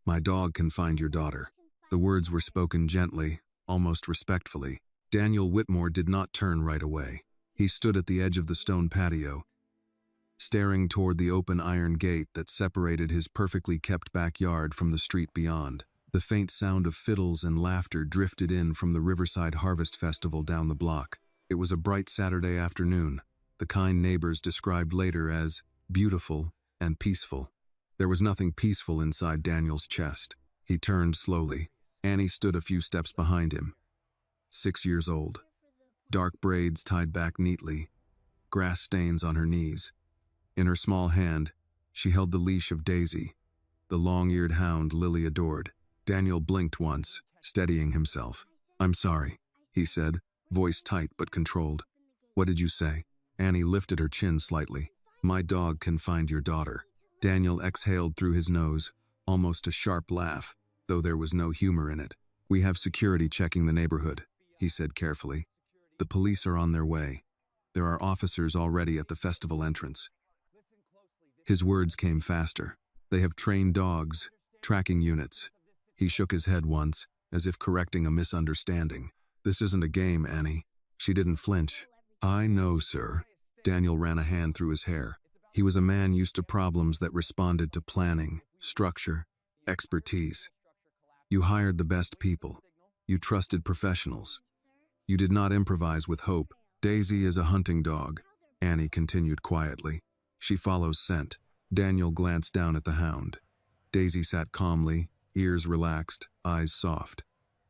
My dog can find your daughter." The words were spoken gently, almost respectfully. Daniel Whitmore did not turn right away. He stood at the edge of the stone patio, staring toward the open iron gate that separated his perfectly kept backyard from the street beyond. The faint sound of fiddles and laughter drifted in from the Riverside Harvest Festival down the block. It was a bright Saturday afternoon, the kind neighbors described later as beautiful and peaceful. There was nothing peaceful inside Daniel's chest. He turned slowly. Annie stood a few steps behind him. 6 years old. Dark braids tied back neatly, grass stains on her knees. In her small hand, she held the leash of Daisy, the long-eared hound Lily adored. Daniel blinked once, steadying himself. "I'm sorry," he said, voice tight but controlled. "What did you say?" Annie lifted her chin slightly. "My dog can find your daughter." Daniel exhaled through his nose, almost a sharp laugh, though there was no humor in it. "We have security checking the neighborhood," he said carefully. "The police are on their way. There are officers already at the festival entrance." His words came faster. "They have trained dogs, tracking units." He shook his head once, as if correcting a misunderstanding. "This isn't a game, Annie." She didn't flinch. "I know, sir." Daniel ran a hand through his hair. He was a man used to problems that responded to planning, structure, expertise. "You hired the best people. You trusted professionals. You did not improvise with hope. Daisy is a hunting dog," Annie continued quietly. "She follows scent." Daniel glanced down at the hound. Daisy sat calmly, ears relaxed, eyes soft.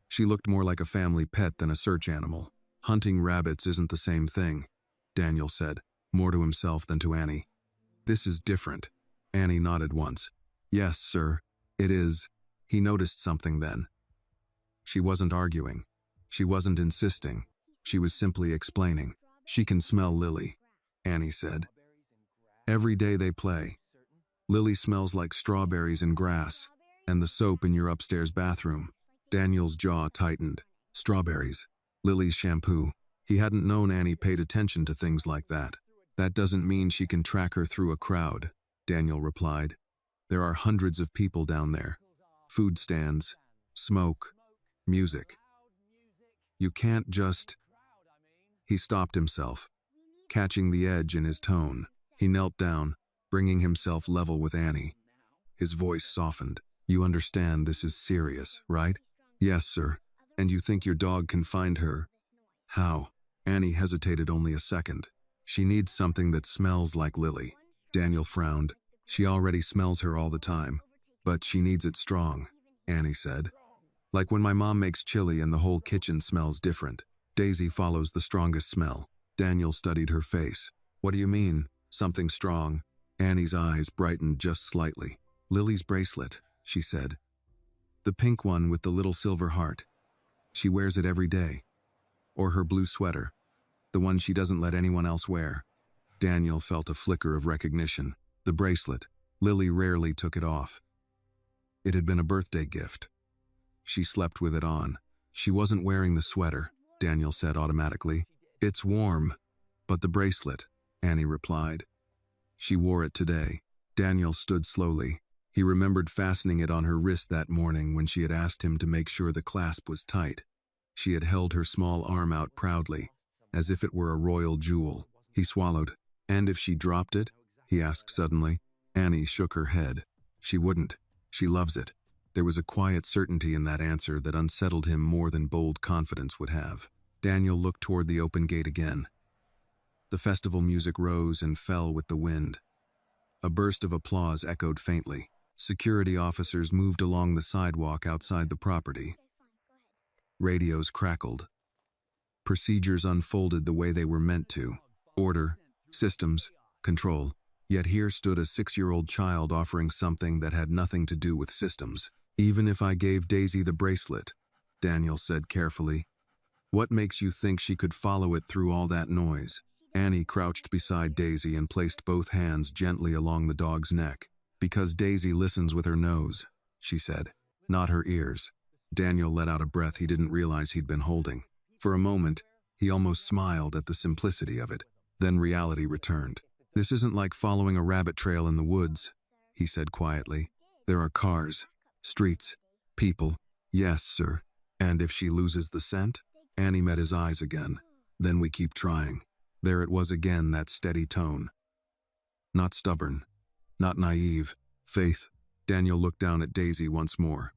She looked more like a family pet than a search animal. "Hunting rabbits isn't the same thing," Daniel said, more to himself than to Annie. "This is different." Annie nodded once. "Yes, sir, it is." He noticed something then. She wasn't arguing. She wasn't insisting. She was simply explaining. "She can smell Lily," Annie said. "Every day they play. Lily smells like strawberries and grass, and the soap in your upstairs bathroom." Daniel's jaw tightened. Strawberries. Lily's shampoo. He hadn't known Annie paid attention to things like that. "That doesn't mean she can track her through a crowd," Daniel replied. "There are hundreds of people down there. Food stands, smoke, music. You can't just..." He stopped himself, catching the edge in his tone. He knelt down, bringing himself level with Annie. His voice softened. "You understand this is serious, right?" "Yes, sir. And you think your dog can find her?" "How?" Annie hesitated only a second. "She needs something that smells like Lily." Daniel frowned. "She already smells her all the time. But she needs it strong," Annie said. "Like when my mom makes chili and the whole kitchen smells different. Daisy follows the strongest smell." Daniel studied her face. "What do you mean, something strong?" Annie's eyes brightened just slightly. "Lily's bracelet," she said. "The pink one with the little silver heart. She wears it every day. Or her blue sweater, the one she doesn't let anyone else wear." Daniel felt a flicker of recognition. The bracelet. Lily rarely took it off. It had been a birthday gift. She slept with it on. "She wasn't wearing the sweater," Daniel said automatically. "It's warm." "But the bracelet," Annie replied. "She wore it today." Daniel stood slowly. He remembered fastening it on her wrist that morning when she had asked him to make sure the clasp was tight. She had held her small arm out proudly, as if it were a royal jewel. He swallowed. "And if she dropped it?" he asked suddenly. Annie shook her head. "She wouldn't. She loves it." There was a quiet certainty in that answer that unsettled him more than bold confidence would have. Daniel looked toward the open gate again. The festival music rose and fell with the wind. A burst of applause echoed faintly. Security officers moved along the sidewalk outside the property. Radios crackled. Procedures unfolded the way they were meant to. Order, systems, control. Yet here stood a 6-year-old child offering something that had nothing to do with systems. "Even if I gave Daisy the bracelet," Daniel said carefully, "what makes you think she could follow it through all that noise?" Annie crouched beside Daisy and placed both hands gently along the dog's neck. "Because Daisy listens with her nose," she said, "not her ears." Daniel let out a breath he didn't realize he'd been holding. For a moment, he almost smiled at the simplicity of it. Then reality returned. "This isn't like following a rabbit trail in the woods," he said quietly. "There are cars, Streets. People. Yes, sir. And if she loses the scent? Annie met his eyes again. Then we keep trying. There it was again, that steady tone. Not stubborn. Not naive. Faith. Daniel looked down at Daisy once more.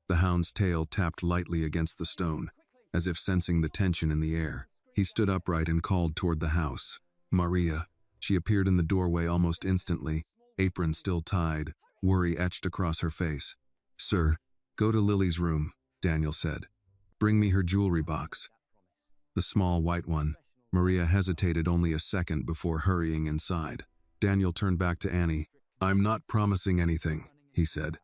The hound's tail tapped lightly against the stone, as if sensing the tension in the air. He stood upright and called toward the house. Maria. She appeared in the doorway almost instantly, apron still tied, worry etched across her face. Sir, go to Lily's room, Daniel said. Bring me her jewelry box. The small white one. Maria hesitated only a second before hurrying inside. Daniel turned back to Annie. I'm not promising anything, he said.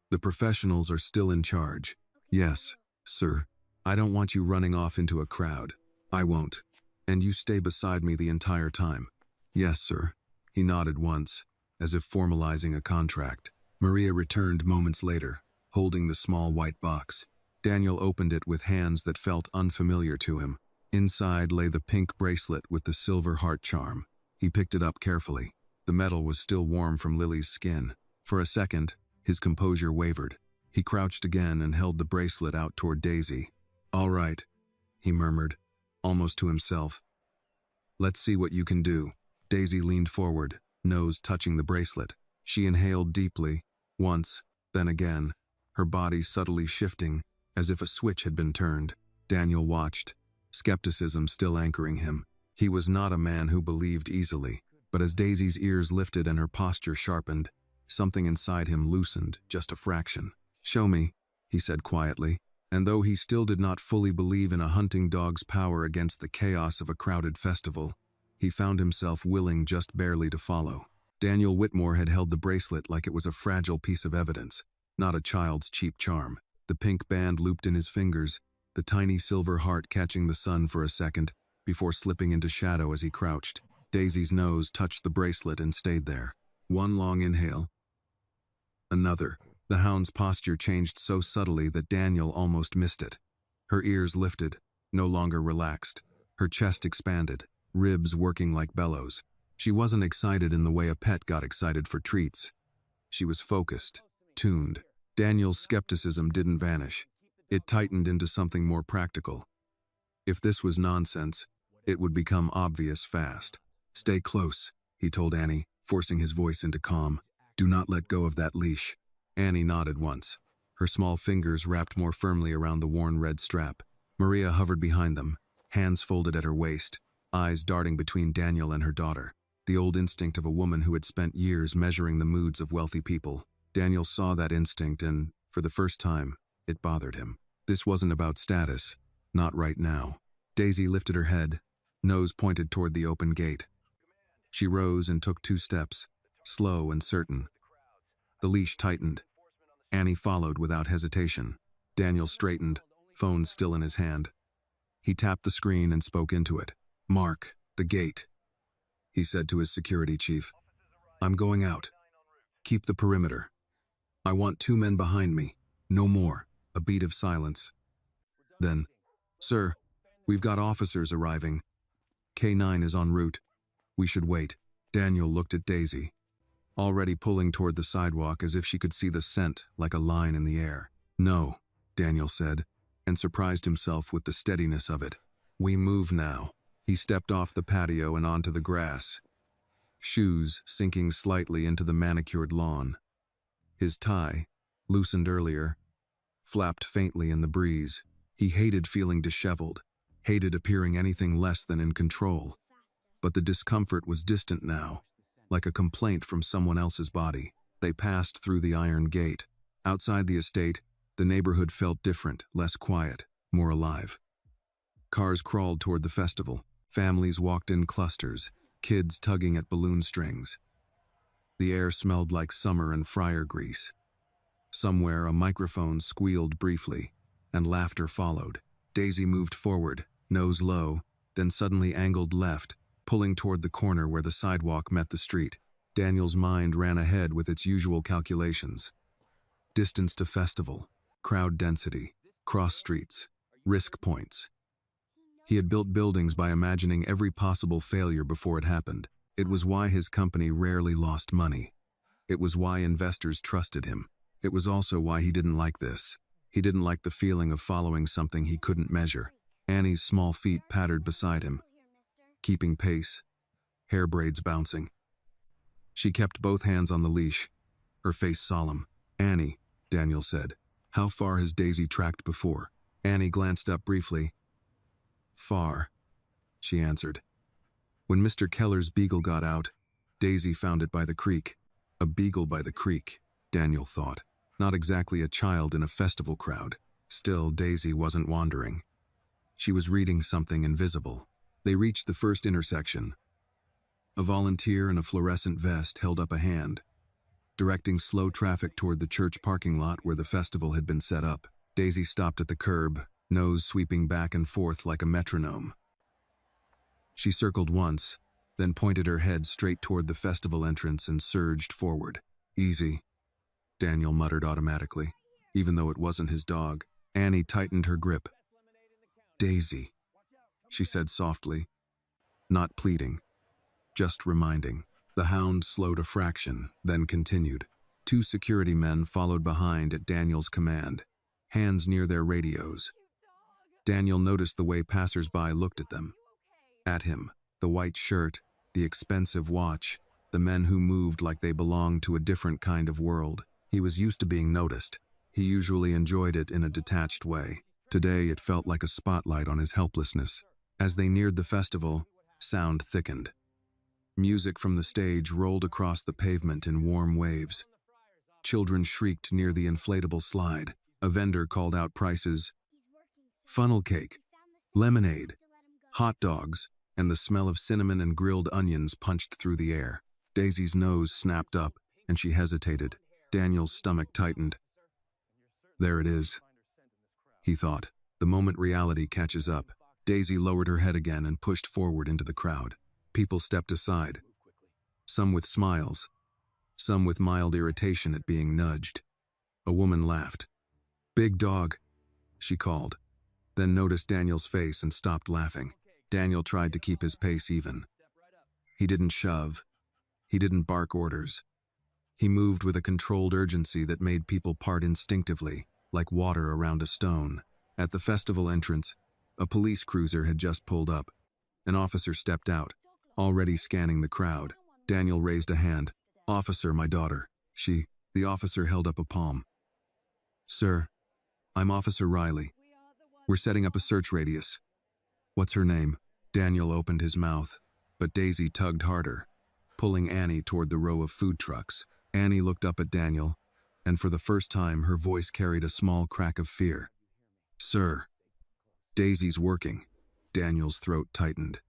The professionals are still in charge. Yes, sir. I don't want you running off into a crowd. I won't. And you stay beside me the entire time. Yes, sir. He nodded once, as if formalizing a contract. Maria returned moments later, holding the small white box. Daniel opened it with hands that felt unfamiliar to him. Inside lay the pink bracelet with the silver heart charm. He picked it up carefully. The metal was still warm from Lily's skin. For a second, his composure wavered. He crouched again and held the bracelet out toward Daisy. All right, he murmured, almost to himself. Let's see what you can do. Daisy leaned forward, nose touching the bracelet. She inhaled deeply, once, then again, her body subtly shifting, as if a switch had been turned. Daniel watched, skepticism still anchoring him. He was not a man who believed easily, but as Daisy's ears lifted and her posture sharpened, something inside him loosened just a fraction. Show me, he said quietly, and though he still did not fully believe in a hunting dog's power against the chaos of a crowded festival, he found himself willing just barely to follow. Daniel Whitmore had held the bracelet like it was a fragile piece of evidence, not a child's cheap charm. The pink band looped in his fingers, the tiny silver heart catching the sun for a second, before slipping into shadow as he crouched. Daisy's nose touched the bracelet and stayed there. One long inhale. Another. The hound's posture changed so subtly that Daniel almost missed it. Her ears lifted, no longer relaxed. Her chest expanded, ribs working like bellows. She wasn't excited in the way a pet got excited for treats. She was focused, tuned. Daniel's skepticism didn't vanish. It tightened into something more practical. If this was nonsense, it would become obvious fast. Stay close, he told Annie, forcing his voice into calm. Do not let go of that leash. Annie nodded once. Her small fingers wrapped more firmly around the worn red strap. Maria hovered behind them, hands folded at her waist, eyes darting between Daniel and her daughter. The old instinct of a woman who had spent years measuring the moods of wealthy people. Daniel saw that instinct and, for the first time, it bothered him. This wasn't about status. Not right now. Daisy lifted her head, nose pointed toward the open gate. She rose and took 2 steps, slow and certain. The leash tightened. Annie followed without hesitation. Daniel straightened, phone still in his hand. He tapped the screen and spoke into it. Mark, the gate, he said to his security chief. I'm going out. Keep the perimeter. I want 2 men behind me. No more. A beat of silence. Then, sir, we've got officers arriving. K9 is en route. We should wait. Daniel looked at Daisy, already pulling toward the sidewalk as if she could see the scent like a line in the air. No, Daniel said, and surprised himself with the steadiness of it. We move now. He stepped off the patio and onto the grass, shoes sinking slightly into the manicured lawn. His tie, loosened earlier, flapped faintly in the breeze. He hated feeling disheveled, hated appearing anything less than in control. But the discomfort was distant now, like a complaint from someone else's body. They passed through the iron gate. Outside the estate, the neighborhood felt different, less quiet, more alive. Cars crawled toward the festival. Families walked in clusters, kids tugging at balloon strings. The air smelled like summer and fryer grease. Somewhere, a microphone squealed briefly, and laughter followed. Daisy moved forward, nose low, then suddenly angled left, pulling toward the corner where the sidewalk met the street. Daniel's mind ran ahead with its usual calculations. Distance to festival, crowd density, cross streets, risk points. He had built buildings by imagining every possible failure before it happened. It was why his company rarely lost money. It was why investors trusted him. It was also why he didn't like this. He didn't like the feeling of following something he couldn't measure. Annie's small feet pattered beside him, keeping pace, hair braids bouncing. She kept both hands on the leash, her face solemn. "Annie," Daniel said, "how far has Daisy tracked before?" Annie glanced up briefly. "Far," she answered. "When Mr. Keller's beagle got out, Daisy found it by the creek." A beagle by the creek, Daniel thought. Not exactly a child in a festival crowd. Still, Daisy wasn't wandering. She was reading something invisible. They reached the first intersection. A volunteer in a fluorescent vest held up a hand, directing slow traffic toward the church parking lot where the festival had been set up. Daisy stopped at the curb, nose sweeping back and forth like a metronome. She circled once, then pointed her head straight toward the festival entrance and surged forward. "Easy," Daniel muttered automatically, even though it wasn't his dog. Annie tightened her grip. "Daisy," she said softly, not pleading, just reminding. The hound slowed a fraction, then continued. Two security men followed behind at Daniel's command, hands near their radios. Daniel noticed the way passers-by looked at them. At him, the white shirt, the expensive watch, the men who moved like they belonged to a different kind of world. He was used to being noticed. He usually enjoyed it in a detached way. Today it felt like a spotlight on his helplessness. As they neared the festival, sound thickened. Music from the stage rolled across the pavement in warm waves. Children shrieked near the inflatable slide. A vendor called out prices. Funnel cake, lemonade, hot dogs, and the smell of cinnamon and grilled onions punched through the air. Daisy's nose snapped up, and she hesitated. Daniel's stomach tightened. There it is, he thought. The moment reality catches up. Daisy lowered her head again and pushed forward into the crowd. People stepped aside, some with smiles, some with mild irritation at being nudged. A woman laughed. "Big dog," she called, then noticed Daniel's face and stopped laughing. Daniel tried to keep his pace even. He didn't shove. He didn't bark orders. He moved with a controlled urgency that made people part instinctively, like water around a stone. At the festival entrance, a police cruiser had just pulled up. An officer stepped out, already scanning the crowd. Daniel raised a hand. "Officer, my daughter." The officer held up a palm. "Sir, I'm Officer Riley. We're setting up a search radius." "What's her name?" Daniel opened his mouth, but Daisy tugged harder, pulling Annie toward the row of food trucks. Annie looked up at Daniel, and for the first time her voice carried a small crack of fear. "Sir." "Daisy's working." Daniel's throat tightened.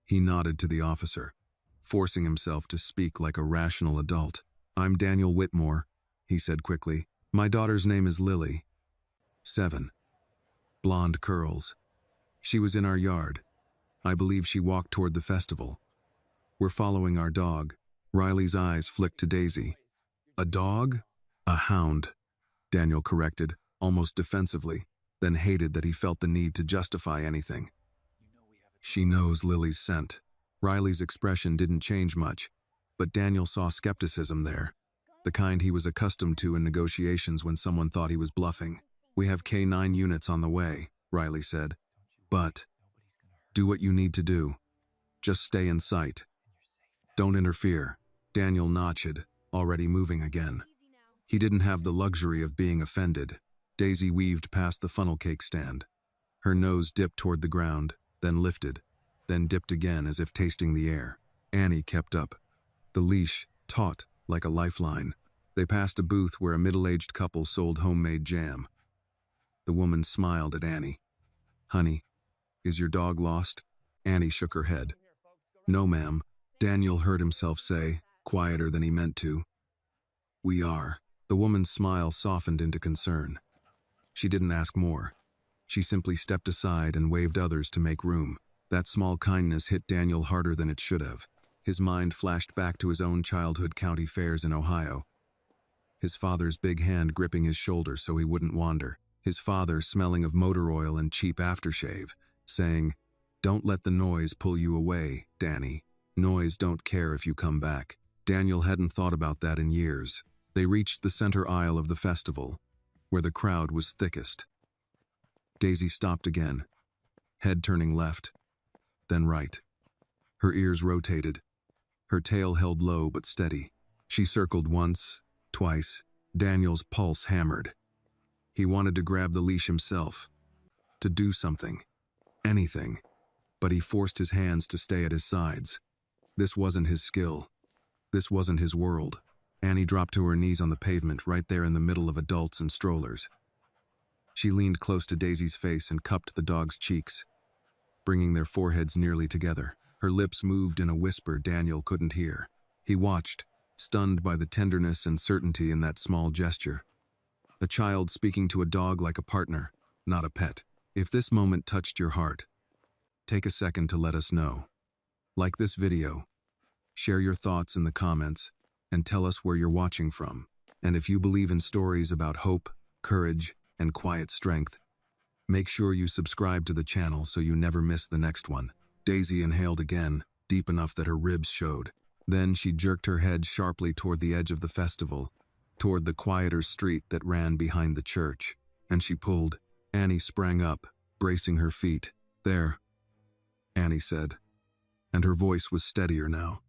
He nodded to the officer, forcing himself to speak like a rational adult. "I'm Daniel Whitmore," he said quickly. "My daughter's name is Lily. 7. Blonde curls. She was in our yard. I believe she walked toward the festival. We're following our dog." Riley's eyes flicked to Daisy. "A dog?" "A hound," Daniel corrected, almost defensively, then hated that he felt the need to justify anything. "She knows Lily's scent." Riley's expression didn't change much, but Daniel saw skepticism there, the kind he was accustomed to in negotiations when someone thought he was bluffing. "We have K9 units on the way," Riley said. "But do what you need to do. Just stay in sight. Don't interfere." Daniel nodded, already moving again. He didn't have the luxury of being offended. Daisy weaved past the funnel cake stand. Her nose dipped toward the ground, then lifted, then dipped again as if tasting the air. Annie kept up, the leash taut like a lifeline. They passed a booth where a middle-aged couple sold homemade jam. The woman smiled at Annie. "Honey, is your dog lost?" Annie shook her head. "No, ma'am," Daniel heard himself say, quieter than he meant to. "We are." The woman's smile softened into concern. She didn't ask more. She simply stepped aside and waved others to make room. That small kindness hit Daniel harder than it should have. His mind flashed back to his own childhood county fairs in Ohio. His father's big hand gripping his shoulder so he wouldn't wander. His father smelling of motor oil and cheap aftershave, saying, "Don't let the noise pull you away, Danny. Noise don't care if you come back." Daniel hadn't thought about that in years. They reached the center aisle of the festival, where the crowd was thickest. Daisy stopped again, head turning left, then right. Her ears rotated, her tail held low but steady. She circled once, twice. Daniel's pulse hammered. He wanted to grab the leash himself, to do something, anything, but he forced his hands to stay at his sides. This wasn't his skill. This wasn't his world. Annie dropped to her knees on the pavement right there in the middle of adults and strollers. She leaned close to Daisy's face and cupped the dog's cheeks, bringing their foreheads nearly together. Her lips moved in a whisper Daniel couldn't hear. He watched, stunned by the tenderness and certainty in that small gesture. A child speaking to a dog like a partner, not a pet. If this moment touched your heart, take a second to let us know. Like this video, share your thoughts in the comments, and tell us where you're watching from. And if you believe in stories about hope, courage, and quiet strength, make sure you subscribe to the channel so you never miss the next one. Daisy inhaled again, deep enough that her ribs showed. Then she jerked her head sharply toward the edge of the festival, toward the quieter street that ran behind the church, and she pulled. Annie sprang up, bracing her feet. "There," Annie said, and her voice was steadier now.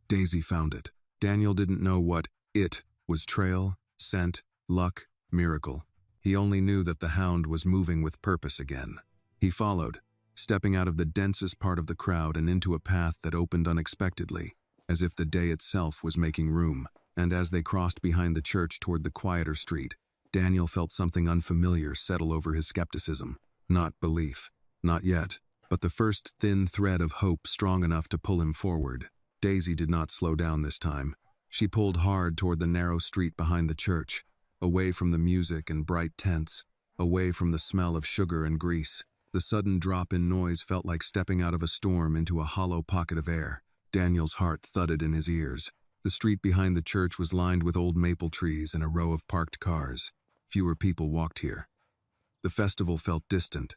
Daisy found it. Daniel didn't know what it was: trail, scent, luck, miracle. He only knew that the hound was moving with purpose again. He followed, stepping out of the densest part of the crowd and into a path that opened unexpectedly, as if the day itself was making room. And as they crossed behind the church toward the quieter street, Daniel felt something unfamiliar settle over his skepticism. Not belief. Not yet. But the first thin thread of hope strong enough to pull him forward. Daisy did not slow down this time. She pulled hard toward the narrow street behind the church, away from the music and bright tents, away from the smell of sugar and grease. The sudden drop in noise felt like stepping out of a storm into a hollow pocket of air. Daniel's heart thudded in his ears. The street behind the church was lined with old maple trees and a row of parked cars. Fewer people walked here. The festival felt distant,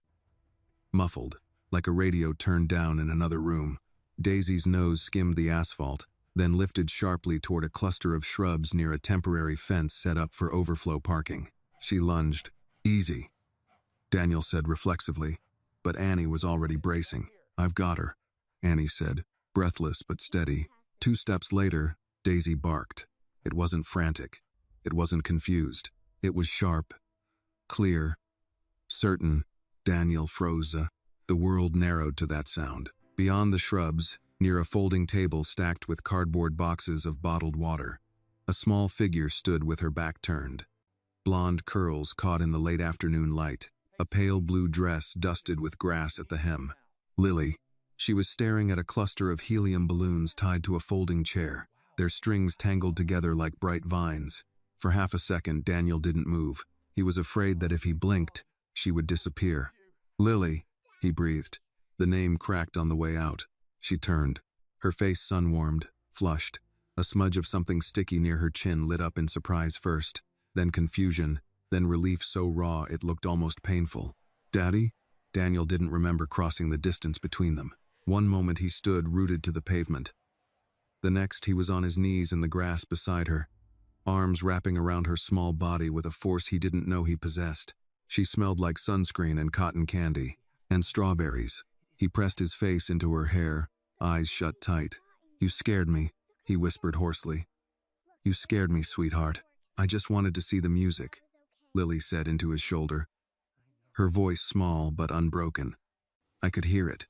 muffled, like a radio turned down in another room. Daisy's nose skimmed the asphalt, then lifted sharply toward a cluster of shrubs near a temporary fence set up for overflow parking. She lunged. "Easy," Daniel said reflexively, but Annie was already bracing. "I've got her," Annie said, breathless but steady. 2 steps later, Daisy barked. It wasn't frantic. It wasn't confused. It was sharp, clear, certain. Daniel froze. The world narrowed to that sound. Beyond the shrubs, near a folding table stacked with cardboard boxes of bottled water, a small figure stood with her back turned. Blonde curls caught in the late afternoon light, a pale blue dress dusted with grass at the hem. Lily. She was staring at a cluster of helium balloons tied to a folding chair, their strings tangled together like bright vines. For half a second, Daniel didn't move. He was afraid that if he blinked, she would disappear. "Lily," he breathed. The name cracked on the way out. She turned. Her face sun-warmed, flushed. A smudge of something sticky near her chin lit up in surprise first, then confusion, then relief so raw it looked almost painful. "Daddy?" Daniel didn't remember crossing the distance between them. One moment he stood rooted to the pavement. The next he was on his knees in the grass beside her, arms wrapping around her small body with a force he didn't know he possessed. She smelled like sunscreen and cotton candy, and strawberries. He pressed his face into her hair, eyes shut tight. "You scared me," he whispered hoarsely. "You scared me, sweetheart. I just wanted to see the music," Lily said into his shoulder, her voice small but unbroken. "I could hear it."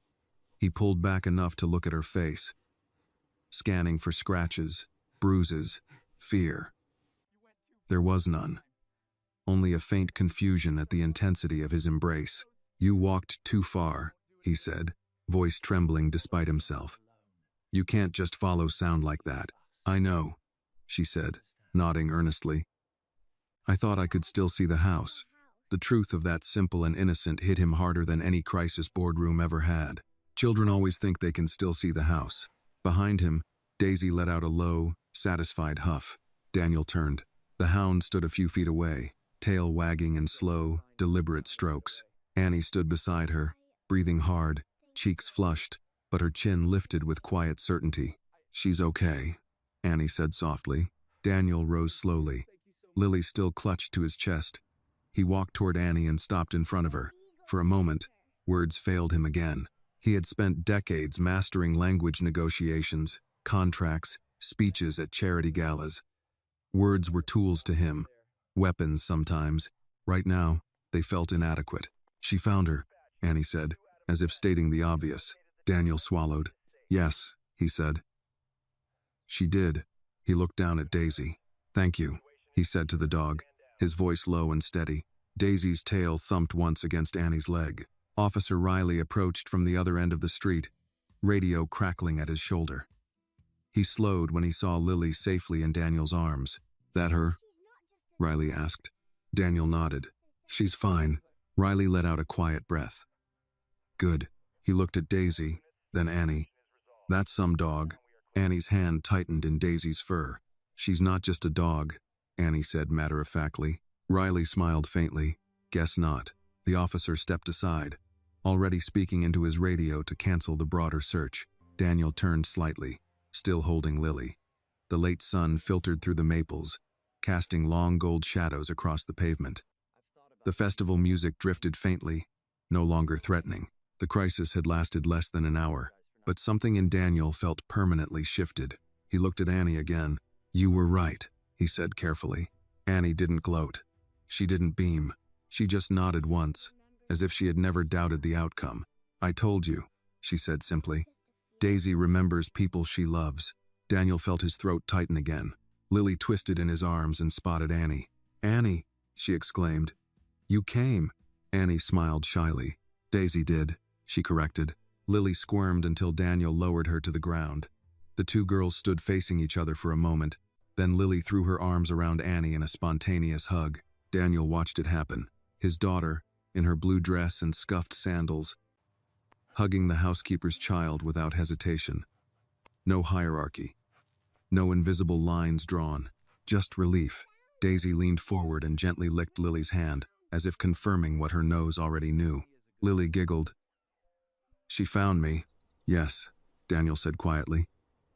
He pulled back enough to look at her face, scanning for scratches, bruises, fear. There was none. Only a faint confusion at the intensity of his embrace. "You walked too far," he said, voice trembling despite himself. "You can't just follow sound like that." "I know," she said, nodding earnestly. "I thought I could still see the house." The truth of that simple and innocent hit him harder than any crisis boardroom ever had. Children always think they can still see the house. Behind him, Daisy let out a low, satisfied huff. Daniel turned. The hound stood a few feet away, tail wagging in slow, deliberate strokes. Annie stood beside her, breathing hard, cheeks flushed, but her chin lifted with quiet certainty. "She's okay," Annie said softly. Daniel rose slowly. Lily still clutched to his chest. He walked toward Annie and stopped in front of her. For a moment, words failed him again. He had spent decades mastering language negotiations, contracts, speeches at charity galas. Words were tools to him, weapons sometimes. Right now, they felt inadequate. She found her, Annie said, as if stating the obvious. Daniel swallowed. Yes, he said. She did. He looked down at Daisy. Thank you, he said to the dog, his voice low and steady. Daisy's tail thumped once against Annie's leg. Officer Riley approached from the other end of the street, radio crackling at his shoulder. He slowed when he saw Lily safely in Daniel's arms. That her? Riley asked. Daniel nodded. She's fine. Riley let out a quiet breath. Good. He looked at Daisy, then Annie. That's some dog. Annie's hand tightened in Daisy's fur. She's not just a dog, Annie said matter-of-factly. Riley smiled faintly. Guess not. The officer stepped aside, already speaking into his radio to cancel the broader search. Daniel turned slightly, still holding Lily. The late sun filtered through the maples, casting long gold shadows across the pavement. The festival music drifted faintly, no longer threatening. The crisis had lasted less than an hour, but something in Daniel felt permanently shifted. He looked at Annie again. You were right, he said carefully. Annie didn't gloat. She didn't beam. She just nodded once, as if she had never doubted the outcome. I told you, she said simply. Daisy remembers people she loves. Daniel felt his throat tighten again. Lily twisted in his arms and spotted Annie. Annie, she exclaimed. You came. Annie smiled shyly. Daisy did, she corrected. Lily squirmed until Daniel lowered her to the ground. The two girls stood facing each other for a moment. Then Lily threw her arms around Annie in a spontaneous hug. Daniel watched it happen. His daughter, in her blue dress and scuffed sandals, hugging the housekeeper's child without hesitation. No hierarchy. No invisible lines drawn. Just relief. Daisy leaned forward and gently licked Lily's hand, as if confirming what her nose already knew. Lily giggled. She found me. Yes, Daniel said quietly.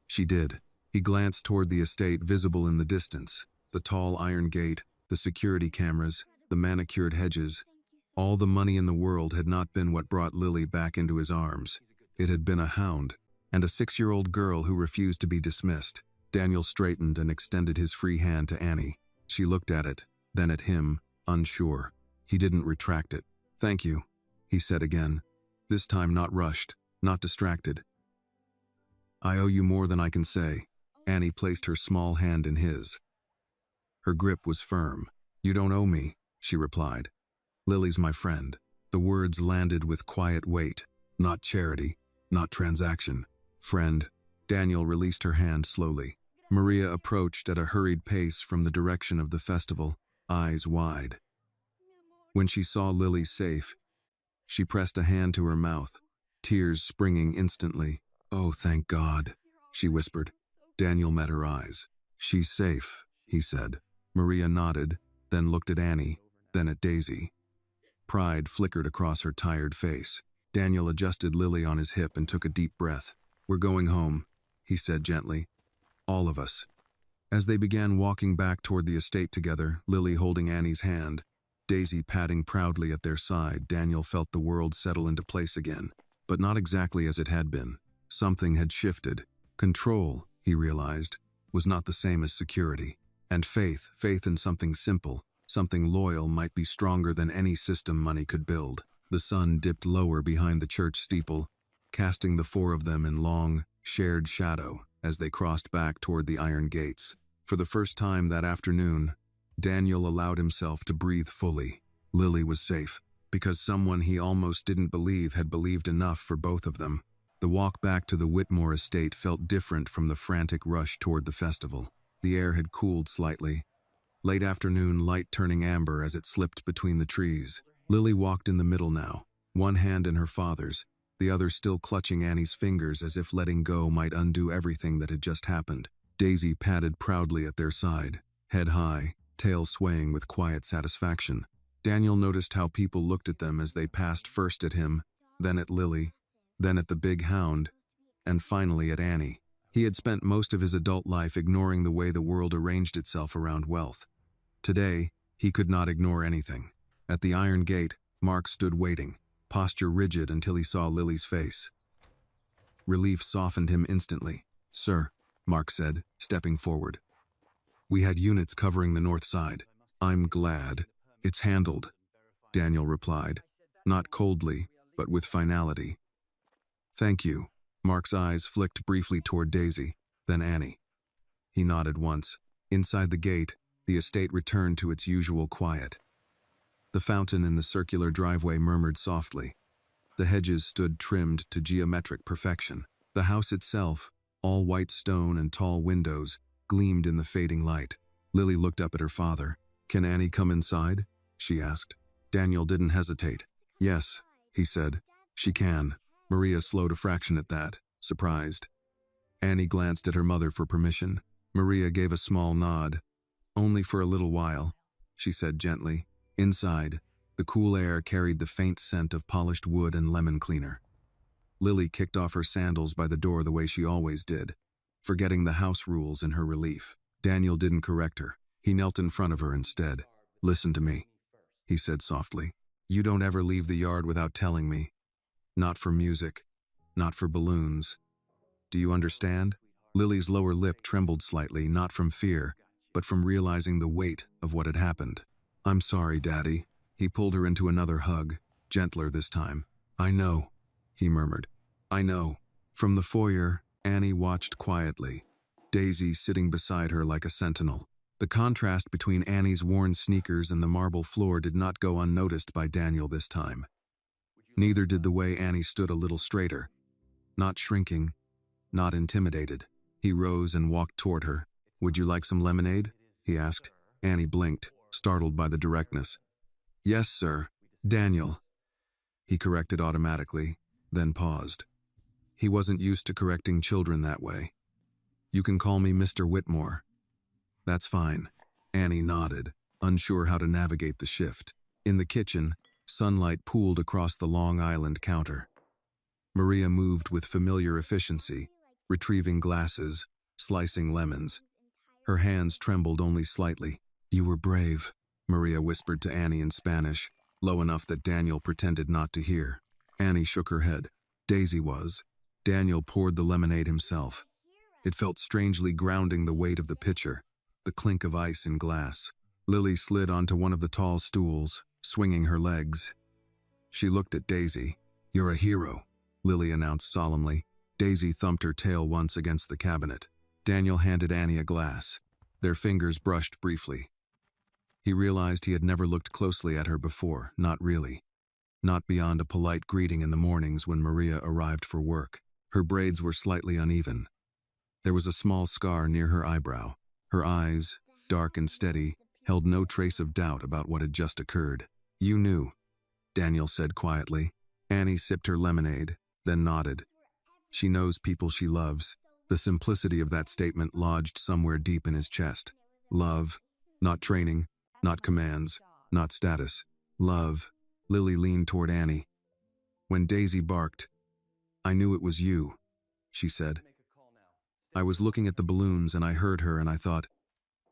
She did. He glanced toward the estate visible in the distance. The tall iron gate, the security cameras, the manicured hedges. All the money in the world had not been what brought Lily back into his arms. It had been a hound, and a 6-year-old girl who refused to be dismissed. Daniel straightened and extended his free hand to Annie. She looked at it, then at him, unsure. He didn't retract it. Thank you, he said again. This time not rushed, not distracted. I owe you more than I can say. Annie placed her small hand in his. Her grip was firm. You don't owe me, she replied. Lily's my friend. The words landed with quiet weight. Not charity, not transaction. Friend. Daniel released her hand slowly. Maria approached at a hurried pace from the direction of the festival, eyes wide. When she saw Lily safe, she pressed a hand to her mouth, tears springing instantly. Oh, thank God, she whispered. Daniel met her eyes. She's safe, he said. Maria nodded, then looked at Annie, then at Daisy. Pride flickered across her tired face. Daniel adjusted Lily on his hip and took a deep breath. We're going home, he said gently. All of us. As they began walking back toward the estate together, Lily holding Annie's hand, Daisy padding proudly at their side, Daniel felt the world settle into place again, but not exactly as it had been. Something had shifted. Control, he realized, was not the same as security. And faith in something simple, something loyal might be stronger than any system money could build. The sun dipped lower behind the church steeple, casting the four of them in long, shared shadow as they crossed back toward the iron gates. For the first time that afternoon, Daniel allowed himself to breathe fully. Lily was safe, because someone he almost didn't believe had believed enough for both of them. The walk back to the Whitmore estate felt different from the frantic rush toward the festival. The air had cooled slightly, late afternoon light turning amber as it slipped between the trees. Lily walked in the middle now, one hand in her father's, the other still clutching Annie's fingers as if letting go might undo everything that had just happened. Daisy padded proudly at their side, head high, tail swaying with quiet satisfaction. Daniel noticed how people looked at them as they passed first at him, then at Lily, then at the big hound, and finally at Annie. He had spent most of his adult life ignoring the way the world arranged itself around wealth. Today, he could not ignore anything. At the iron gate, Mark stood waiting, posture rigid until he saw Lily's face. Relief softened him instantly. "Sir," Mark said, stepping forward. "We had units covering the north side." "I'm glad. It's handled," Daniel replied, not coldly, but with finality. "Thank you." Mark's eyes flicked briefly toward Daisy, then Annie. He nodded once. Inside the gate, the estate returned to its usual quiet. The fountain in the circular driveway murmured softly. The hedges stood trimmed to geometric perfection. The house itself, all white stone and tall windows, gleamed in the fading light. Lily looked up at her father. "Can Annie come inside?" she asked. Daniel didn't hesitate. "Yes," he said. "She can." Maria slowed a fraction at that, surprised. Annie glanced at her mother for permission. Maria gave a small nod. "Only for a little while," she said gently. Inside, the cool air carried the faint scent of polished wood and lemon cleaner. Lily kicked off her sandals by the door the way she always did, forgetting the house rules in her relief. Daniel didn't correct her. He knelt in front of her instead. "Listen to me," he said softly. "You don't ever leave the yard without telling me. Not for music, not for balloons. Do you understand?" Lily's lower lip trembled slightly, not from fear, but from realizing the weight of what had happened. "I'm sorry, Daddy." He pulled her into another hug, gentler this time. "I know," he murmured. "I know." From the foyer, Annie watched quietly, Daisy sitting beside her like a sentinel. The contrast between Annie's worn sneakers and the marble floor did not go unnoticed by Daniel this time. Neither did the way Annie stood a little straighter. Not shrinking, not intimidated. He rose and walked toward her. "Would you like some lemonade?" he asked. Annie blinked, startled by the directness. "Yes, sir." "Daniel," he corrected automatically, then paused. He wasn't used to correcting children that way. "You can call me Mr. Whitmore." "That's fine." Annie nodded, unsure how to navigate the shift. In the kitchen, sunlight pooled across the Long Island counter. Maria moved with familiar efficiency, retrieving glasses, slicing lemons. Her hands trembled only slightly. "You were brave," Maria whispered to Annie in Spanish, low enough that Daniel pretended not to hear. Annie shook her head. Daisy was. Daniel poured the lemonade himself. It felt strangely grounding, the weight of the pitcher, the clink of ice in glass. Lily slid onto one of the tall stools, swinging her legs. She looked at Daisy. "You're a hero," Lily announced solemnly. Daisy thumped her tail once against the cabinet. Daniel handed Annie a glass. Their fingers brushed briefly. He realized he had never looked closely at her before, not really. Not beyond a polite greeting in the mornings when Maria arrived for work. Her braids were slightly uneven. There was a small scar near her eyebrow. Her eyes, dark and steady, held no trace of doubt about what had just occurred. "You knew," Daniel said quietly. Annie sipped her lemonade, then nodded. She knows people she loves. The simplicity of that statement lodged somewhere deep in his chest. Love, not training, not commands, not status. Love. Lily leaned toward Annie. "When Daisy barked, I knew it was you," she said. "I was looking at the balloons and I heard her and I thought,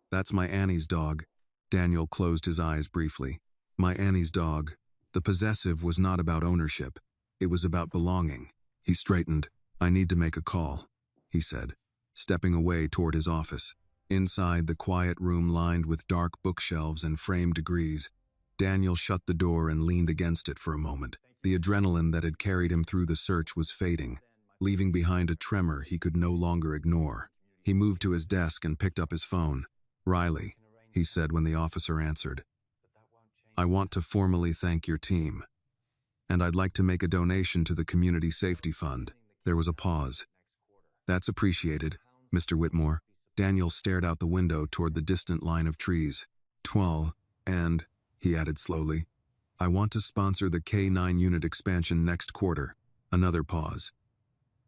that's my Annie's dog." Daniel closed his eyes briefly. "My Annie's dog." The possessive was not about ownership. It was about belonging. He straightened. "I need to make a call," he said, stepping away toward his office. Inside, the quiet room lined with dark bookshelves and framed degrees, Daniel shut the door and leaned against it for a moment. The adrenaline that had carried him through the search was fading, leaving behind a tremor he could no longer ignore. He moved to his desk and picked up his phone. "Riley," he said when the officer answered. "I want to formally thank your team, and I'd like to make a donation to the Community Safety Fund." There was a pause. "That's appreciated, Mr. Whitmore." Daniel stared out the window toward the distant line of trees. And, he added slowly, "I want to sponsor the K9 unit expansion next quarter." Another pause.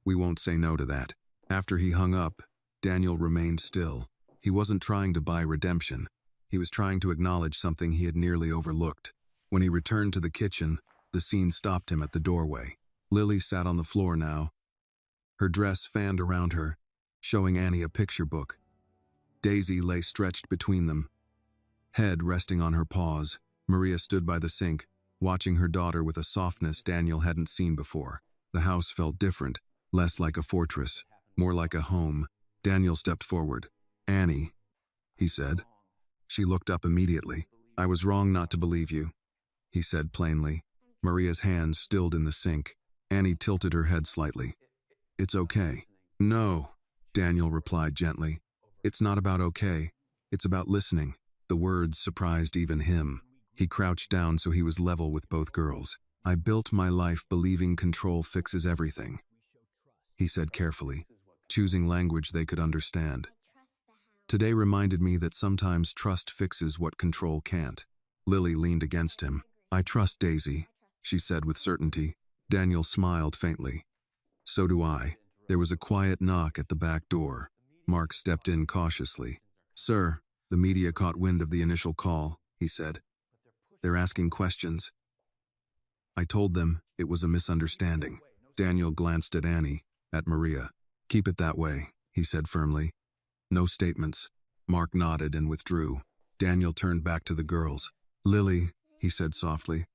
"We won't say no to that." After he hung up, Daniel remained still. He wasn't trying to buy redemption. He was trying to acknowledge something he had nearly overlooked. When he returned to the kitchen, the scene stopped him at the doorway. Lily sat on the floor now. Her dress fanned around her, showing Annie a picture book. Daisy lay stretched between them, head resting on her paws. Maria stood by the sink, watching her daughter with a softness Daniel hadn't seen before. The house felt different, less like a fortress, more like a home. Daniel stepped forward. "Annie," he said. She looked up immediately. "I was wrong not to believe you," he said plainly. Maria's hands stilled in the sink. Annie tilted her head slightly. "It's okay." "No," Daniel replied gently. "It's not about okay. It's about listening." The words surprised even him. He crouched down so he was level with both girls. "I built my life believing control fixes everything," he said carefully, choosing language they could understand. "Today reminded me that sometimes trust fixes what control can't." Lily leaned against him. "I trust Daisy," she said with certainty. Daniel smiled faintly. "So do I." There was a quiet knock at the back door. Mark stepped in cautiously. "Sir," the media caught wind of the initial call, he said. "They're asking questions." "I told them it was a misunderstanding." Daniel glanced at Annie, at Maria. "Keep it that way," he said firmly. "No statements." Mark nodded and withdrew. Daniel turned back to the girls. "Lily," he said softly.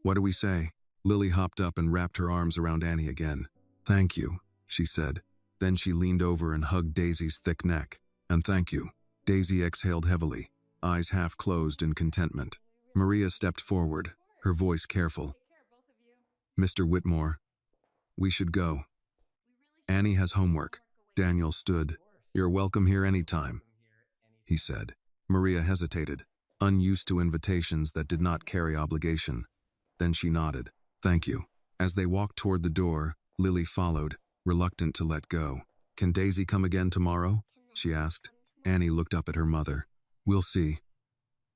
"What do we say?" Lily hopped up and wrapped her arms around Annie again. "Thank you," she said. Then she leaned over and hugged Daisy's thick neck. "And thank you." Daisy exhaled heavily, eyes half closed in contentment. Maria stepped forward, her voice careful. "Mr. Whitmore, we should go. Annie has homework." Daniel stood. "You're welcome here anytime," he said. Maria hesitated, unused to invitations that did not carry obligation. Then she nodded. "Thank you." As they walked toward the door, Lily followed, reluctant to let go. "Can Daisy come again tomorrow?" she asked. Annie looked up at her mother. "We'll see,"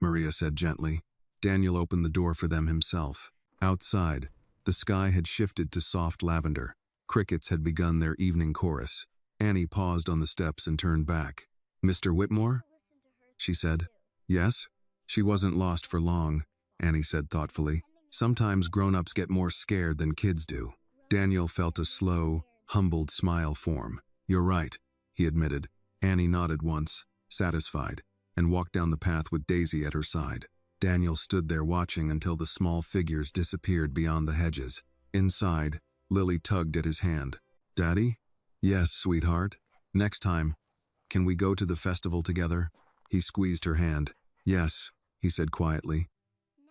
Maria said gently. Daniel opened the door for them himself. Outside, the sky had shifted to soft lavender. Crickets had begun their evening chorus. Annie paused on the steps and turned back. "Mr. Whitmore?" she said. "Yes?" "She wasn't lost for long," Annie said thoughtfully. "Sometimes grown-ups get more scared than kids do." Daniel felt a slow, humbled smile form. "You're right," he admitted. Annie nodded once, satisfied, and walked down the path with Daisy at her side. Daniel stood there watching until the small figures disappeared beyond the hedges. Inside, Lily tugged at his hand. "Daddy?" "Yes, sweetheart. Next time, can we go to the festival together?" He squeezed her hand. "Yes," he said quietly.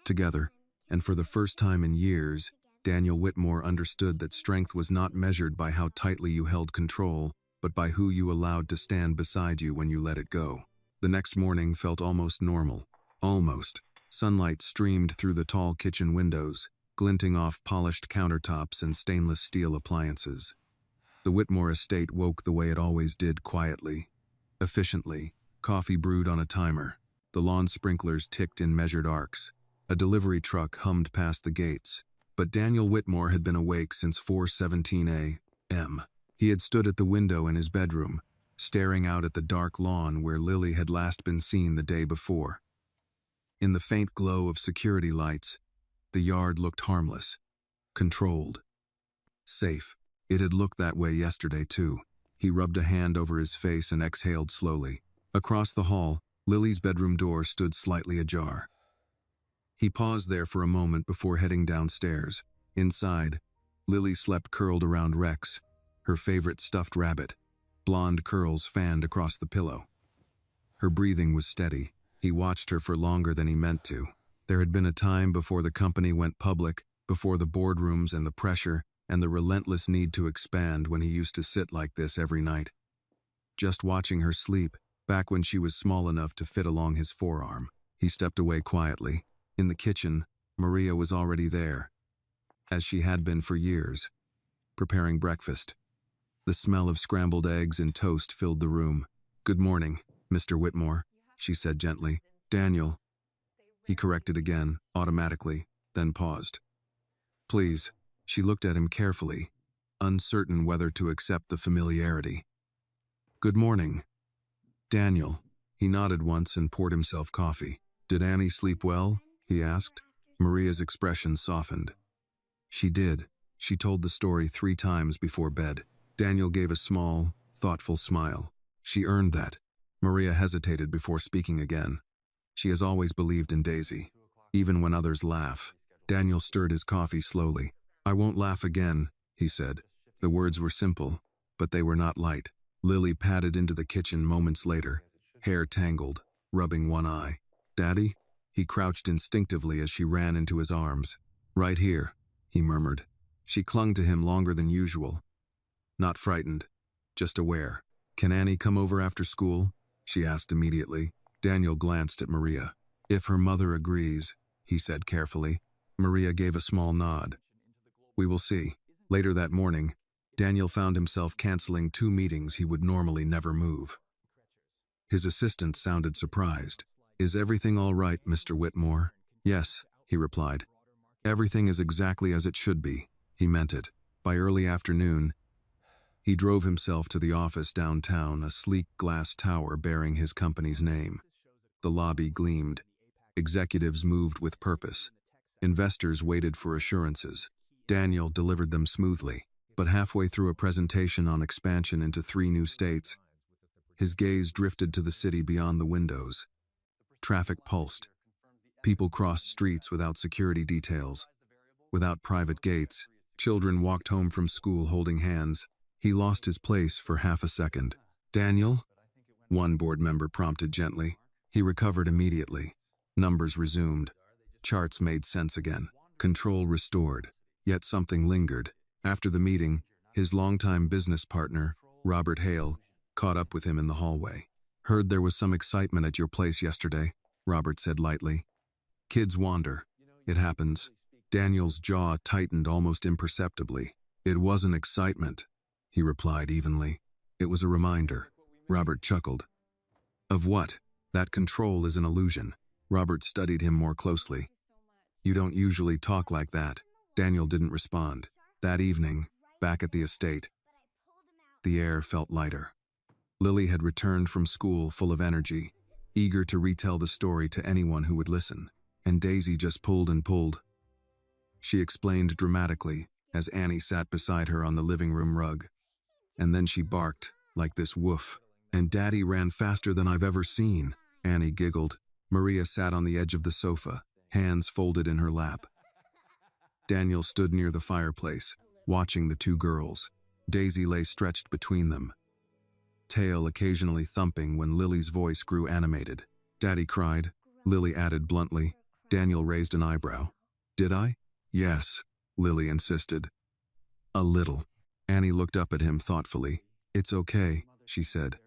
"Together." And for the first time in years, Daniel Whitmore understood that strength was not measured by how tightly you held control, but by who you allowed to stand beside you when you let it go. The next morning felt almost normal. Almost. Sunlight streamed through the tall kitchen windows, glinting off polished countertops and stainless steel appliances. The Whitmore estate woke the way it always did, quietly, efficiently. Coffee brewed on a timer. The lawn sprinklers ticked in measured arcs. A delivery truck hummed past the gates. But Daniel Whitmore had been awake since 4:17 a.m. He had stood at the window in his bedroom, staring out at the dark lawn where Lily had last been seen the day before. In the faint glow of security lights, the yard looked harmless, controlled, safe. It had looked that way yesterday, too. He rubbed a hand over his face and exhaled slowly. Across the hall, Lily's bedroom door stood slightly ajar. He paused there for a moment before heading downstairs. Inside, Lily slept curled around Rex, her favorite stuffed rabbit, blonde curls fanned across the pillow. Her breathing was steady. He watched her for longer than he meant to. There had been a time before the company went public, before the boardrooms and the pressure, and the relentless need to expand, when he used to sit like this every night, just watching her sleep, back when she was small enough to fit along his forearm. He stepped away quietly. In the kitchen, Maria was already there, as she had been for years, preparing breakfast. The smell of scrambled eggs and toast filled the room. "Good morning, Mr. Whitmore," she said gently. "Daniel," he corrected again, automatically, then paused. "Please." She looked at him carefully, uncertain whether to accept the familiarity. "Good morning, Daniel." He nodded once and poured himself coffee. "Did Annie sleep well?" he asked. Maria's expression softened. "She did. She told the story 3 times before bed." Daniel gave a small, thoughtful smile. She earned that. Maria hesitated before speaking again. She has always believed in Daisy, even when others laugh. Daniel stirred his coffee slowly. I won't laugh again, he said. The words were simple, but they were not light. Lily padded into the kitchen moments later, hair tangled, rubbing one eye. Daddy? He crouched instinctively as she ran into his arms. Right here, he murmured. She clung to him longer than usual. Not frightened, just aware. Can Annie come over after school? She asked immediately. Daniel glanced at Maria. If her mother agrees, he said carefully. Maria gave a small nod. We will see. Later that morning, Daniel found himself canceling 2 meetings he would normally never move. His assistant sounded surprised. Is everything all right, Mr. Whitmore? Yes, he replied. Everything is exactly as it should be. He meant it. By early afternoon, he drove himself to the office downtown, a sleek glass tower bearing his company's name. The lobby gleamed. Executives moved with purpose. Investors waited for assurances. Daniel delivered them smoothly, but halfway through a presentation on expansion into 3 new states, his gaze drifted to the city beyond the windows. Traffic pulsed. People crossed streets without security details, without private gates. Children walked home from school holding hands. He lost his place for half a second. Daniel? One board member prompted gently. He recovered immediately. Numbers resumed. Charts made sense again. Control restored. Yet something lingered. After the meeting, his longtime business partner, Robert Hale, caught up with him in the hallway. Heard there was some excitement at your place yesterday, Robert said lightly. Kids wander. It happens. Daniel's jaw tightened almost imperceptibly. It wasn't excitement, he replied evenly. It was a reminder. Robert chuckled. Of what? That control is an illusion. Robert studied him more closely. You don't usually talk like that. Daniel didn't respond. That evening, back at the estate, the air felt lighter. Lily had returned from school full of energy, eager to retell the story to anyone who would listen, and Daisy just pulled and pulled. She explained dramatically as Annie sat beside her on the living room rug. And then she barked, like this woof, and Daddy ran faster than I've ever seen. Annie giggled. Maria sat on the edge of the sofa, hands folded in her lap. Daniel stood near the fireplace, watching the 2 girls. Daisy lay stretched between them, tail occasionally thumping when Lily's voice grew animated. Daddy cried, Lily added bluntly. Daniel raised an eyebrow. Did I? Yes, Lily insisted. A little. Annie looked up at him thoughtfully. It's okay, she said.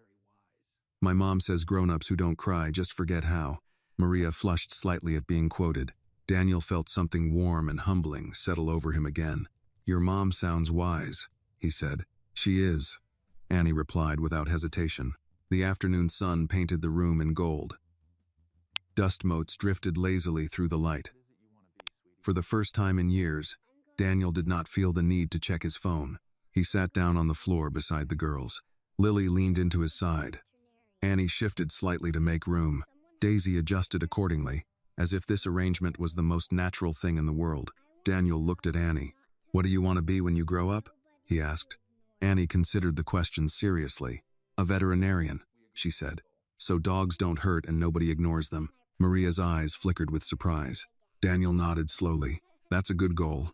My mom says grown-ups who don't cry just forget how. Maria flushed slightly at being quoted. Daniel felt something warm and humbling settle over him again. Your mom sounds wise, he said. She is, Annie replied without hesitation. The afternoon sun painted the room in gold. Dust motes drifted lazily through the light. For the first time in years, Daniel did not feel the need to check his phone. He sat down on the floor beside the girls. Lily leaned into his side. Annie shifted slightly to make room. Daisy adjusted accordingly, as if this arrangement was the most natural thing in the world. Daniel looked at Annie. What do you want to be when you grow up? He asked. Annie considered the question seriously. A veterinarian, she said. So dogs don't hurt and nobody ignores them. Maria's eyes flickered with surprise. Daniel nodded slowly. That's a good goal.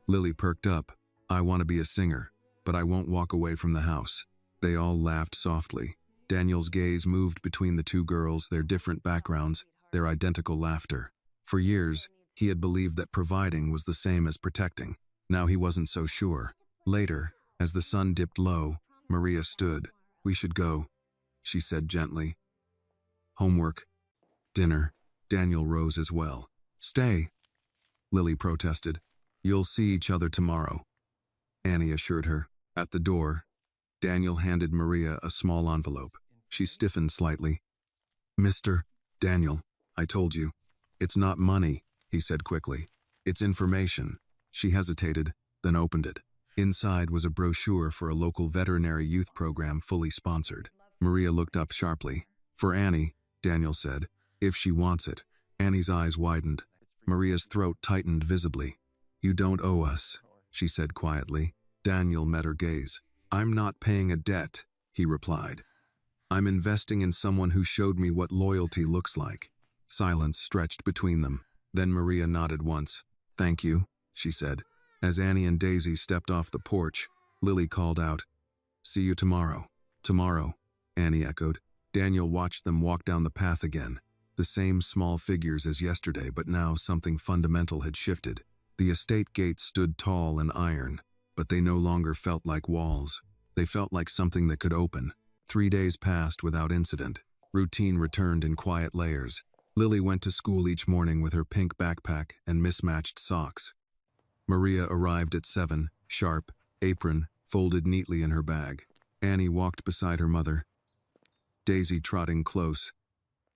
Lily perked up. I want to be a singer, but I won't walk away from the house. They all laughed softly. Daniel's gaze moved between the 2 girls, their different backgrounds, their identical laughter. For years, he had believed that providing was the same as protecting. Now he wasn't so sure. Later, as the sun dipped low, Maria stood. We should go, she said gently. Homework. Dinner. Daniel rose as well. Stay, Lily protested. You'll see each other tomorrow, Annie assured her. At the door, Daniel handed Maria a small envelope. She stiffened slightly. Mr. Daniel, I told you. It's not money, he said quickly. It's information. She hesitated, then opened it. Inside was a brochure for a local veterinary youth program fully sponsored. Maria looked up sharply. For Annie, Daniel said. If she wants it. Annie's eyes widened. Maria's throat tightened visibly. You don't owe us, she said quietly. Daniel met her gaze. I'm not paying a debt, he replied. I'm investing in someone who showed me what loyalty looks like. Silence stretched between them. Then Maria nodded once. Thank you, she said. As Annie and Daisy stepped off the porch, Lily called out, See you tomorrow. Tomorrow, Annie echoed. Daniel watched them walk down the path again. The same small figures as yesterday, but now something fundamental had shifted. The estate gates stood tall and iron, but they no longer felt like walls. They felt like something that could open. 3 days passed without incident. Routine returned in quiet layers. Lily went to school each morning with her pink backpack and mismatched socks. Maria arrived at 7, sharp, apron folded neatly in her bag. Annie walked beside her mother, Daisy trotting close,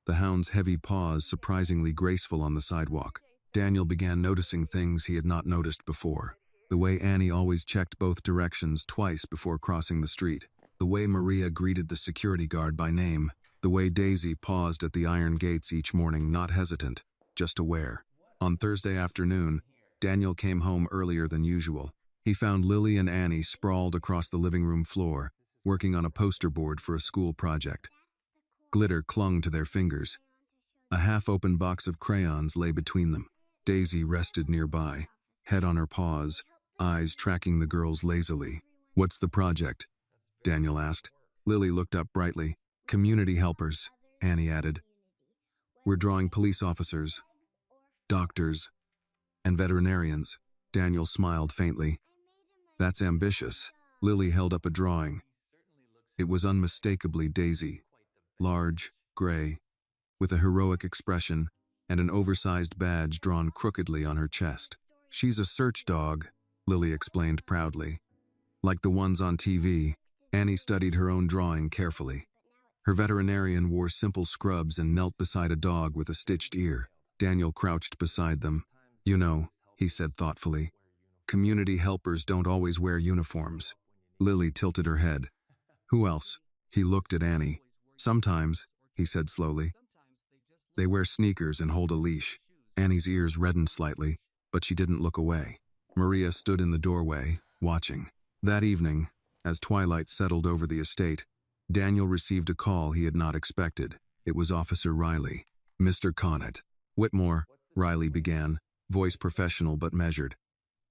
the hound's heavy paws surprisingly graceful on the sidewalk. Daniel began noticing things he had not noticed before. The way Annie always checked both directions twice before crossing the street. The way Maria greeted the security guard by name. The way Daisy paused at the iron gates each morning, not hesitant, just aware. On Thursday afternoon, Daniel came home earlier than usual. He found Lily and Annie sprawled across the living room floor, working on a poster board for a school project. Glitter clung to their fingers. A half-open box of crayons lay between them. Daisy rested nearby, head on her paws, eyes tracking the girls lazily. What's the project? Daniel asked. Lily looked up brightly. Community helpers, Annie added. We're drawing police officers, doctors, and veterinarians. Daniel smiled faintly. That's ambitious. Lily held up a drawing. It was unmistakably Daisy, large, gray, with a heroic expression and an oversized badge drawn crookedly on her chest. She's a search dog, Lily explained proudly. Like the ones on TV, Annie studied her own drawing carefully. Her veterinarian wore simple scrubs and knelt beside a dog with a stitched ear. Daniel crouched beside them. You know, he said thoughtfully, community helpers don't always wear uniforms. Lily tilted her head. Who else? He looked at Annie. Sometimes, he said slowly. They wear sneakers and hold a leash. Annie's ears reddened slightly, but she didn't look away. Maria stood in the doorway, watching. That evening, as twilight settled over the estate, Daniel received a call he had not expected. It was Officer Riley. Mr. Connett. Whitmore, Riley began, voice professional but measured.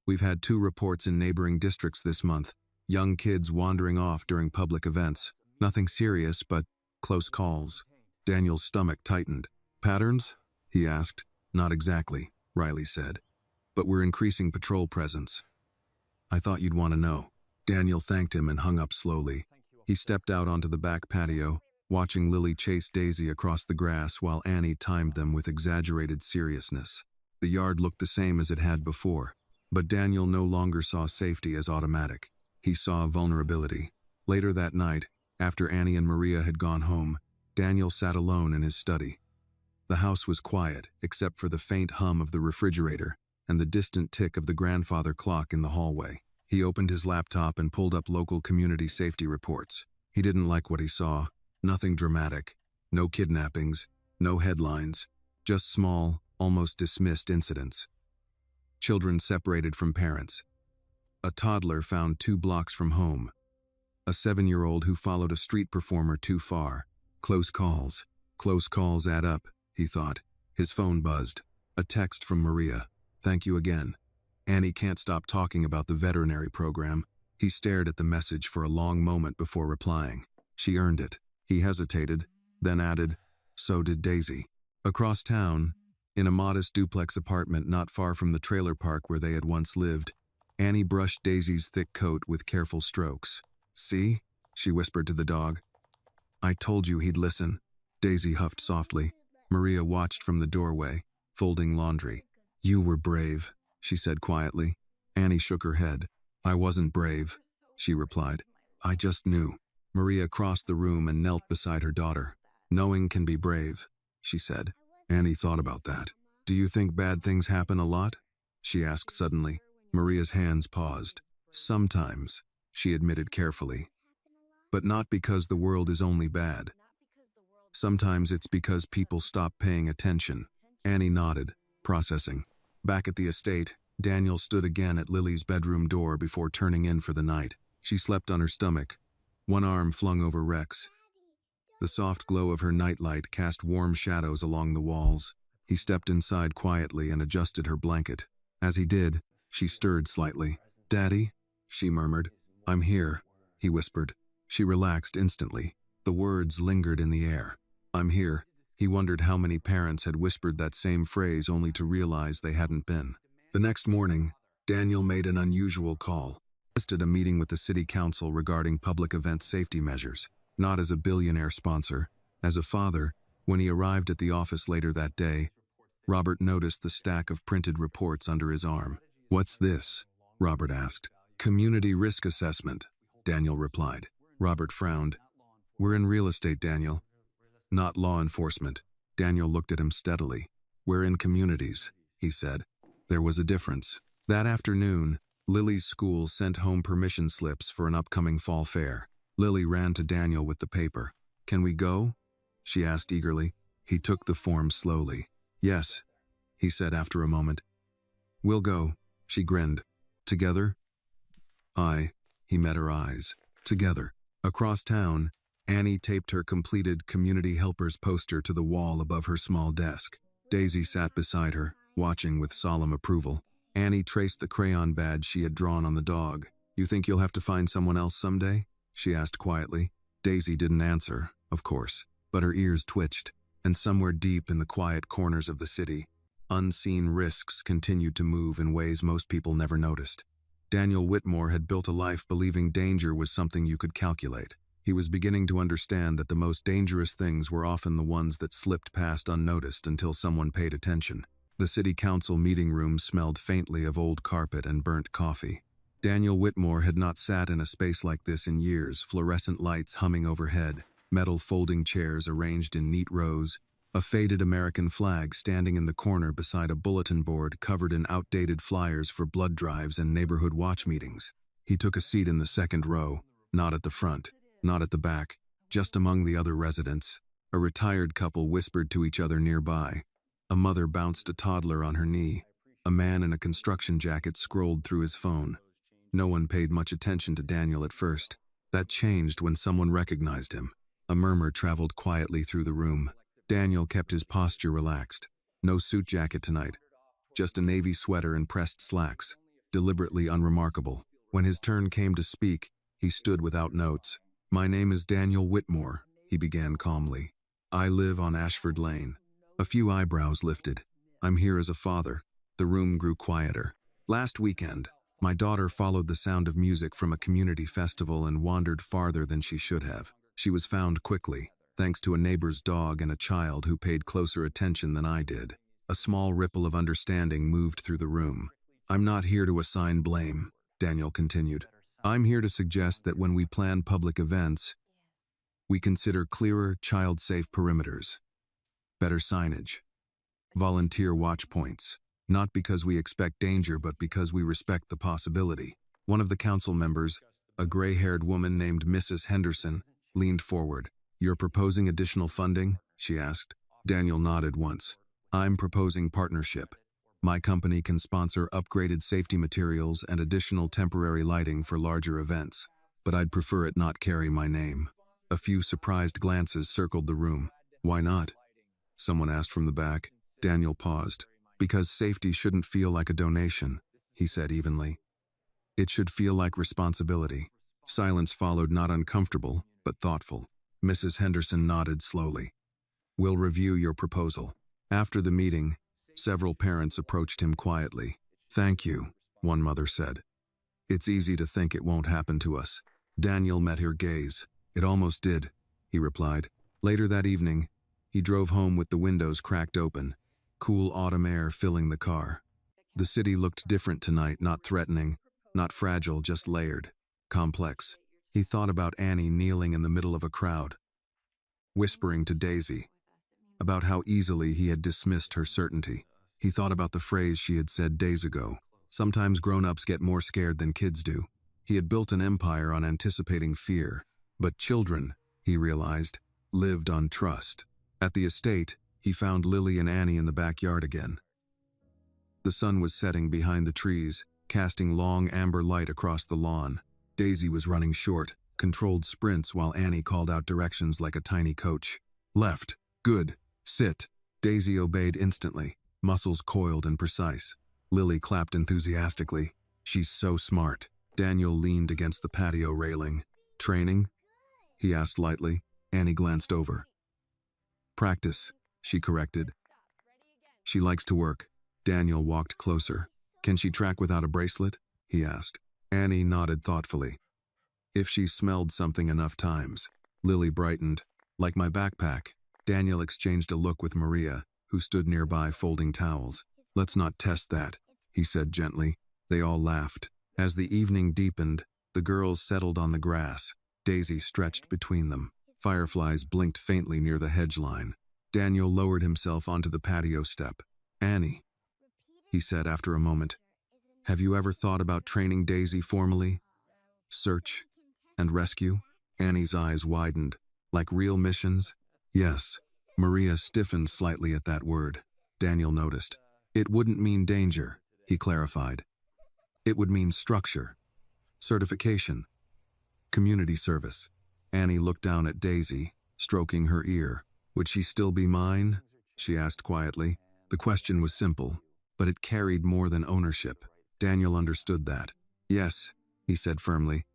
We've had 2 reports in neighboring districts this month. Young kids wandering off during public events. Nothing serious, but close calls. Daniel's stomach tightened. Patterns? He asked. Not exactly, Riley said. But we're increasing patrol presence. I thought you'd want to know. Daniel thanked him and hung up slowly. He stepped out onto the back patio, watching Lily chase Daisy across the grass while Annie timed them with exaggerated seriousness. The yard looked the same as it had before, but Daniel no longer saw safety as automatic. He saw vulnerability. Later that night, after Annie and Maria had gone home, Daniel sat alone in his study. The house was quiet, except for the faint hum of the refrigerator and the distant tick of the grandfather clock in the hallway. He opened his laptop and pulled up local community safety reports. He didn't like what he saw. Nothing dramatic. No kidnappings. No headlines. Just small, almost dismissed incidents. Children separated from parents. A toddler found 2 blocks from home. A 7-year-old who followed a street performer too far. Close calls. Close calls add up, he thought. His phone buzzed. A text from Maria. Thank you again. Annie can't stop talking about the veterinary program. He stared at the message for a long moment before replying. She earned it. He hesitated, then added, so did Daisy. Across town, in a modest duplex apartment not far from the trailer park where they had once lived, Annie brushed Daisy's thick coat with careful strokes. See? She whispered to the dog. I told you he'd listen. Daisy huffed softly. Maria watched from the doorway, folding laundry. You were brave, she said quietly. Annie shook her head. I wasn't brave, she replied. I just knew. Maria crossed the room and knelt beside her daughter. Knowing can be brave, she said. Annie thought about that. Do you think bad things happen a lot? She asked suddenly. Maria's hands paused. Sometimes, she admitted carefully. But not because the world is only bad. Sometimes it's because people stop paying attention. Annie nodded, processing. Back at the estate, Daniel stood again at Lily's bedroom door before turning in for the night. She slept on her stomach, one arm flung over Rex. The soft glow of her nightlight cast warm shadows along the walls. He stepped inside quietly and adjusted her blanket. As he did, she stirred slightly. "Daddy?" she murmured. "I'm here," he whispered. She relaxed instantly. The words lingered in the air. "I'm here." He wondered how many parents had whispered that same phrase only to realize they hadn't been. The next morning, Daniel made an unusual call. He requested a meeting with the city council regarding public event safety measures. Not as a billionaire sponsor, as a father. When he arrived at the office later that day, Robert noticed the stack of printed reports under his arm. "What's this?" Robert asked. "Community risk assessment," Daniel replied. Robert frowned. "We're in real estate, Daniel. Not law enforcement." Daniel looked at him steadily. "We're in communities," he said. There was a difference. That afternoon, Lily's school sent home permission slips for an upcoming fall fair. Lily ran to Daniel with the paper. "Can we go?" she asked eagerly. He took the form slowly. "Yes," he said after a moment. "We'll go," she grinned. "Together?" He met her eyes. "Together." Across town, Annie taped her completed Community Helpers poster to the wall above her small desk. Daisy sat beside her, watching with solemn approval. Annie traced the crayon badge she had drawn on the dog. "You think you'll have to find someone else someday?" she asked quietly. Daisy didn't answer, of course, but her ears twitched, and somewhere deep in the quiet corners of the city, unseen risks continued to move in ways most people never noticed. Daniel Whitmore had built a life believing danger was something you could calculate. He was beginning to understand that the most dangerous things were often the ones that slipped past unnoticed until someone paid attention. The city council meeting room smelled faintly of old carpet and burnt coffee. Daniel Whitmore had not sat in a space like this in years, fluorescent lights humming overhead, metal folding chairs arranged in neat rows, a faded American flag standing in the corner beside a bulletin board covered in outdated flyers for blood drives and neighborhood watch meetings. He took a seat in the second row, not at the front, not at the back, just among the other residents. A retired couple whispered to each other nearby. A mother bounced a toddler on her knee. A man in a construction jacket scrolled through his phone. No one paid much attention to Daniel at first. That changed when someone recognized him. A murmur traveled quietly through the room. Daniel kept his posture relaxed. No suit jacket tonight. Just a navy sweater and pressed slacks. Deliberately unremarkable. When his turn came to speak, he stood without notes. "My name is Daniel Whitmore," he began calmly. "I live on Ashford Lane." A few eyebrows lifted. "I'm here as a father." The room grew quieter. "Last weekend, my daughter followed the sound of music from a community festival and wandered farther than she should have. She was found quickly, thanks to a neighbor's dog and a child who paid closer attention than I did." A small ripple of understanding moved through the room. "I'm not here to assign blame," Daniel continued. "I'm here to suggest that when we plan public events, we consider clearer, child-safe perimeters, better signage, volunteer watch points, not because we expect danger but because we respect the possibility." One of the council members, a gray-haired woman named Mrs. Henderson, leaned forward. "You're proposing additional funding?" she asked. Daniel nodded once. "I'm proposing partnership. My company can sponsor upgraded safety materials and additional temporary lighting for larger events, but I'd prefer it not carry my name." A few surprised glances circled the room. "Why not?" someone asked from the back. Daniel paused. "Because safety shouldn't feel like a donation," he said evenly. "It should feel like responsibility." Silence followed, not uncomfortable, but thoughtful. Mrs. Henderson nodded slowly. "We'll review your proposal." After the meeting, several parents approached him quietly. "Thank you," one mother said. "It's easy to think it won't happen to us." Daniel met her gaze. "It almost did," he replied. Later that evening, he drove home with the windows cracked open, cool autumn air filling the car. The city looked different tonight, not threatening, not fragile, just layered, complex. He thought about Annie kneeling in the middle of a crowd, whispering to Daisy, about how easily he had dismissed her certainty. He thought about the phrase she had said days ago, "Sometimes grown-ups get more scared than kids do." He had built an empire on anticipating fear, but children, he realized, lived on trust. At the estate, he found Lily and Annie in the backyard again. The sun was setting behind the trees, casting long amber light across the lawn. Daisy was running short, controlled sprints while Annie called out directions like a tiny coach. Left. Good. Sit. Daisy obeyed instantly, muscles coiled and precise. Lily clapped enthusiastically. She's so smart. Daniel leaned against the patio railing. Training? He asked lightly. Annie glanced over. Practice, she corrected. She likes to work. Daniel walked closer. Can she track without a bracelet? He asked. Annie nodded thoughtfully. If she smelled something enough times. Lily brightened. Like my backpack. Daniel exchanged a look with Maria, who stood nearby folding towels. Let's not test that, he said gently. They all laughed. As the evening deepened, the girls settled on the grass. Daisy stretched between them. Fireflies blinked faintly near the hedge line. Daniel lowered himself onto the patio step. Annie, he said after a moment, have you ever thought about training Daisy formally? Search and rescue? Annie's eyes widened. Like real missions? Yes. Maria stiffened slightly at that word. Daniel noticed. It wouldn't mean danger, he clarified. It would mean structure, certification, community service. Annie looked down at Daisy, stroking her ear. Would she still be mine? She asked quietly. The question was simple, but it carried more than ownership. Daniel understood that. Yes, he said firmly.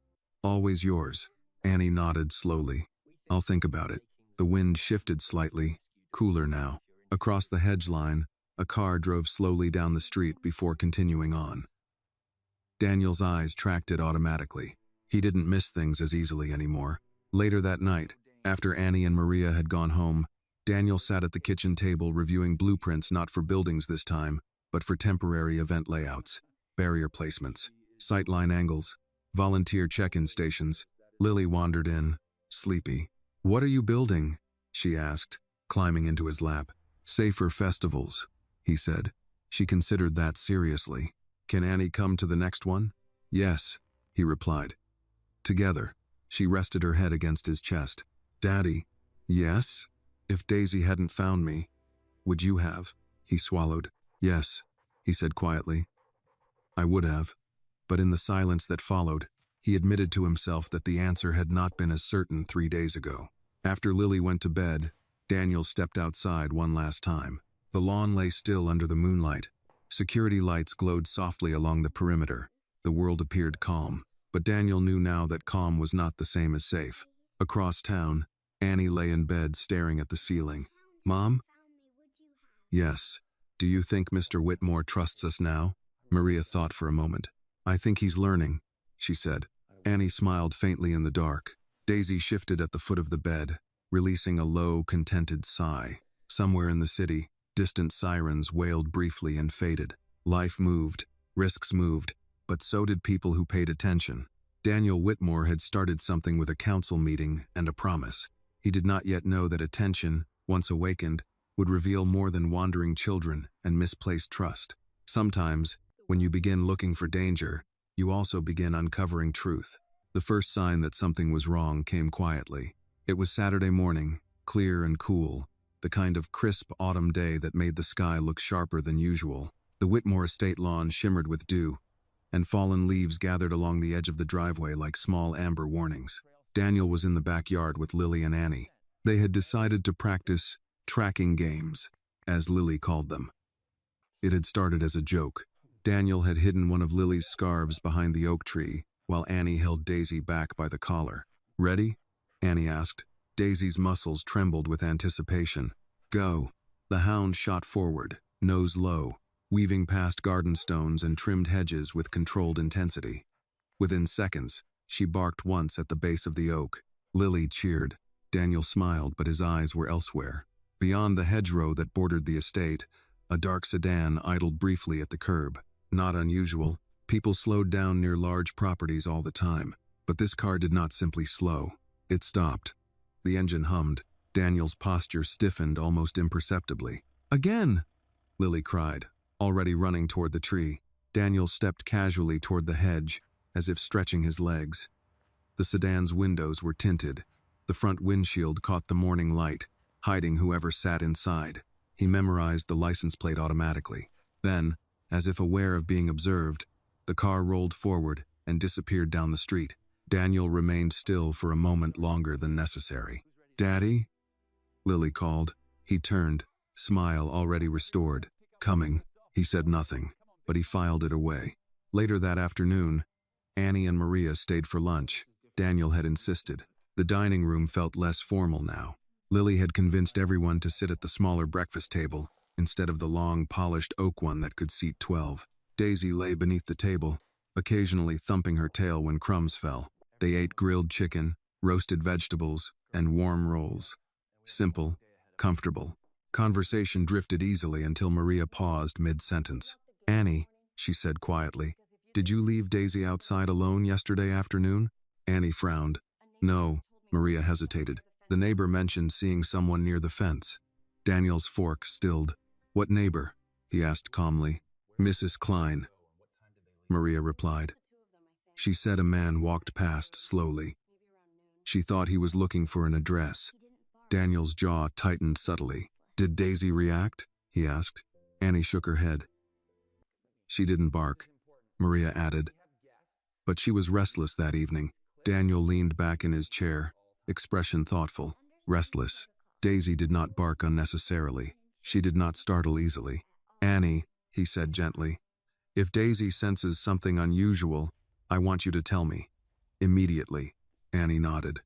Always yours. Annie nodded slowly. I'll think about it. The wind shifted slightly, cooler now. Across the hedge line, a car drove slowly down the street before continuing on. Daniel's eyes tracked it automatically. He didn't miss things as easily anymore. Later that night, after Annie and Maria had gone home, Daniel sat at the kitchen table reviewing blueprints not for buildings this time, but for temporary event layouts, barrier placements, sightline angles, volunteer check-in stations. Lily wandered in, sleepy. What are you building? She asked, climbing into his lap. Safer festivals, he said. She considered that seriously. Can Annie come to the next one? Yes, he replied. Together, she rested her head against his chest. Daddy, yes? If Daisy hadn't found me, would you have? He swallowed. Yes, he said quietly. I would have. But in the silence that followed, he admitted to himself that the answer had not been as certain 3 days ago. After Lily went to bed, Daniel stepped outside one last time. The lawn lay still under the moonlight. Security lights glowed softly along the perimeter. The world appeared calm, but Daniel knew now that calm was not the same as safe. Across town, Annie lay in bed staring at the ceiling. Mom? Yes. Do you think Mr. Whitmore trusts us now? Maria thought for a moment. I think he's learning, she said. Annie smiled faintly in the dark. Daisy shifted at the foot of the bed, releasing a low, contented sigh. Somewhere in the city, distant sirens wailed briefly and faded. Life moved, risks moved, but so did people who paid attention. Daniel Whitmore had started something with a council meeting and a promise. He did not yet know that attention, once awakened, would reveal more than wandering children and misplaced trust. Sometimes, when you begin looking for danger, you also begin uncovering truth. The first sign that something was wrong came quietly. It was Saturday morning, clear and cool, the kind of crisp autumn day that made the sky look sharper than usual. The Whitmore estate lawn shimmered with dew, and fallen leaves gathered along the edge of the driveway like small amber warnings. Daniel was in the backyard with Lily and Annie. They had decided to practice tracking games, as Lily called them. It had started as a joke. Daniel had hidden one of Lily's scarves behind the oak tree, while Annie held Daisy back by the collar. Ready? Annie asked. Daisy's muscles trembled with anticipation. Go. The hound shot forward, nose low, weaving past garden stones and trimmed hedges with controlled intensity. Within seconds, she barked once at the base of the oak. Lily cheered. Daniel smiled, but his eyes were elsewhere. Beyond the hedgerow that bordered the estate, a dark sedan idled briefly at the curb. Not unusual. People slowed down near large properties all the time, but this car did not simply slow. It stopped. The engine hummed. Daniel's posture stiffened almost imperceptibly. Again! Lily cried, already running toward the tree. Daniel stepped casually toward the hedge, as if stretching his legs. The sedan's windows were tinted. The front windshield caught the morning light, hiding whoever sat inside. He memorized the license plate automatically. Then, as if aware of being observed, the car rolled forward and disappeared down the street. Daniel remained still for a moment longer than necessary. "Daddy?" Lily called. He turned, smile already restored. "Coming." He said nothing, but he filed it away. Later that afternoon, Annie and Maria stayed for lunch. Daniel had insisted. The dining room felt less formal now. Lily had convinced everyone to sit at the smaller breakfast table, instead of the long, polished oak one that could seat 12. Daisy lay beneath the table, occasionally thumping her tail when crumbs fell. They ate grilled chicken, roasted vegetables, and warm rolls. Simple, comfortable. Conversation drifted easily until Maria paused mid-sentence. "Annie," she said quietly, "did you leave Daisy outside alone yesterday afternoon?" Annie frowned. "No," Maria hesitated. "The neighbor mentioned seeing someone near the fence." Daniel's fork stilled. "What neighbor?" he asked calmly. "Mrs. Klein," Maria replied. She said a man walked past slowly. She thought he was looking for an address. Daniel's jaw tightened subtly. "Did Daisy react?" he asked. Annie shook her head. "She didn't bark," Maria added. But she was restless that evening. Daniel leaned back in his chair, expression thoughtful, restless. Daisy did not bark unnecessarily. She did not startle easily. "Annie," he said gently, "if Daisy senses something unusual, I want you to tell me. Immediately." Annie nodded.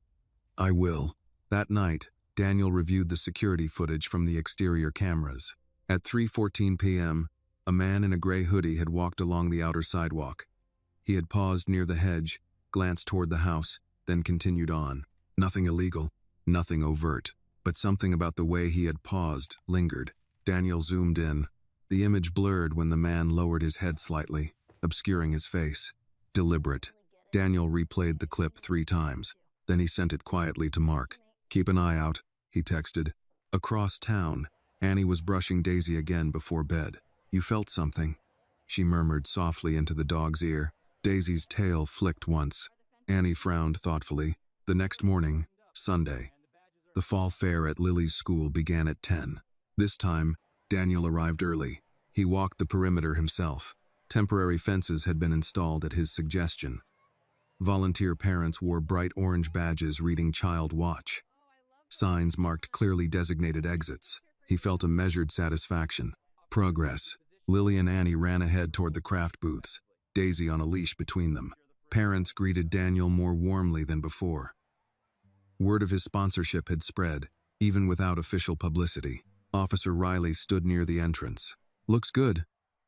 "I will." That night, Daniel reviewed the security footage from the exterior cameras. At 3:14 p.m., a man in a gray hoodie had walked along the outer sidewalk. He had paused near the hedge, glanced toward the house, then continued on. Nothing illegal, nothing overt, but something about the way he had paused lingered. Daniel zoomed in. The image blurred when the man lowered his head slightly, obscuring his face. Deliberate. Daniel replayed the clip 3 times. Then he sent it quietly to Mark. "Keep an eye out," he texted. Across town, Annie was brushing Daisy again before bed. "You felt something," she murmured softly into the dog's ear. Daisy's tail flicked once. Annie frowned thoughtfully. The next morning, Sunday. The fall fair at Lily's school began at 10. This time, Daniel arrived early. He walked the perimeter himself. Temporary fences had been installed at his suggestion. Volunteer parents wore bright orange badges reading Child Watch. Signs marked clearly designated exits. He felt a measured satisfaction. Progress. Lily and Annie ran ahead toward the craft booths, Daisy on a leash between them. Parents greeted Daniel more warmly than before. Word of his sponsorship had spread, even without official publicity. Officer Riley stood near the entrance. "Looks good,"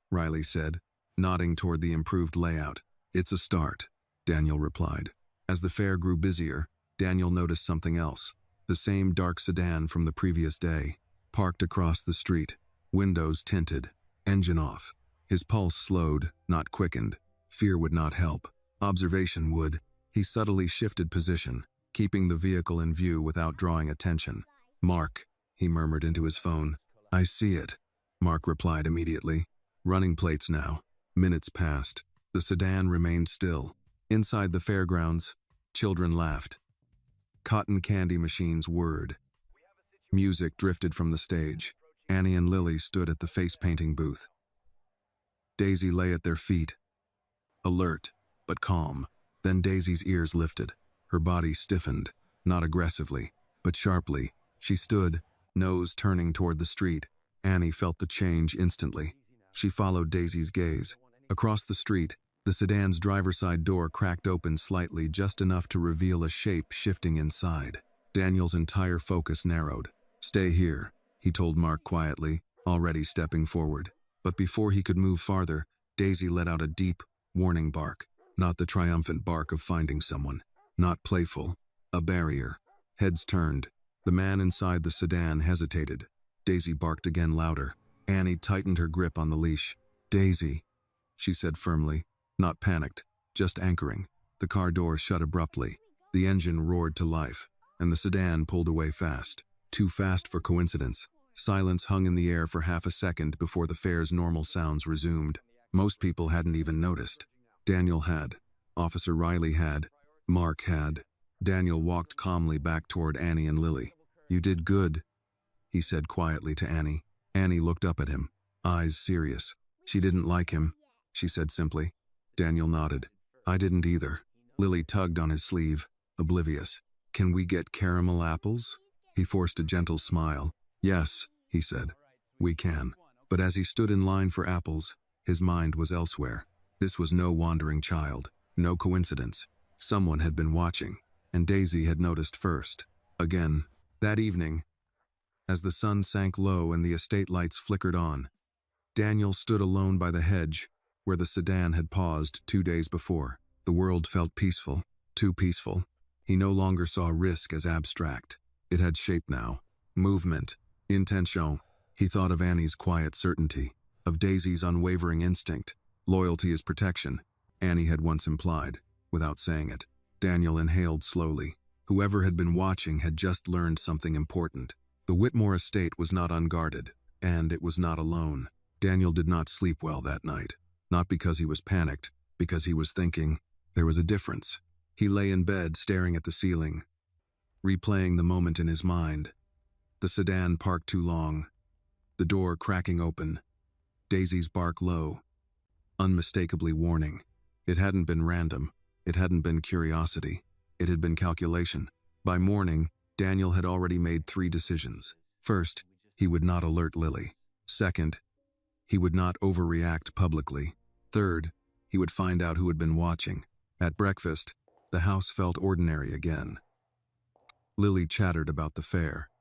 Riley said, nodding toward the improved layout. "It's a start," Daniel replied. As the fair grew busier, Daniel noticed something else. The same dark sedan from the previous day, parked across the street, windows tinted, engine off. His pulse slowed, not quickened. Fear would not help. Observation would. He subtly shifted position, keeping the vehicle in view without drawing attention. "Mark," he murmured into his phone. "I see it," Mark replied immediately. Running plates now. Minutes passed. The sedan remained still. Inside the fairgrounds, children laughed. Cotton candy machines whirred. Music drifted from the stage. Annie and Lily stood at the face-painting booth. Daisy lay at their feet, alert, but calm. Then Daisy's ears lifted. Her body stiffened, not aggressively, but sharply. She stood, nose turning toward the street. Annie felt the change instantly. She followed Daisy's gaze. Across the street, the sedan's driver's side door cracked open slightly, just enough to reveal a shape shifting inside. Daniel's entire focus narrowed. "Stay here," he told Mark quietly, already stepping forward. But before he could move farther, Daisy let out a deep, warning bark. Not the triumphant bark of finding someone. Not playful. A barrier. Heads turned. The man inside the sedan hesitated. Daisy barked again louder. Annie tightened her grip on the leash. "Daisy," she said firmly, not panicked, just anchoring. The car door shut abruptly. The engine roared to life, and the sedan pulled away fast. Too fast for coincidence. Silence hung in the air for half a second before the fair's normal sounds resumed. Most people hadn't even noticed. Daniel had. Officer Riley had. Mark had. Daniel walked calmly back toward Annie and Lily. "You did good," he said quietly to Annie. Annie looked up at him, eyes serious. "She didn't like him," she said simply. Daniel nodded. "I didn't either." Lily tugged on his sleeve, oblivious. Can we get caramel apples? He forced a gentle smile. Yes, he said. We can. But as he stood in line for apples, his mind was elsewhere. This was no wandering child, no coincidence. Someone had been watching, and Daisy had noticed first. Again, that evening, as the sun sank low and the estate lights flickered on, Daniel stood alone by the hedge, where the sedan had paused 2 days before. The world felt peaceful, too peaceful. He no longer saw risk as abstract. It had shape now. Movement. Intention. He thought of Annie's quiet certainty, of Daisy's unwavering instinct. Loyalty is protection, Annie had once implied, without saying it. Daniel inhaled slowly. Whoever had been watching had just learned something important. The Whitmore estate was not unguarded, and it was not alone. Daniel did not sleep well that night. Not because he was panicked, because he was thinking. There was a difference. He lay in bed staring at the ceiling, replaying the moment in his mind. The sedan parked too long, the door cracking open, Daisy's bark low, unmistakably warning. It hadn't been random, it hadn't been curiosity, it had been calculation. By morning, Daniel had already made 3 decisions. First, he would not alert Lily. Second, he would not overreact publicly. Third, he would find out who had been watching. At breakfast, the house felt ordinary again. Lily chattered about the fair.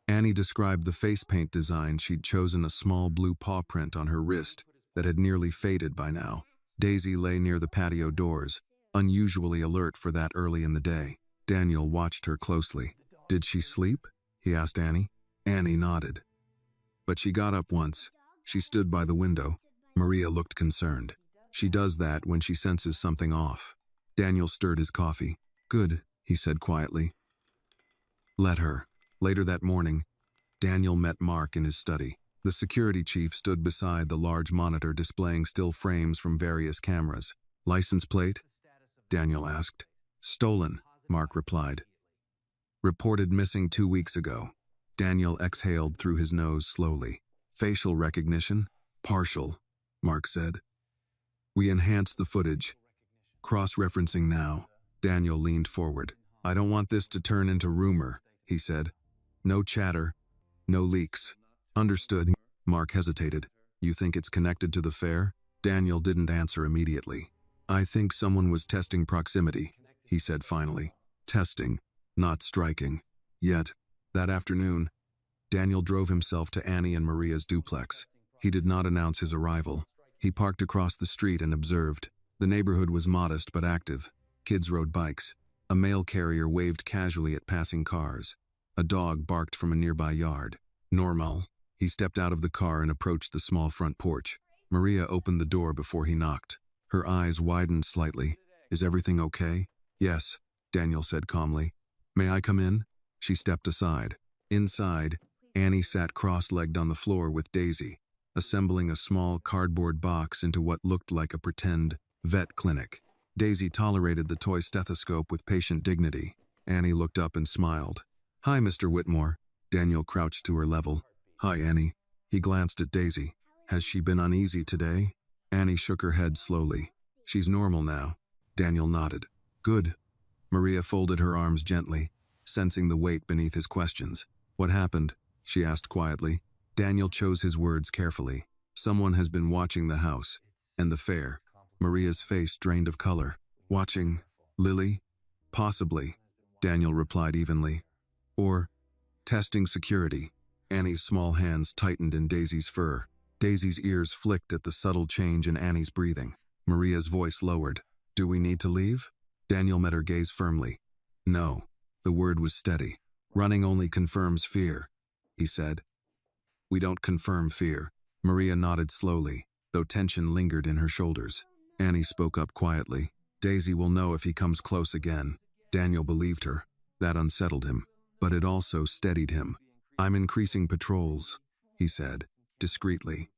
Annie described the face paint design she'd chosen, a small blue paw print on her wrist that had nearly faded by now. Daisy lay near the patio doors, unusually alert for that early in the day. Daniel watched her closely. Did she sleep? He asked Annie. Annie nodded. But she got up once. She stood by the window. Maria looked concerned. She does that when she senses something off. Daniel stirred his coffee. Good, he said quietly. Let her. Later that morning, Daniel met Mark in his study. The security chief stood beside the large monitor displaying still frames from various cameras. License plate? Daniel asked. Stolen, Mark replied. Reported missing 2 weeks ago. Daniel exhaled through his nose slowly. Facial recognition? Partial, Mark said. We enhanced the footage. Cross-referencing now. Daniel leaned forward. I don't want this to turn into rumor, he said. No chatter, no leaks. Understood. Mark hesitated. You think it's connected to the fair? Daniel didn't answer immediately. I think someone was testing proximity, he said finally. Testing, not striking. Yet, that afternoon, Daniel drove himself to Annie and Maria's duplex. He did not announce his arrival. He parked across the street and observed. The neighborhood was modest but active. Kids rode bikes. A mail carrier waved casually at passing cars. A dog barked from a nearby yard. Normal. He stepped out of the car and approached the small front porch. Maria opened the door before he knocked. Her eyes widened slightly. Is everything okay? Yes, Daniel said calmly. May I come in? She stepped aside. Inside, Annie sat cross-legged on the floor with Daisy, assembling a small cardboard box into what looked like a pretend vet clinic. Daisy tolerated the toy stethoscope with patient dignity. Annie looked up and smiled. Hi, Mr. Whitmore. Daniel crouched to her level. Hi, Annie. He glanced at Daisy. Has she been uneasy today? Annie shook her head slowly. She's normal now. Daniel nodded. Good. Maria folded her arms gently, sensing the weight beneath his questions. What happened? She asked quietly. Daniel chose his words carefully. Someone has been watching the house and the fair. Maria's face drained of color. Watching Lily? Possibly, Daniel replied evenly. Or testing security. Annie's small hands tightened in Daisy's fur. Daisy's ears flicked at the subtle change in Annie's breathing. Maria's voice lowered. Do we need to leave? Daniel met her gaze firmly. No. The word was steady. Running only confirms fear, he said. We don't confirm fear. Maria nodded slowly, though tension lingered in her shoulders. Annie spoke up quietly. Daisy will know if he comes close again. Daniel believed her. That unsettled him, but it also steadied him. I'm increasing patrols, he said, discreetly.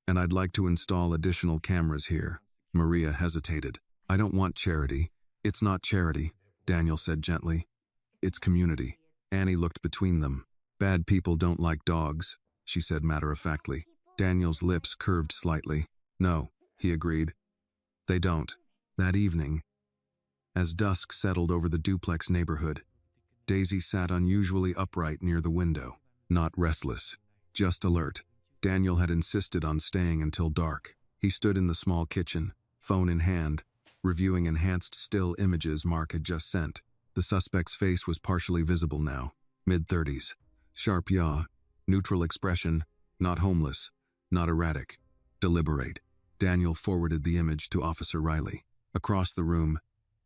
And I'd like to install additional cameras here. Maria hesitated. I don't want charity. It's not charity, Daniel said gently. It's community. Annie looked between them. Bad people don't like dogs, she said matter-of-factly. Daniel's lips curved slightly. No, he agreed. They don't. That evening, As dusk settled over the duplex neighborhood, Daisy sat unusually upright near the window, not restless, just alert. Daniel had insisted on staying until dark. He stood in the small kitchen, phone in hand, reviewing enhanced still images Mark had just sent. The suspect's face was partially visible now, mid-30s. Sharp yaw, neutral expression, not homeless, not erratic, deliberate. Daniel forwarded the image to Officer Riley. Across the room,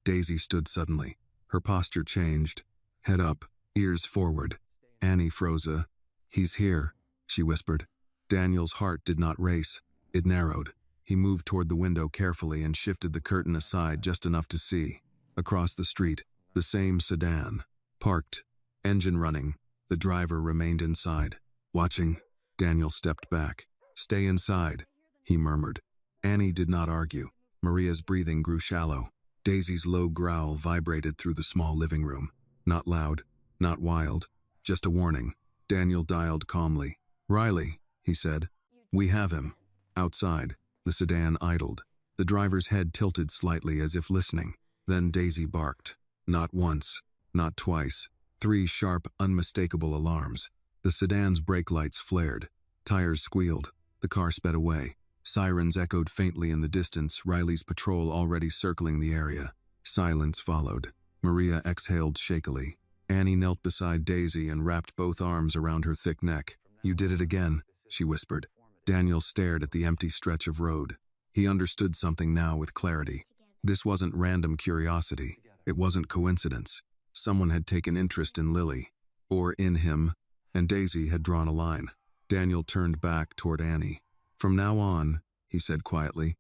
Daisy stood suddenly. Her posture changed, head up, ears forward. Annie froze. "He's here," she whispered. Daniel's heart did not race, it narrowed. He moved toward the window carefully and shifted the curtain aside just enough to see. Across the street, the same sedan, parked, engine running. The driver remained inside. Watching, Daniel stepped back. "Stay inside," he murmured. Annie did not argue. Maria's breathing grew shallow. Daisy's low growl vibrated through the small living room. Not loud, not wild, just a warning. Daniel dialed calmly. "Riley," he said. "We have him." Outside, the sedan idled. The driver's head tilted slightly as if listening. Then Daisy barked. Not once, not twice. 3 sharp, unmistakable alarms. The sedan's brake lights flared. Tires squealed. The car sped away. Sirens echoed faintly in the distance, Riley's patrol already circling the area. Silence followed. Maria exhaled shakily. Annie knelt beside Daisy and wrapped both arms around her thick neck. "You did it again," she whispered. Daniel stared at the empty stretch of road. He understood something now with clarity. This wasn't random curiosity. It wasn't coincidence. Someone had taken interest in Lily, or in him, and Daisy had drawn a line. Daniel turned back toward Annie. "From now on," he said quietly,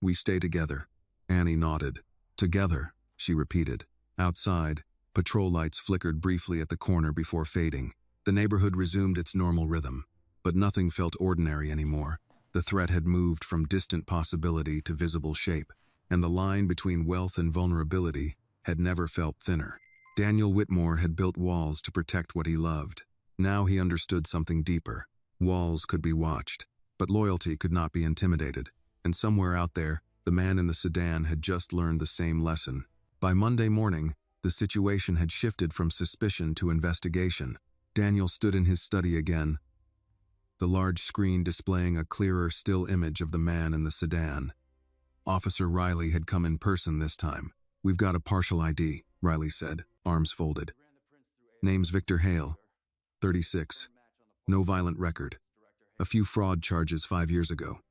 "we stay together." Annie nodded. "Together," she repeated. Outside, patrol lights flickered briefly at the corner before fading. The neighborhood resumed its normal rhythm, but nothing felt ordinary anymore. The threat had moved from distant possibility to visible shape, and the line between wealth and vulnerability had never felt thinner. Daniel Whitmore had built walls to protect what he loved. Now he understood something deeper. Walls could be watched, but loyalty could not be intimidated. And somewhere out there, the man in the sedan had just learned the same lesson. By Monday morning, the situation had shifted from suspicion to investigation. Daniel stood in his study again, the large screen displaying a clearer still image of the man in the sedan. Officer Riley had come in person this time. "We've got a partial ID," Riley said, arms folded. "Name's Victor Hale, 36. No violent record. A few fraud charges 5 years ago.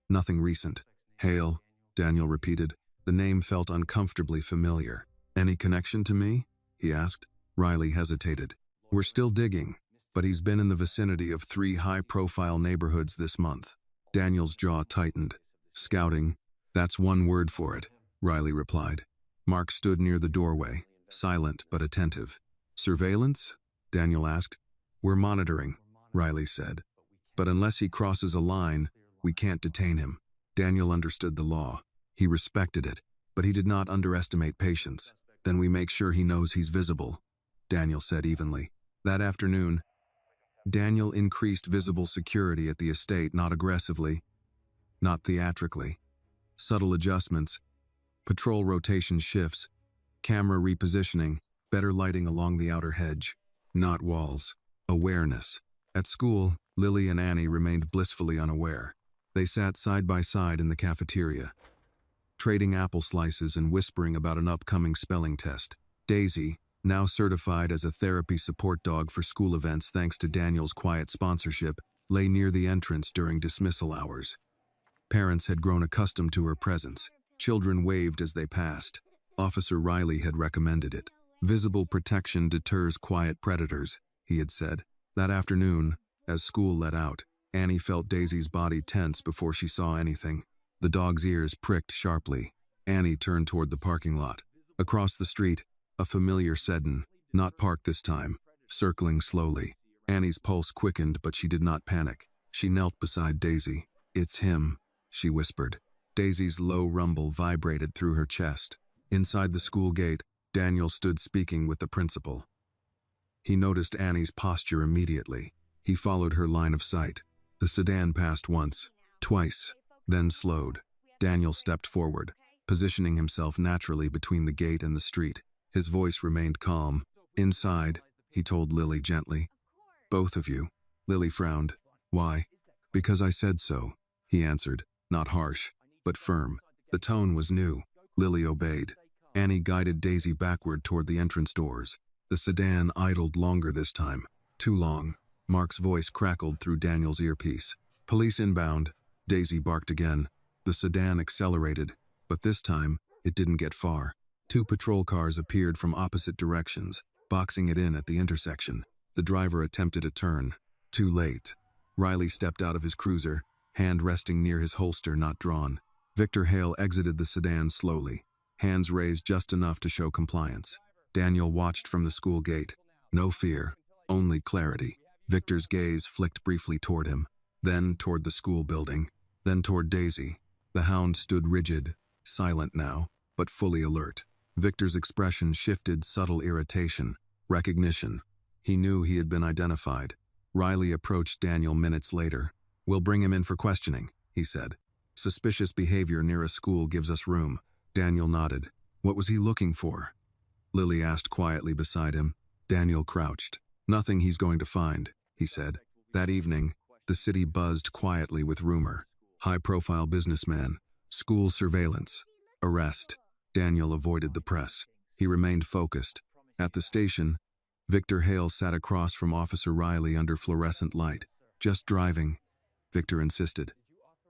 Nothing recent." "Hale," Daniel repeated. The name felt uncomfortably familiar. "Any connection to me?" he asked. Riley hesitated. "We're still digging, but he's been in the vicinity of 3 high-profile neighborhoods this month." Daniel's jaw tightened. "Scouting, that's one word for it," Riley replied. Mark stood near the doorway, silent but attentive. "Surveillance?" Daniel asked. "We're monitoring," Riley said. "But unless he crosses a line, we can't detain him." Daniel understood the law. He respected it, but he did not underestimate patience. "Then we make sure he knows he's visible," Daniel said evenly. That afternoon, Daniel increased visible security at the estate, not aggressively, not theatrically. Subtle adjustments, patrol rotation shifts, camera repositioning, better lighting along the outer hedge. Not walls. Awareness. At school, Lily and Annie remained blissfully unaware. They sat side by side in the cafeteria, trading apple slices and whispering about an upcoming spelling test. Daisy, now certified as a therapy support dog for school events thanks to Daniel's quiet sponsorship, lay near the entrance during dismissal hours. Parents had grown accustomed to her presence. Children waved as they passed. Officer Riley had recommended it. "Visible protection deters quiet predators," he had said. That afternoon, as school let out, Annie felt Daisy's body tense before she saw anything. The dog's ears pricked sharply. Annie turned toward the parking lot. Across the street, a familiar sedan, not parked this time, circling slowly. Annie's pulse quickened, but she did not panic. She knelt beside Daisy. "It's him," she whispered. Daisy's low rumble vibrated through her chest. Inside the school gate, Daniel stood speaking with the principal. He noticed Annie's posture immediately. He followed her line of sight. The sedan passed once, twice, then slowed. Daniel stepped forward. positioning himself naturally between the gate and the street. His voice remained calm. "Inside," he told Lily gently. "Both of you." Lily frowned. "Why?" "Because I said so," he answered, not harsh, but firm. The tone was new. Lily obeyed. Annie guided Daisy backward toward the entrance doors. The sedan idled longer this time. Too long. Mark's voice crackled through Daniel's earpiece. "Police inbound." Daisy barked again. The sedan accelerated, but this time, it didn't get far. 2 patrol cars appeared from opposite directions, boxing it in at the intersection. The driver attempted a turn. Too late. Riley stepped out of his cruiser, hand resting near his holster not drawn. Victor Hale exited the sedan slowly, hands raised just enough to show compliance. Daniel watched from the school gate. No fear, only clarity. Victor's gaze flicked briefly toward him, then toward the school building, then toward Daisy. The hound stood rigid, silent now, but fully alert. Victor's expression shifted subtle irritation, recognition. He knew he had been identified. Riley approached Daniel minutes later. "We'll bring him in for questioning," he said. "Suspicious behavior near a school gives us room." Daniel nodded. "What was he looking for?" Lily asked quietly beside him. Daniel crouched. "Nothing he's going to find," he said. That evening, the city buzzed quietly with rumor. High-profile businessman, school surveillance, arrest. Daniel avoided the press. He remained focused. At the station, Victor Hale sat across from Officer Riley under fluorescent light. "Just driving," Victor insisted.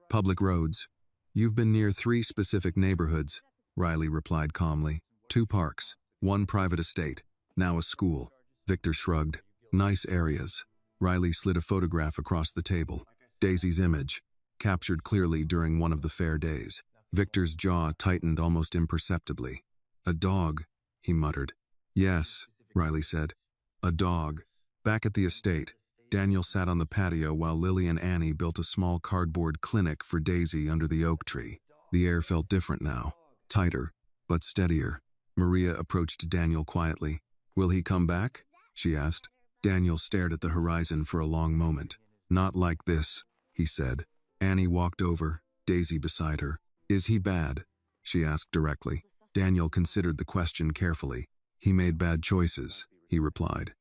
"Public roads." "You've been near 3 specific neighborhoods," Riley replied calmly. 2 parks, 1 private estate, now a school. Victor shrugged. "Nice areas." Riley slid a photograph across the table. Daisy's image, captured clearly during one of the fair days. Victor's jaw tightened almost imperceptibly. "A dog," he muttered. "Yes," Riley said. "A dog." Back at the estate, Daniel sat on the patio while Lily and Annie built a small cardboard clinic for Daisy under the oak tree. The air felt different now, tighter, but steadier. Maria approached Daniel quietly. "Will he come back?" she asked. Daniel stared at the horizon for a long moment. "Not like this," he said. Annie walked over, Daisy beside her. "Is he bad?" she asked directly. Daniel considered the question carefully. "He made bad choices," he replied.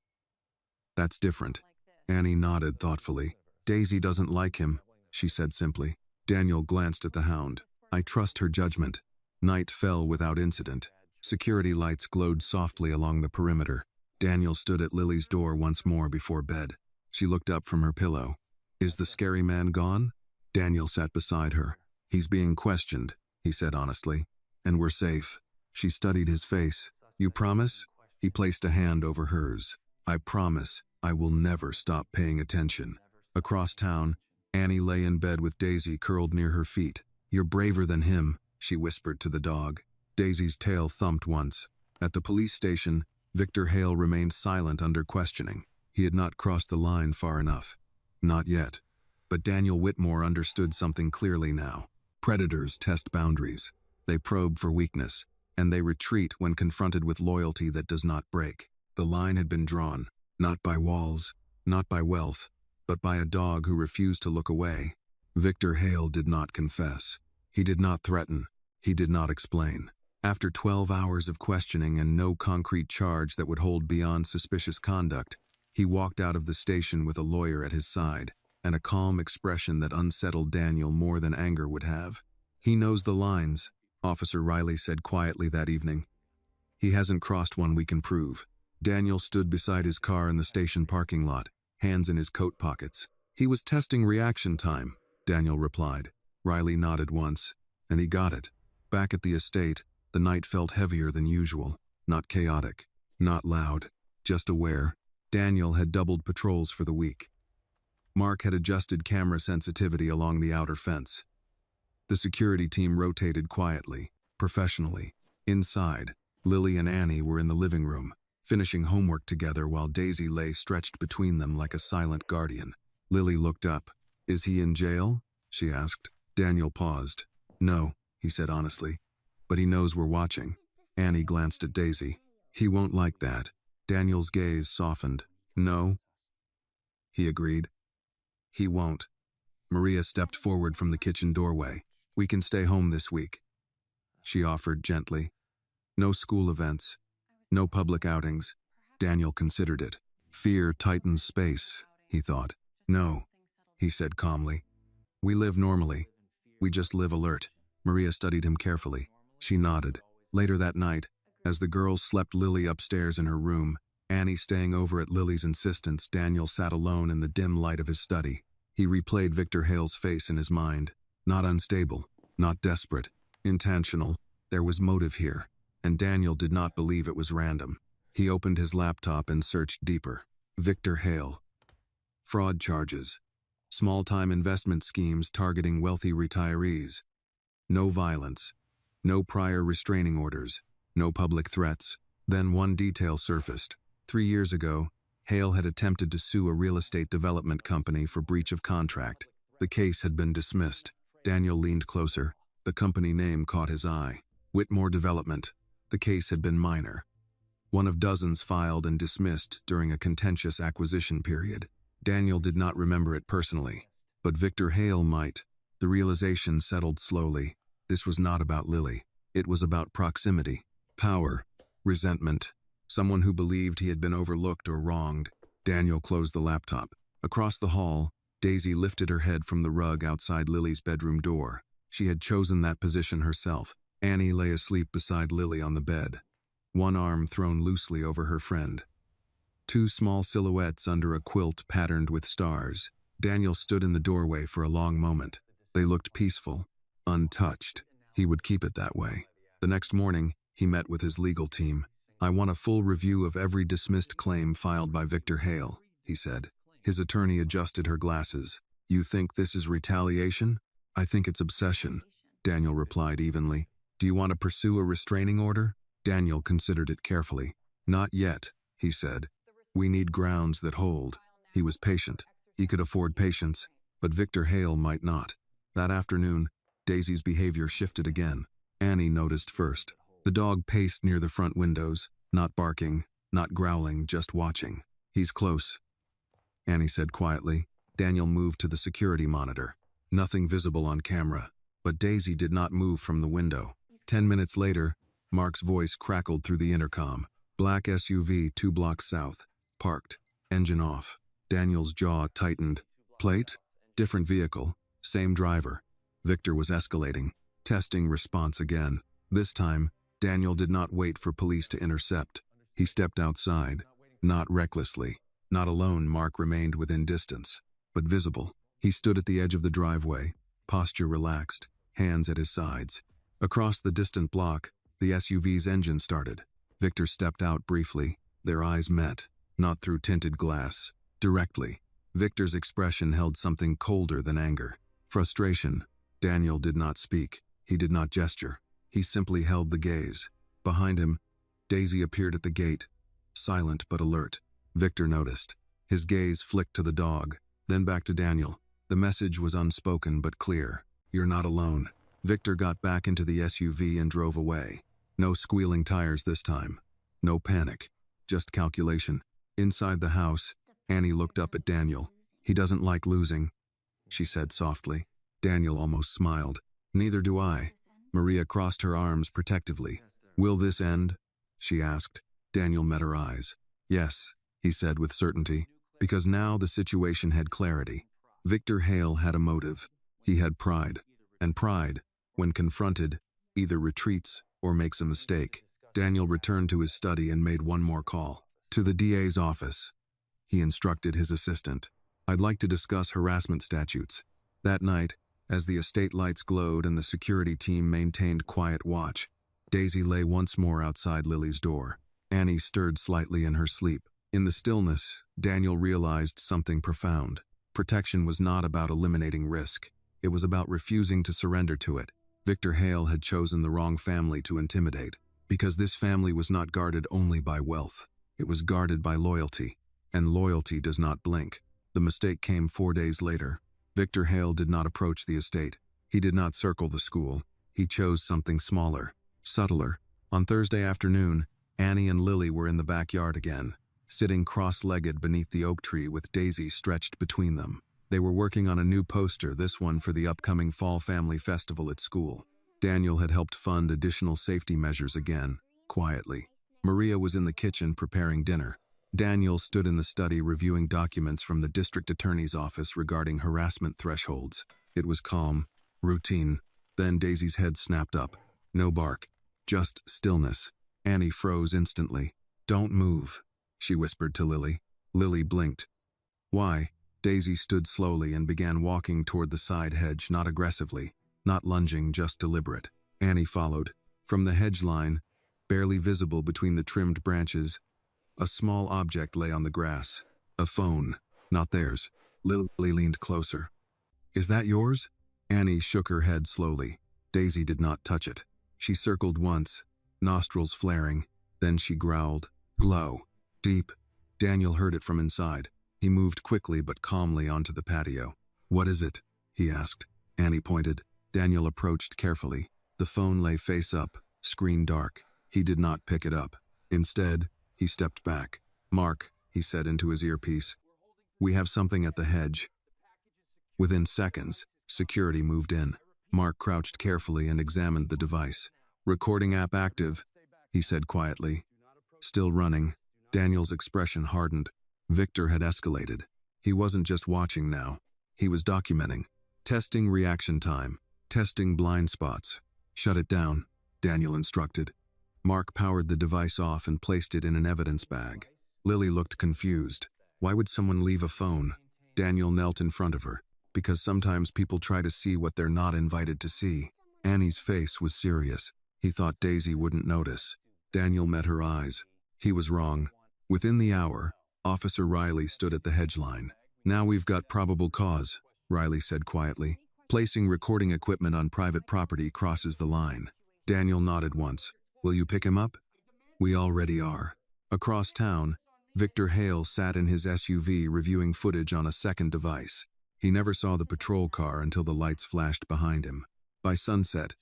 "That's different." Annie nodded thoughtfully. "Daisy doesn't like him," she said simply. Daniel glanced at the hound. "I trust her judgment." Night fell without incident. Security lights glowed softly along the perimeter. Daniel stood at Lily's door once more before bed. She looked up from her pillow. "Is the scary man gone?" Daniel sat beside her. "He's being questioned," he said honestly. "And we're safe." She studied his face. "You promise?" He placed a hand over hers. "I promise I will never stop paying attention." Across town, Annie lay in bed with Daisy curled near her feet. "You're braver than him," she whispered to the dog. Daisy's tail thumped once. At the police station, Victor Hale remained silent under questioning. He had not crossed the line far enough. Not yet. But Daniel Whitmore understood something clearly now. Predators test boundaries. They probe for weakness, and they retreat when confronted with loyalty that does not break. The line had been drawn, not by walls, not by wealth, but by a dog who refused to look away. Victor Hale did not confess. He did not threaten. He did not explain. After 12 hours of questioning and no concrete charge that would hold beyond suspicious conduct, he walked out of the station with a lawyer at his side, and a calm expression that unsettled Daniel more than anger would have. "He knows the lines," Officer Riley said quietly that evening. "He hasn't crossed one we can prove." Daniel stood beside his car in the station parking lot, hands in his coat pockets. "He was testing reaction time," Daniel replied. Riley nodded once, and he got it. Back at the estate, the night felt heavier than usual, not chaotic, not loud, just aware. Daniel had doubled patrols for the week. Mark had adjusted camera sensitivity along the outer fence. The security team rotated quietly, professionally. Inside, Lily and Annie were in the living room, finishing homework together while Daisy lay stretched between them like a silent guardian. Lily looked up. "Is he in jail?" she asked. Daniel paused. "No," he said honestly, "but he knows we're watching." Annie glanced at Daisy. "He won't like that." Daniel's gaze softened. "No," he agreed. "He won't." Maria stepped forward from the kitchen doorway. "We can stay home this week." she offered gently. No school events, no public outings. Daniel considered it. Fear tightens space, he thought. No, he said calmly. We live normally. We just live alert. Maria studied him carefully. She nodded. Later that night, as the girls slept Lily upstairs in her room, Annie staying over at Lily's insistence, Daniel sat alone in the dim light of his study. He replayed Victor Hale's face in his mind. Not unstable, not desperate, intentional. There was motive here, and Daniel did not believe it was random. He opened his laptop and searched deeper. Victor Hale. Fraud charges. Small-time investment schemes targeting wealthy retirees. No violence. No prior restraining orders. No public threats. Then one detail surfaced. 3 years ago, Hale had attempted to sue a real estate development company for breach of contract. The case had been dismissed. Daniel leaned closer. The company name caught his eye. Whitmore Development. The case had been minor. One of dozens filed and dismissed during a contentious acquisition period. Daniel did not remember it personally, but Victor Hale might. The realization settled slowly. This was not about Lily. It was about proximity, power, resentment. Someone who believed he had been overlooked or wronged. Daniel closed the laptop. Across the hall, Daisy lifted her head from the rug outside Lily's bedroom door. She had chosen that position herself. Annie lay asleep beside Lily on the bed, one arm thrown loosely over her friend. Two small silhouettes under a quilt patterned with stars. Daniel stood in the doorway for a long moment. They looked peaceful, untouched. He would keep it that way. The next morning, he met with his legal team. I want a full review of every dismissed claim filed by Victor Hale, he said. His attorney adjusted her glasses. You think this is retaliation? I think it's obsession, Daniel replied evenly. Do you want to pursue a restraining order? Daniel considered it carefully. Not yet, he said. We need grounds that hold. He was patient. He could afford patience, but Victor Hale might not. That afternoon, Daisy's behavior shifted again. Annie noticed first. The dog paced near the front windows, not barking, not growling, just watching. He's close, Annie said quietly. Daniel moved to the security monitor. Nothing visible on camera, but Daisy did not move from the window. 10 minutes later, Mark's voice crackled through the intercom. Black SUV 2 blocks south. Parked. Engine off. Daniel's jaw tightened. Plate? Different vehicle. Same driver. Victor was escalating. Testing response again. This time, Daniel did not wait for police to intercept. He stepped outside. Not recklessly. Not alone, Mark remained within distance, but visible. He stood at the edge of the driveway, posture relaxed, hands at his sides. Across the distant block, the SUV's engine started. Victor stepped out briefly. Their eyes met, not through tinted glass, directly. Victor's expression held something colder than anger. Frustration. Daniel did not speak. He did not gesture. He simply held the gaze. Behind him, Daisy appeared at the gate, silent but alert. Victor noticed. His gaze flicked to the dog, then back to Daniel. The message was unspoken but clear. You're not alone. Victor got back into the SUV and drove away. No squealing tires this time. No panic. Just calculation. Inside the house, Annie looked up at Daniel. He doesn't like losing, she said softly. Daniel almost smiled. Neither do I. Maria crossed her arms protectively. Will this end? She asked. Daniel met her eyes. Yes, he said with certainty, because now the situation had clarity. Victor Hale had a motive. He had pride. And pride, when confronted, either retreats or makes a mistake. Daniel returned to his study and made one more call. To the DA's office. He instructed his assistant. I'd like to discuss harassment statutes. That night, as the estate lights glowed and the security team maintained quiet watch, Daisy lay once more outside Lily's door. Annie stirred slightly in her sleep. In the stillness, Daniel realized something profound. Protection was not about eliminating risk. It was about refusing to surrender to it. Victor Hale had chosen the wrong family to intimidate, because this family was not guarded only by wealth. It was guarded by loyalty, and loyalty does not blink. The mistake came 4 days later. Victor Hale did not approach the estate. He did not circle the school. He chose something smaller, subtler. On Thursday afternoon, Annie and Lily were in the backyard again, sitting cross-legged beneath the oak tree with Daisy stretched between them. They were working on a new poster, this one for the upcoming Fall Family Festival at school. Daniel had helped fund additional safety measures again, quietly. Maria was in the kitchen preparing dinner. Daniel stood in the study reviewing documents from the district attorney's office regarding harassment thresholds. It was calm, routine. Then Daisy's head snapped up. No bark, just stillness. Annie froze instantly. "Don't move," she whispered to Lily. Lily blinked. "Why?" Daisy stood slowly and began walking toward the side hedge, not aggressively, not lunging, just deliberate. Annie followed. From the hedge line, barely visible between the trimmed branches, a small object lay on the grass. A phone. Not theirs. Lily leaned closer. "Is that yours?" Annie shook her head slowly. Daisy did not touch it. She circled once, nostrils flaring. Then she growled. "Low. Deep." Daniel heard it from inside. He moved quickly but calmly onto the patio. "What is it?" he asked. Annie pointed. Daniel approached carefully. The phone lay face up, screen dark. He did not pick it up. Instead, he stepped back. "Mark," he said into his earpiece. "We have something at the hedge." Within seconds, security moved in. Mark crouched carefully and examined the device. "Recording app active," he said quietly. "Still running." Daniel's expression hardened. Victor had escalated. He wasn't just watching now. He was documenting. Testing reaction time. Testing blind spots. "Shut it down," Daniel instructed. Mark powered the device off and placed it in an evidence bag. Lily looked confused. Why would someone leave a phone? Daniel knelt in front of her. "Because sometimes people try to see what they're not invited to see." Annie's face was serious. He thought Daisy wouldn't notice. Daniel met her eyes. He was wrong. Within the hour, Officer Riley stood at the hedge line. "Now we've got probable cause," Riley said quietly. "Placing recording equipment on private property crosses the line." Daniel nodded once. "Will you pick him up?" "We already are." Across town, Victor Hale sat in his SUV reviewing footage on a second device. He never saw the patrol car until the lights flashed behind him. By sunset,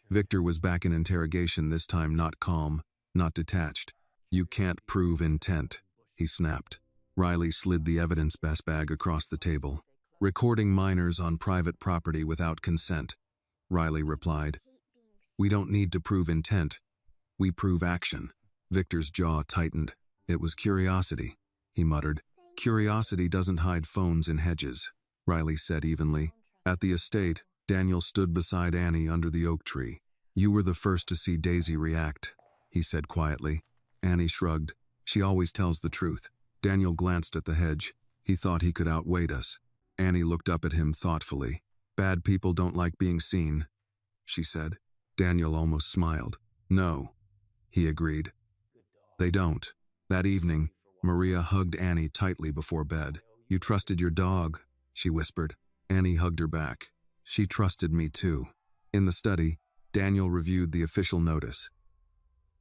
Victor was back in interrogation, this time not calm, not detached. "You can't prove intent," he snapped. Riley slid the evidence bag across the table. "Recording minors on private property without consent," Riley replied. "We don't need to prove intent. We prove action." Victor's jaw tightened. "It was curiosity," he muttered. "Curiosity doesn't hide phones in hedges," Riley said evenly. At the estate, Daniel stood beside Annie under the oak tree. "You were the first to see Daisy react," he said quietly. Annie shrugged. "She always tells the truth." Daniel glanced at the hedge. He thought he could outweight us. Annie looked up at him thoughtfully. "Bad people don't like being seen," she said. Daniel almost smiled. "No," he agreed. "They don't." That evening, Maria hugged Annie tightly before bed. "You trusted your dog," she whispered. Annie hugged her back. "She trusted me too." In the study, Daniel reviewed the official notice.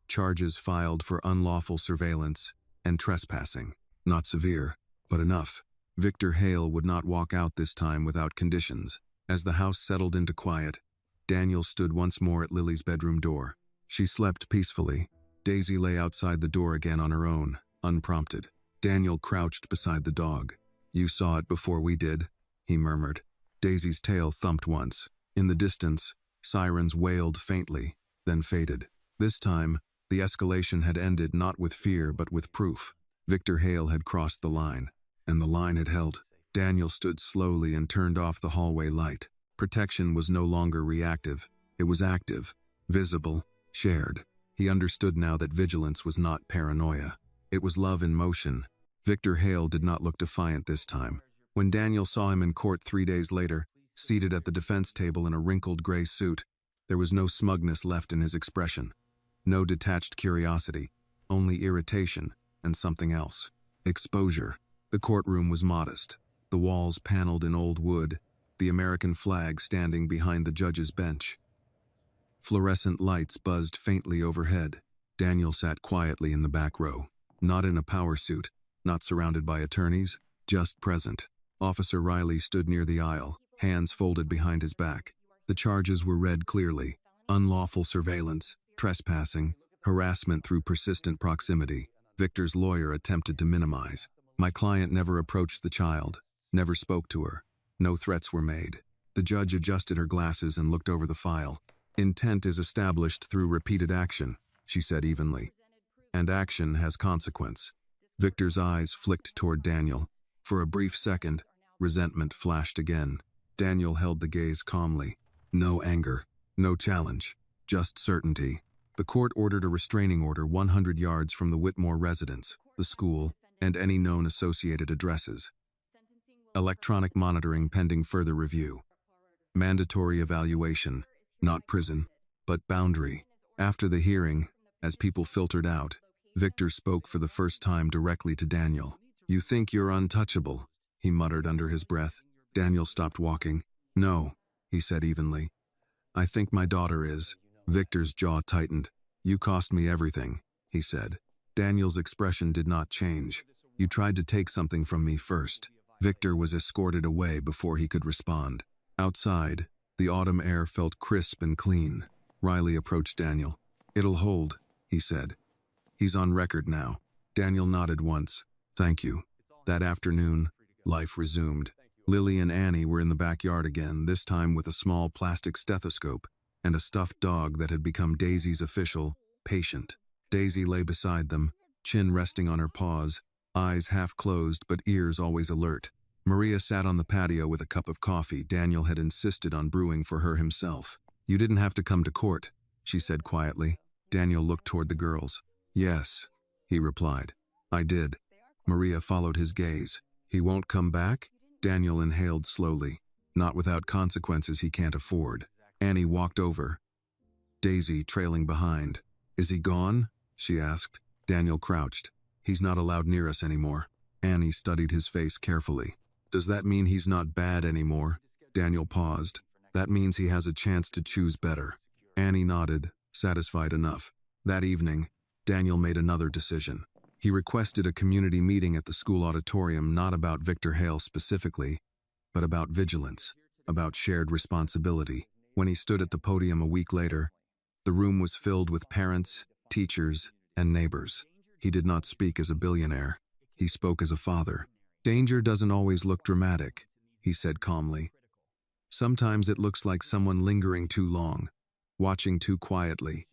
Charges filed for unlawful surveillance and trespassing. Not severe, but enough. Victor Hale would not walk out this time without conditions. As the house settled into quiet, Daniel stood once more at Lily's bedroom door. She slept peacefully. Daisy lay outside the door again on her own, unprompted. Daniel crouched beside the dog. "You saw it before we did," he murmured. Daisy's tail thumped once. In the distance, sirens wailed faintly, then faded. This time, the escalation had ended not with fear but with proof. Victor Hale had crossed the line, and the line had held. Daniel stood slowly and turned off the hallway light. Protection was no longer reactive. It was active, visible, shared. He understood now that vigilance was not paranoia. It was love in motion. Victor Hale did not look defiant this time. When Daniel saw him in court 3 days later, seated at the defense table in a wrinkled gray suit, there was no smugness left in his expression. No detached curiosity, only irritation and something else. Exposure. The courtroom was modest. The walls paneled in old wood, the American flag standing behind the judge's bench. Fluorescent lights buzzed faintly overhead. Daniel sat quietly in the back row, not in a power suit, not surrounded by attorneys, just present. Officer Riley stood near the aisle, hands folded behind his back. The charges were read clearly: unlawful surveillance, trespassing, harassment through persistent proximity. Victor's lawyer attempted to minimize. "My client never approached the child, never spoke to her. No threats were made." The judge adjusted her glasses and looked over the file. Intent is established through repeated action, she said evenly. And action has consequence. Victor's eyes flicked toward Daniel. For a brief second, resentment flashed again. Daniel held the gaze calmly. No anger, no challenge, just certainty. The court ordered a restraining order 100 yards from the Whitmore residence, the school, and any known associated addresses. Electronic monitoring pending further review. Mandatory evaluation, not prison, but boundary. After the hearing, as people filtered out, Victor spoke for the first time directly to Daniel. "You think you're untouchable," he muttered under his breath. Daniel stopped walking. "No," he said evenly. "I think my daughter is." Victor's jaw tightened. "You cost me everything," he said. Daniel's expression did not change. "You tried to take something from me first." Victor was escorted away before he could respond. Outside, the autumn air felt crisp and clean. Riley approached Daniel. "It'll hold," he said. "He's on record now." Daniel nodded once. "Thank you." That afternoon, life resumed. Lily and Annie were in the backyard again, this time with a small plastic stethoscope and a stuffed dog that had become Daisy's official patient. Daisy lay beside them, chin resting on her paws, eyes half closed but ears always alert. Maria sat on the patio with a cup of coffee Daniel had insisted on brewing for her himself. "You didn't have to come to court," she said quietly. Daniel looked toward the girls. "Yes," he replied. "I did." Maria followed his gaze. "He won't come back?" Daniel inhaled slowly. "Not without consequences he can't afford." Annie walked over, Daisy trailing behind. "Is he gone?" she asked. Daniel crouched. "He's not allowed near us anymore." Annie studied his face carefully. "Does that mean he's not bad anymore?" Daniel paused. "That means he has a chance to choose better." Annie nodded, satisfied enough. That evening, Daniel made another decision. He requested a community meeting at the school auditorium, not about Victor Hale specifically, but about vigilance, about shared responsibility. When he stood at the podium a week later, the room was filled with parents, teachers, and neighbors. He did not speak as a billionaire. He spoke as a father. "Danger doesn't always look dramatic," he said calmly. "Sometimes it looks like someone lingering too long, watching too quietly,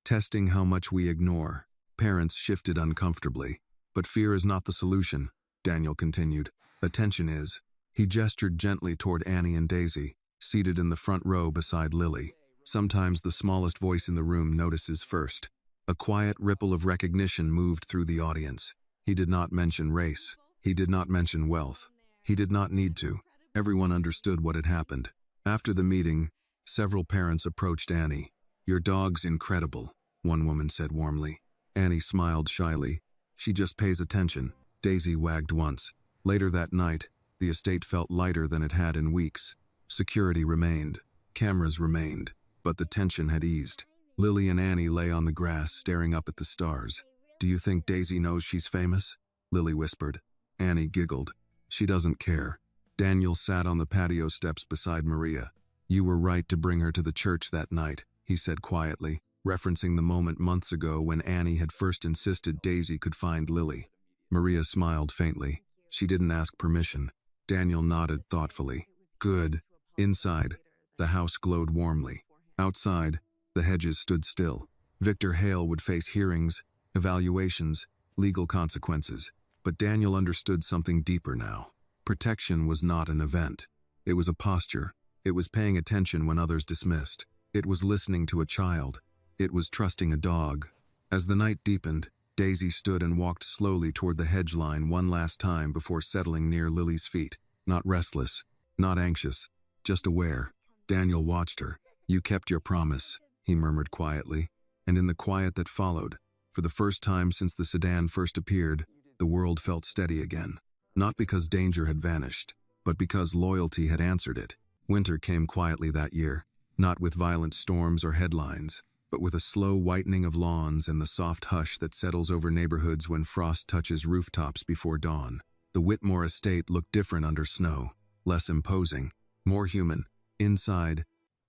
testing how much we ignore." Parents shifted uncomfortably. "But fear is not the solution," Daniel continued. "Attention is." He gestured gently toward Annie and Daisy, seated in the front row beside Lily. Sometimes the smallest voice in the room notices first. A quiet ripple of recognition moved through the audience. He did not mention race. He did not mention wealth. He did not need to. Everyone understood what had happened. After the meeting, several parents approached Annie. "Your dog's incredible," one woman said warmly. Annie smiled shyly. "She just pays attention." Daisy wagged once. Later that night, the estate felt lighter than it had in weeks. Security remained. Cameras remained. But the tension had eased. Lily and Annie lay on the grass, staring up at the stars. "Do you think Daisy knows she's famous?" Lily whispered. Annie giggled. "She doesn't care." Daniel sat on the patio steps beside Maria. "You were right to bring her to the church that night," he said quietly, referencing the moment months ago when Annie had first insisted Daisy could find Lily. Maria smiled faintly. "She didn't ask permission." Daniel nodded thoughtfully. "Good." Inside, the house glowed warmly. Outside, the hedges stood still. Victor Hale would face hearings, evaluations, legal consequences. But Daniel understood something deeper now. Protection was not an event. It was a posture. It was paying attention when others dismissed. It was listening to a child. It was trusting a dog. As the night deepened, Daisy stood and walked slowly toward the hedge line one last time before settling near Lily's feet. Not restless, not anxious, just aware. Daniel watched her. "You kept your promise," he murmured quietly. And in the quiet that followed, for the first time since the sedan first appeared, the world felt steady again. Not because danger had vanished, but because loyalty had answered it. Winter came quietly that year, not with violent storms or headlines, but with a slow whitening of lawns and the soft hush that settles over neighborhoods when frost touches rooftops before dawn. The Whitmore estate looked different under snow, less imposing, more human. Inside,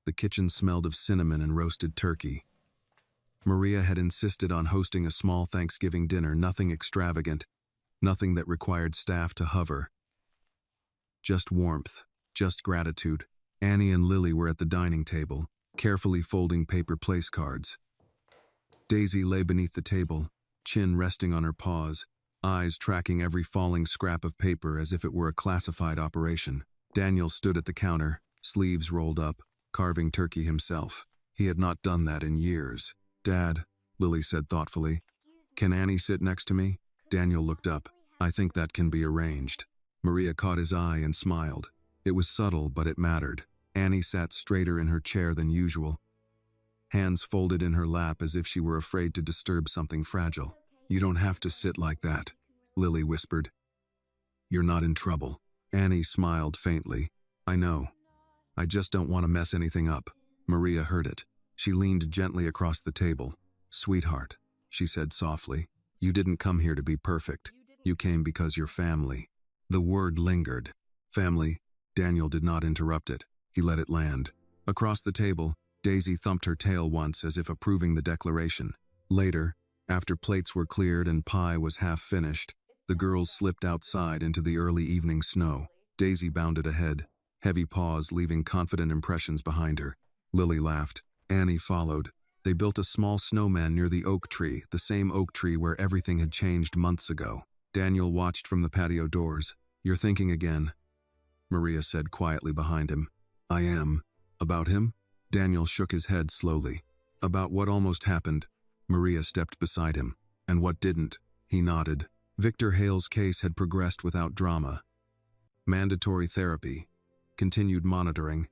the kitchen smelled of cinnamon and roasted turkey. Maria had insisted on hosting a small Thanksgiving dinner, nothing extravagant, nothing that required staff to hover. Just warmth, just gratitude. Annie and Lily were at the dining table, carefully folding paper place cards. Daisy lay beneath the table, chin resting on her paws, eyes tracking every falling scrap of paper as if it were a classified operation. Daniel stood at the counter, sleeves rolled up, carving turkey himself. He had not done that in years. "Dad," Lily said thoughtfully, "can Annie sit next to me?" Daniel looked up. "I think that can be arranged." Maria caught his eye and smiled. It was subtle, but it mattered. Annie sat straighter in her chair than usual, hands folded in her lap as if she were afraid to disturb something fragile. "You don't have to sit like that," Lily whispered. "You're not in trouble." Annie smiled faintly. "I know. I just don't want to mess anything up." Maria heard it. She leaned gently across the table. "Sweetheart," she said softly, "you didn't come here to be perfect. You came because you're family." The word lingered. Family. Daniel did not interrupt it. He let it land. Across the table, Daisy thumped her tail once as if approving the declaration. Later, after plates were cleared and pie was half finished, the girls slipped outside into the early evening snow. Daisy bounded ahead, heavy paws leaving confident impressions behind her. Lily laughed. Annie followed. They built a small snowman near the oak tree, the same oak tree where everything had changed months ago. Daniel watched from the patio doors. "You're thinking again," Maria said quietly behind him. "I am." "About him?" Daniel shook his head slowly. "About what almost happened." Maria stepped beside him. "And what didn't?" He nodded. Victor Hale's case had progressed without drama. Mandatory therapy. Continued monitoring.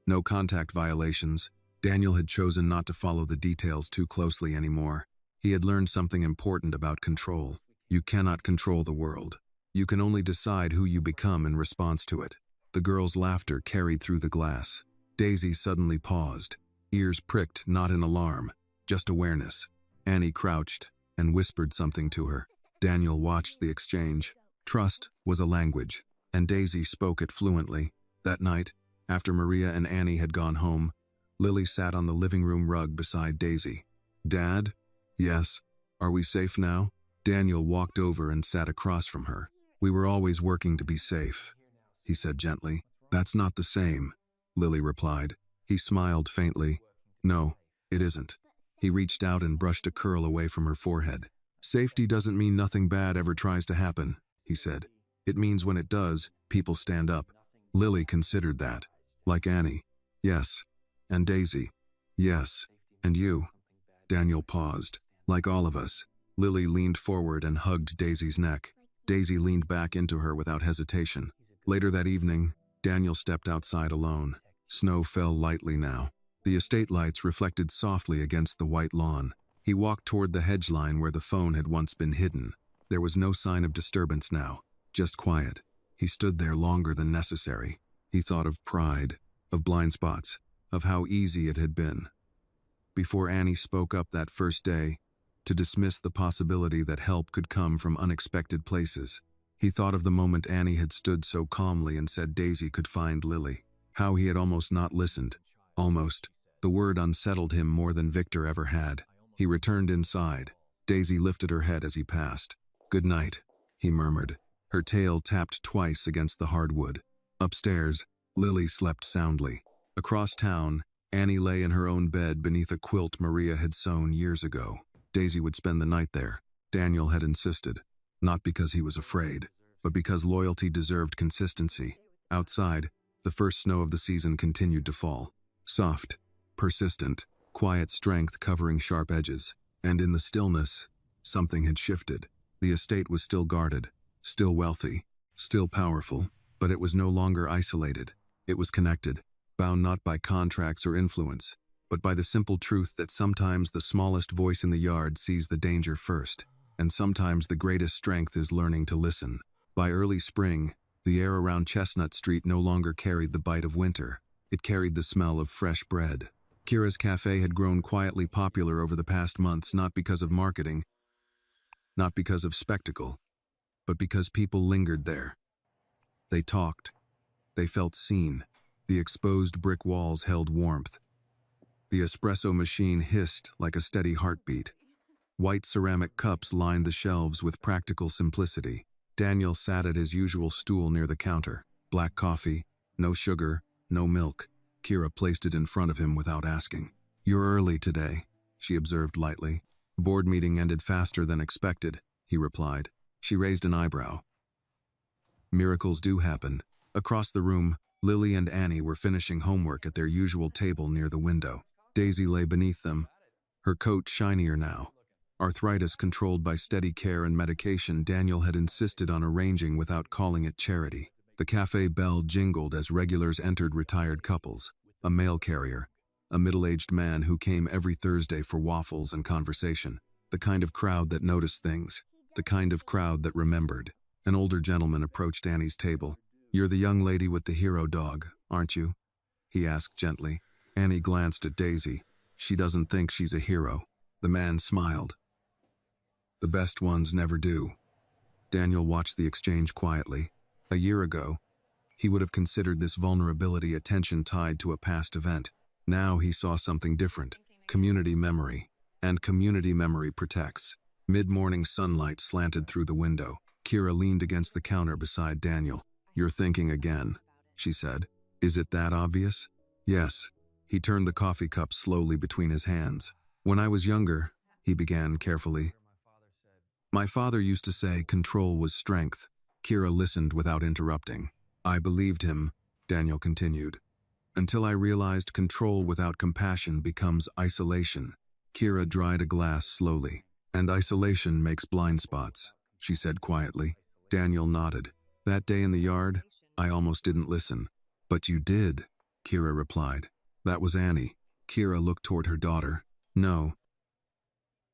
No contact violations. Daniel had chosen not to follow the details too closely anymore. He had learned something important about control. You cannot control the world. You can only decide who you become in response to it. The girl's laughter carried through the glass. Daisy suddenly paused, ears pricked not in alarm, just awareness. Annie crouched and whispered something to her. Daniel watched the exchange. Trust was a language, and Daisy spoke it fluently. That night, after Maria and Annie had gone home, Lily sat on the living room rug beside Daisy. "Dad?" "Yes." "Are we safe now?" Daniel walked over and sat across from her. "We were always working to be safe," he said gently. "That's not the same," Lily replied. He smiled faintly. "No, it isn't." He reached out and brushed a curl away from her forehead. "Safety doesn't mean nothing bad ever tries to happen," he said. "It means when it does, people stand up." Lily considered that. "Like Annie." "Yes." "And Daisy." "Yes." "And you." Daniel paused. "Like all of us." Lily leaned forward and hugged Daisy's neck. Daisy leaned back into her without hesitation. Later that evening, Daniel stepped outside alone. Snow fell lightly now. The estate lights reflected softly against the white lawn. He walked toward the hedge line where the phone had once been hidden. There was no sign of disturbance now, just quiet. He stood there longer than necessary. He thought of pride, of blind spots, of how easy it had been. Before Annie spoke up that first day, to dismiss the possibility that help could come from unexpected places. He thought of the moment Annie had stood so calmly and said Daisy could find Lily. How he had almost not listened. Almost. The word unsettled him more than Victor ever had. He returned inside. Daisy lifted her head as he passed. "Good night," he murmured. Her tail tapped twice against the hardwood. Upstairs, Lily slept soundly. Across town, Annie lay in her own bed beneath a quilt Maria had sewn years ago. Daisy would spend the night there. Daniel had insisted. Not because he was afraid, but because loyalty deserved consistency. Outside, the first snow of the season continued to fall. Soft, persistent, quiet strength covering sharp edges. And in the stillness, something had shifted. The estate was still guarded, still wealthy, still powerful, but it was no longer isolated. It was connected, bound not by contracts or influence, but by the simple truth that sometimes the smallest voice in the yard sees the danger first, and sometimes the greatest strength is learning to listen. By early spring, the air around Chestnut Street no longer carried the bite of winter. It carried the smell of fresh bread. Kira's Cafe had grown quietly popular over the past months, not because of marketing, not because of spectacle, but because people lingered there. They talked. They felt seen. The exposed brick walls held warmth. The espresso machine hissed like a steady heartbeat. White ceramic cups lined the shelves with practical simplicity. Daniel sat at his usual stool near the counter. Black coffee, no sugar, no milk. Kira placed it in front of him without asking. "You're early today," she observed lightly. "Board meeting ended faster than expected," he replied. She raised an eyebrow. Miracles do happen. Across the room, Lily and Annie were finishing homework at their usual table near the window. Daisy lay beneath them, her coat shinier now. Arthritis controlled by steady care and medication Daniel had insisted on arranging without calling it charity. The cafe bell jingled as regulars entered. Retired couples, a mail carrier, a middle-aged man who came every Thursday for waffles and conversation. The kind of crowd that noticed things, the kind of crowd that remembered. An older gentleman approached Annie's table. "You're the young lady with the hero dog, aren't you?" he asked gently. Annie glanced at Daisy. She doesn't think she's a hero. The man smiled. "The best ones never do." Daniel watched the exchange quietly. A year ago, he would have considered this vulnerability a tension tied to a past event. Now he saw something different. Community memory. And community memory protects. Mid-morning sunlight slanted through the window. Kira leaned against the counter beside Daniel. "You're thinking again," she said. "Is it that obvious?" "Yes." He turned the coffee cup slowly between his hands. "When I was younger," he began carefully, "my father used to say control was strength." Kira listened without interrupting. "I believed him," Daniel continued, "until I realized control without compassion becomes isolation." Kira dried a glass slowly. "And isolation makes blind spots," she said quietly. Daniel nodded. "That day in the yard, I almost didn't listen." "But you did," Kira replied. "That was Annie." Kira looked toward her daughter. "No,"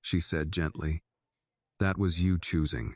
she said gently. "That was you choosing."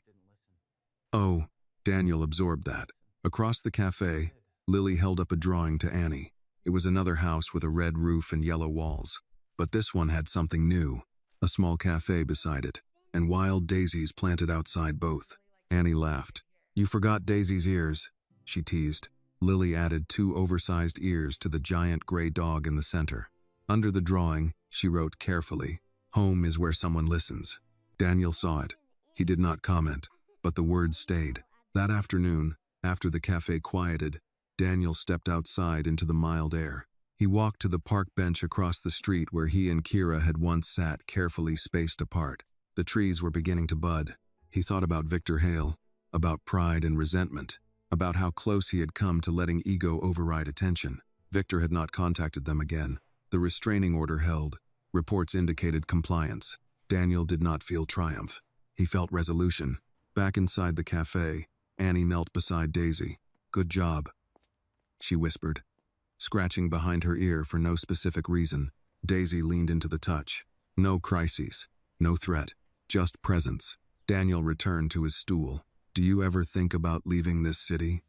"Oh," Daniel absorbed that. Across the cafe, Lily held up a drawing to Annie. It was another house with a red roof and yellow walls. But this one had something new. A small cafe beside it, and wild daisies planted outside both. Annie laughed. "You forgot Daisy's ears," she teased. Lily added 2 oversized ears to the giant gray dog in the center. Under the drawing, she wrote carefully, "Home is where someone listens." Daniel saw it. He did not comment, but the words stayed. That afternoon, after the cafe quieted, Daniel stepped outside into the mild air. He walked to the park bench across the street where he and Kira had once sat carefully spaced apart. The trees were beginning to bud. He thought about Victor Hale, about pride and resentment, about how close he had come to letting ego override attention. Victor had not contacted them again. The restraining order held. Reports indicated compliance. Daniel did not feel triumph. He felt resolution. Back inside the cafe, Annie knelt beside Daisy. "Good job," she whispered. Scratching behind her ear for no specific reason, Daisy leaned into the touch. No crises, no threat, just presence. Daniel returned to his stool. "Do you ever think about leaving this city?"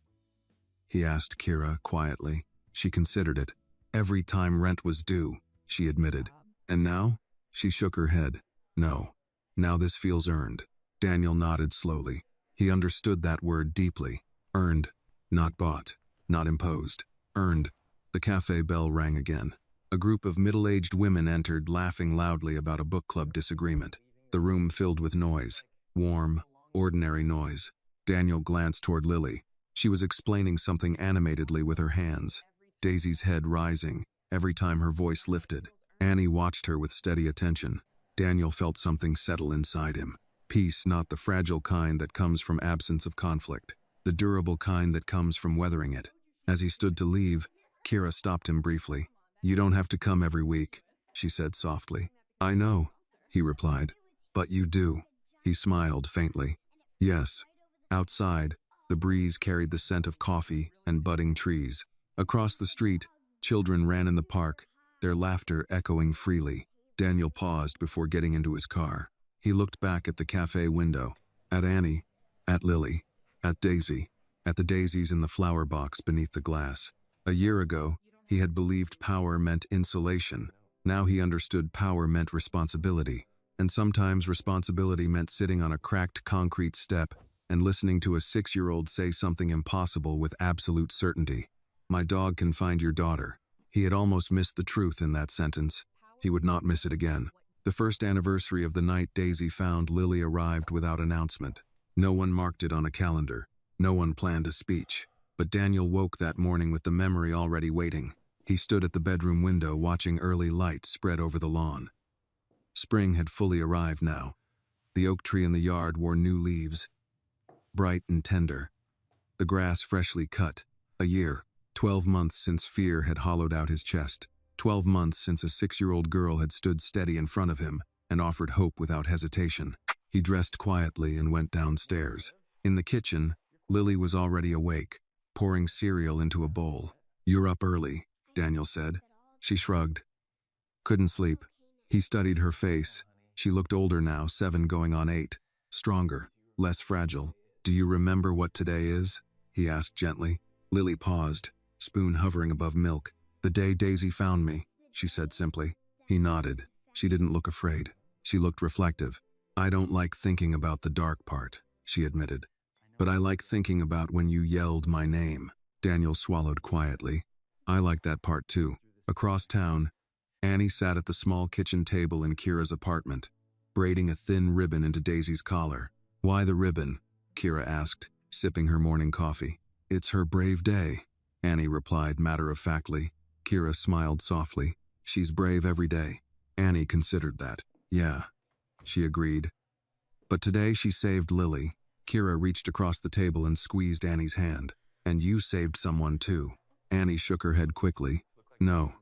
he asked Kira quietly. She considered it. "Every time rent was due," she admitted. "And now?" She shook her head. "No. Now this feels earned." Daniel nodded slowly. He understood that word deeply. Earned, not bought, not imposed. Earned. The cafe bell rang again. A group of middle-aged women entered, laughing loudly about a book club disagreement. The room filled with noise. Warm, ordinary noise. Daniel glanced toward Lily. She was explaining something animatedly with her hands, Daisy's head rising every time her voice lifted. Annie watched her with steady attention. Daniel felt something settle inside him. Peace, not the fragile kind that comes from absence of conflict, the durable kind that comes from weathering it. As he stood to leave, Kira stopped him briefly. "You don't have to come every week," she said softly. "I know," he replied. "But you do." He smiled faintly. "Yes." Outside, the breeze carried the scent of coffee and budding trees. Across the street, children ran in the park, their laughter echoing freely. Daniel paused before getting into his car. He looked back at the cafe window, at Annie, at Lily, at Daisy, at the daisies in the flower box beneath the glass. A year ago, he had believed power meant insulation. Now he understood power meant responsibility. And sometimes responsibility meant sitting on a cracked concrete step and listening to a 6-year-old say something impossible with absolute certainty. "My dog can find your daughter." He had almost missed the truth in that sentence. He would not miss it again. The first anniversary of the night Daisy found Lily arrived without announcement. No one marked it on a calendar. No one planned a speech. But Daniel woke that morning with the memory already waiting. He stood at the bedroom window watching early light spread over the lawn. Spring had fully arrived now. The oak tree in the yard wore new leaves, bright and tender. The grass freshly cut. A year, 12 months since fear had hollowed out his chest. 12 months since a 6-year-old girl had stood steady in front of him and offered hope without hesitation. He dressed quietly and went downstairs. In the kitchen, Lily was already awake, pouring cereal into a bowl. "You're up early," Daniel said. She shrugged. "Couldn't sleep." He studied her face. She looked older now, 7 going on 8. Stronger, less fragile. "Do you remember what today is?" he asked gently. Lily paused, spoon hovering above milk. "The day Daisy found me," she said simply. He nodded. She didn't look afraid. She looked reflective. "I don't like thinking about the dark part," she admitted. "But I like thinking about when you yelled my name." Daniel swallowed quietly. "I like that part too." Across town, Annie sat at the small kitchen table in Kira's apartment, braiding a thin ribbon into Daisy's collar. "Why the ribbon?" Kira asked, sipping her morning coffee. "It's her brave day," Annie replied matter-of-factly. Kira smiled softly. "She's brave every day." Annie considered that. "Yeah," she agreed. "But today she saved Lily." Kira reached across the table and squeezed Annie's hand. "And you saved someone too." Annie shook her head quickly. "No,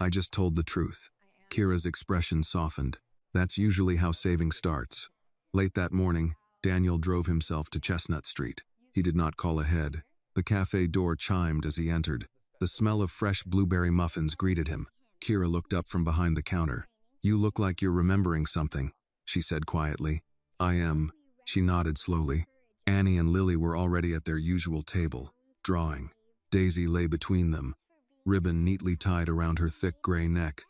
I just told the truth." Kira's expression softened. "That's usually how saving starts." Late that morning, Daniel drove himself to Chestnut Street. He did not call ahead. The cafe door chimed as he entered. The smell of fresh blueberry muffins greeted him. Kira looked up from behind the counter. "You look like you're remembering something," she said quietly. "I am." She nodded slowly. Annie and Lily were already at their usual table, drawing. Daisy lay between them, ribbon neatly tied around her thick gray neck,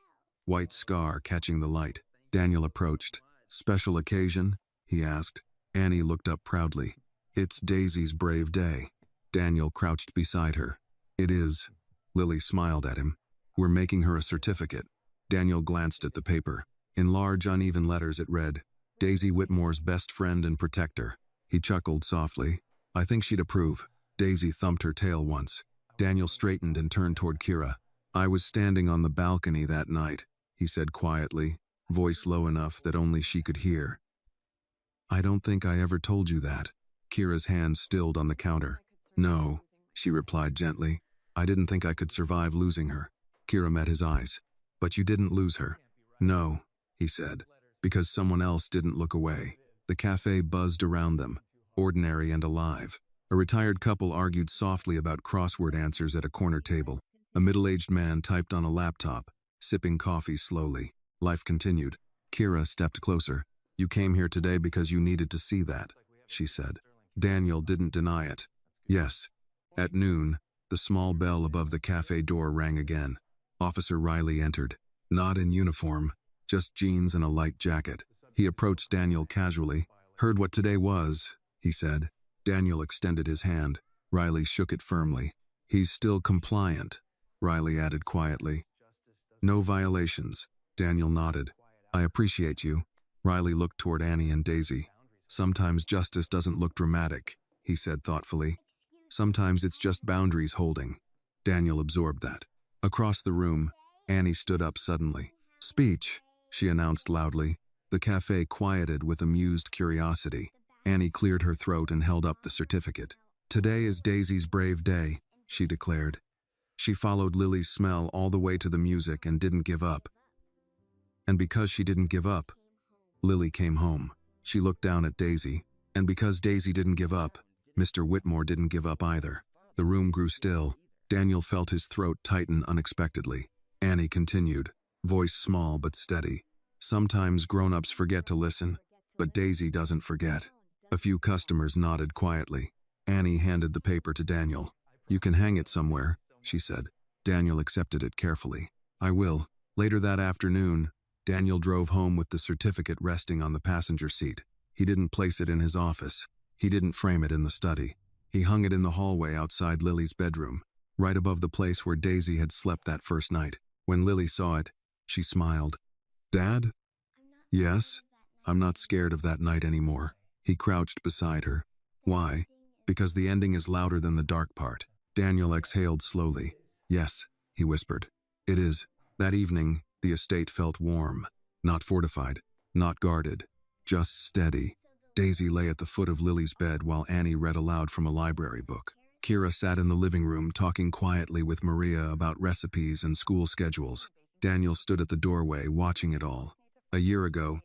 white scar catching the light. Daniel approached. "Special occasion?" he asked. Annie looked up proudly. "It's Daisy's brave day." Daniel crouched beside her. "It is." Lily smiled at him. "We're making her a certificate." Daniel glanced at the paper. In large, uneven letters it read, "Daisy Whitmore's best friend and protector." He chuckled softly. "I think she'd approve." Daisy thumped her tail once. Daniel straightened and turned toward Kira. "I was standing on the balcony that night," he said quietly, voice low enough that only she could hear. "I don't think I ever told you that." Kira's hand stilled on the counter. "No," she replied gently. "I didn't think I could survive losing her." Kira met his eyes. "But you didn't lose her." "No," he said, "because someone else didn't look away." The cafe buzzed around them, ordinary and alive. A retired couple argued softly about crossword answers at a corner table. A middle-aged man typed on a laptop, sipping coffee slowly. Life continued. Kira stepped closer. "You came here today because you needed to see that," she said. Daniel didn't deny it. "Yes." At noon, the small bell above the cafe door rang again. Officer Riley entered. Not in uniform, just jeans and a light jacket. He approached Daniel casually. "Heard what today was," he said. Daniel extended his hand. Riley shook it firmly. "He's still compliant," Riley added quietly. "No violations." Daniel nodded. "I appreciate you." Riley looked toward Annie and Daisy. "Sometimes justice doesn't look dramatic," he said thoughtfully. "Sometimes it's just boundaries holding." Daniel absorbed that. Across the room, Annie stood up suddenly. "Speech," she announced loudly. The cafe quieted with amused curiosity. Annie cleared her throat and held up the certificate. "Today is Daisy's brave day," she declared. She followed Lily's smell all the way to the music and didn't give up. And because she didn't give up, Lily came home. She looked down at Daisy. And because Daisy didn't give up, Mr. Whitmore didn't give up either. The room grew still. Daniel felt his throat tighten unexpectedly. Annie continued, voice small but steady. "Sometimes grown-ups forget to listen, but Daisy doesn't forget." A few customers nodded quietly. Annie handed the paper to Daniel. "You can hang it somewhere," she said. Daniel accepted it carefully. "I will." Later that afternoon, Daniel drove home with the certificate resting on the passenger seat. He didn't place it in his office. He didn't frame it in the study. He hung it in the hallway outside Lily's bedroom, right above the place where Daisy had slept that first night. When Lily saw it, she smiled. "Dad?" "Yes. I'm not scared of that night anymore." He crouched beside her. "Why?" "Because the ending is louder than the dark part." Daniel exhaled slowly. "Yes, he whispered. It is. That evening, the estate felt warm. Not fortified, not guarded, just steady. Daisy lay at the foot of Lily's bed while Annie read aloud from a library book. Kira sat in the living room talking quietly with Maria about recipes and school schedules. Daniel stood at the doorway watching it all. A year ago,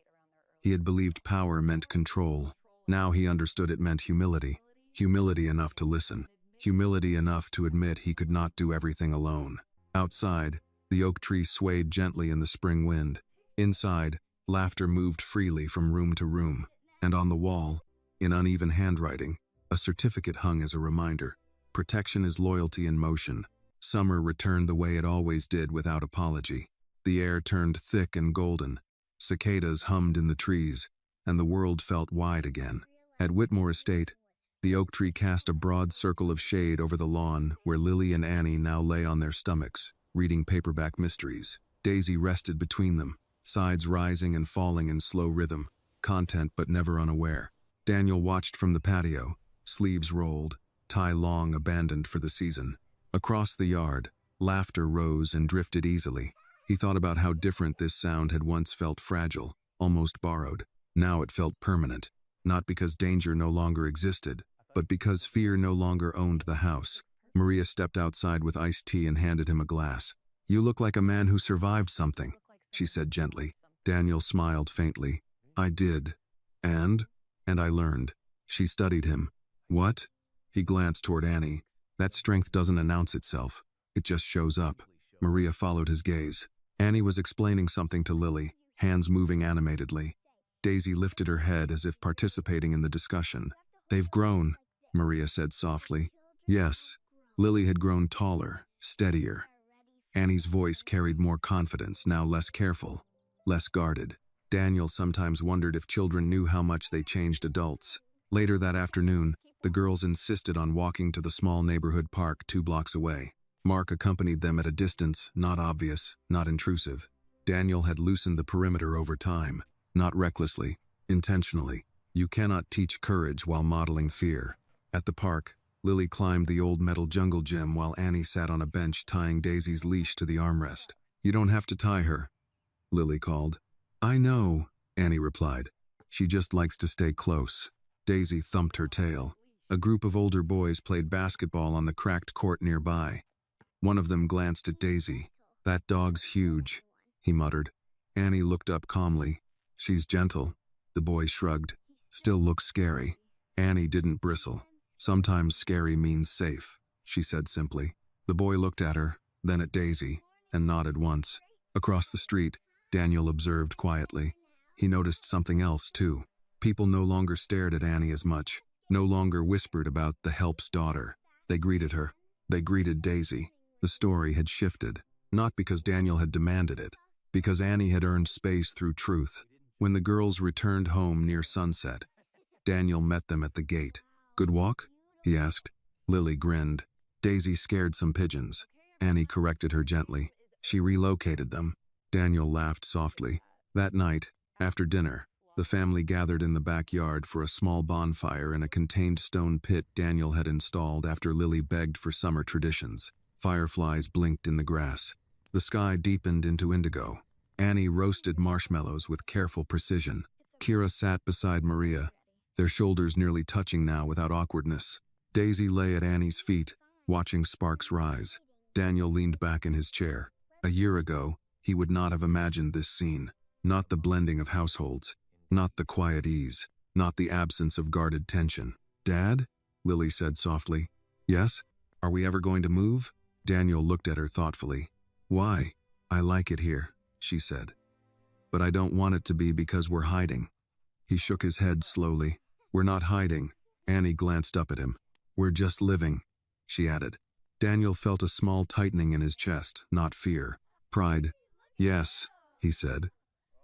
he had believed power meant control. Now he understood it meant humility. Humility enough to listen. Humility enough to admit he could not do everything alone. Outside, the oak tree swayed gently in the spring wind. Inside, laughter moved freely from room to room. And on the wall, in uneven handwriting, a certificate hung as a reminder. Protection is loyalty in motion. Summer returned the way it always did without apology. The air turned thick and golden. Cicadas hummed in the trees, and the world felt wide again. At Whitmore Estate, the oak tree cast a broad circle of shade over the lawn where Lily and Annie now lay on their stomachs, reading paperback mysteries. Daisy rested between them, sides rising and falling in slow rhythm, content but never unaware. Daniel watched from the patio, sleeves rolled, tie long abandoned for the season. Across the yard, laughter rose and drifted easily. He thought about how different this sound had once felt fragile, almost borrowed. Now it felt permanent, not because danger no longer existed, but because fear no longer owned the house. Maria stepped outside with iced tea and handed him a glass. "You look like a man who survived something," she said gently. Daniel smiled faintly. "I did. And I learned." She studied him. "What?" He glanced toward Annie. "That strength doesn't announce itself. It just shows up." Maria followed his gaze. Annie was explaining something to Lily, hands moving animatedly. Daisy lifted her head as if participating in the discussion. "They've grown," Maria said softly. Yes, Lily had grown taller, steadier. Annie's voice carried more confidence, now less careful, less guarded. Daniel sometimes wondered if children knew how much they changed adults. Later that afternoon, the girls insisted on walking to the small neighborhood park 2 blocks away. Mark accompanied them at a distance, not obvious, not intrusive. Daniel had loosened the perimeter over time, not recklessly, intentionally. You cannot teach courage while modeling fear. At the park, Lily climbed the old metal jungle gym while Annie sat on a bench tying Daisy's leash to the armrest. "You don't have to tie her," Lily called. "I know," Annie replied. "She just likes to stay close." Daisy thumped her tail. A group of older boys played basketball on the cracked court nearby. One of them glanced at Daisy. "That dog's huge," he muttered. Annie looked up calmly. "She's gentle." The boy shrugged. "Still looks scary." Annie didn't bristle. "Sometimes scary means safe," she said simply. The boy looked at her, then at Daisy, and nodded once. Across the street, Daniel observed quietly. He noticed something else, too. People no longer stared at Annie as much, no longer whispered about the help's daughter. They greeted her. They greeted Daisy. The story had shifted, not because Daniel had demanded it, because Annie had earned space through truth. When the girls returned home near sunset, Daniel met them at the gate. "Good walk?" he asked. Lily grinned. Daisy scared some pigeons. Annie corrected her gently. She relocated them. Daniel laughed softly. That night, after dinner, the family gathered in the backyard for a small bonfire in a contained stone pit Daniel had installed after Lily begged for summer traditions. Fireflies blinked in the grass. The sky deepened into indigo. Annie roasted marshmallows with careful precision. Kira sat beside Maria, their shoulders nearly touching now without awkwardness. Daisy lay at Annie's feet, watching sparks rise. Daniel leaned back in his chair. A year ago, he would not have imagined this scene. Not the blending of households, not the quiet ease, not the absence of guarded tension. "Dad?" Lily said softly. "Yes? Are we ever going to move?" Daniel looked at her thoughtfully. "Why? I like it here," she said. "But I don't want it to be because we're hiding." He shook his head slowly. "We're not hiding." Annie glanced up at him. "We're just living," she added. Daniel felt a small tightening in his chest, not fear. Pride. "Yes," he said.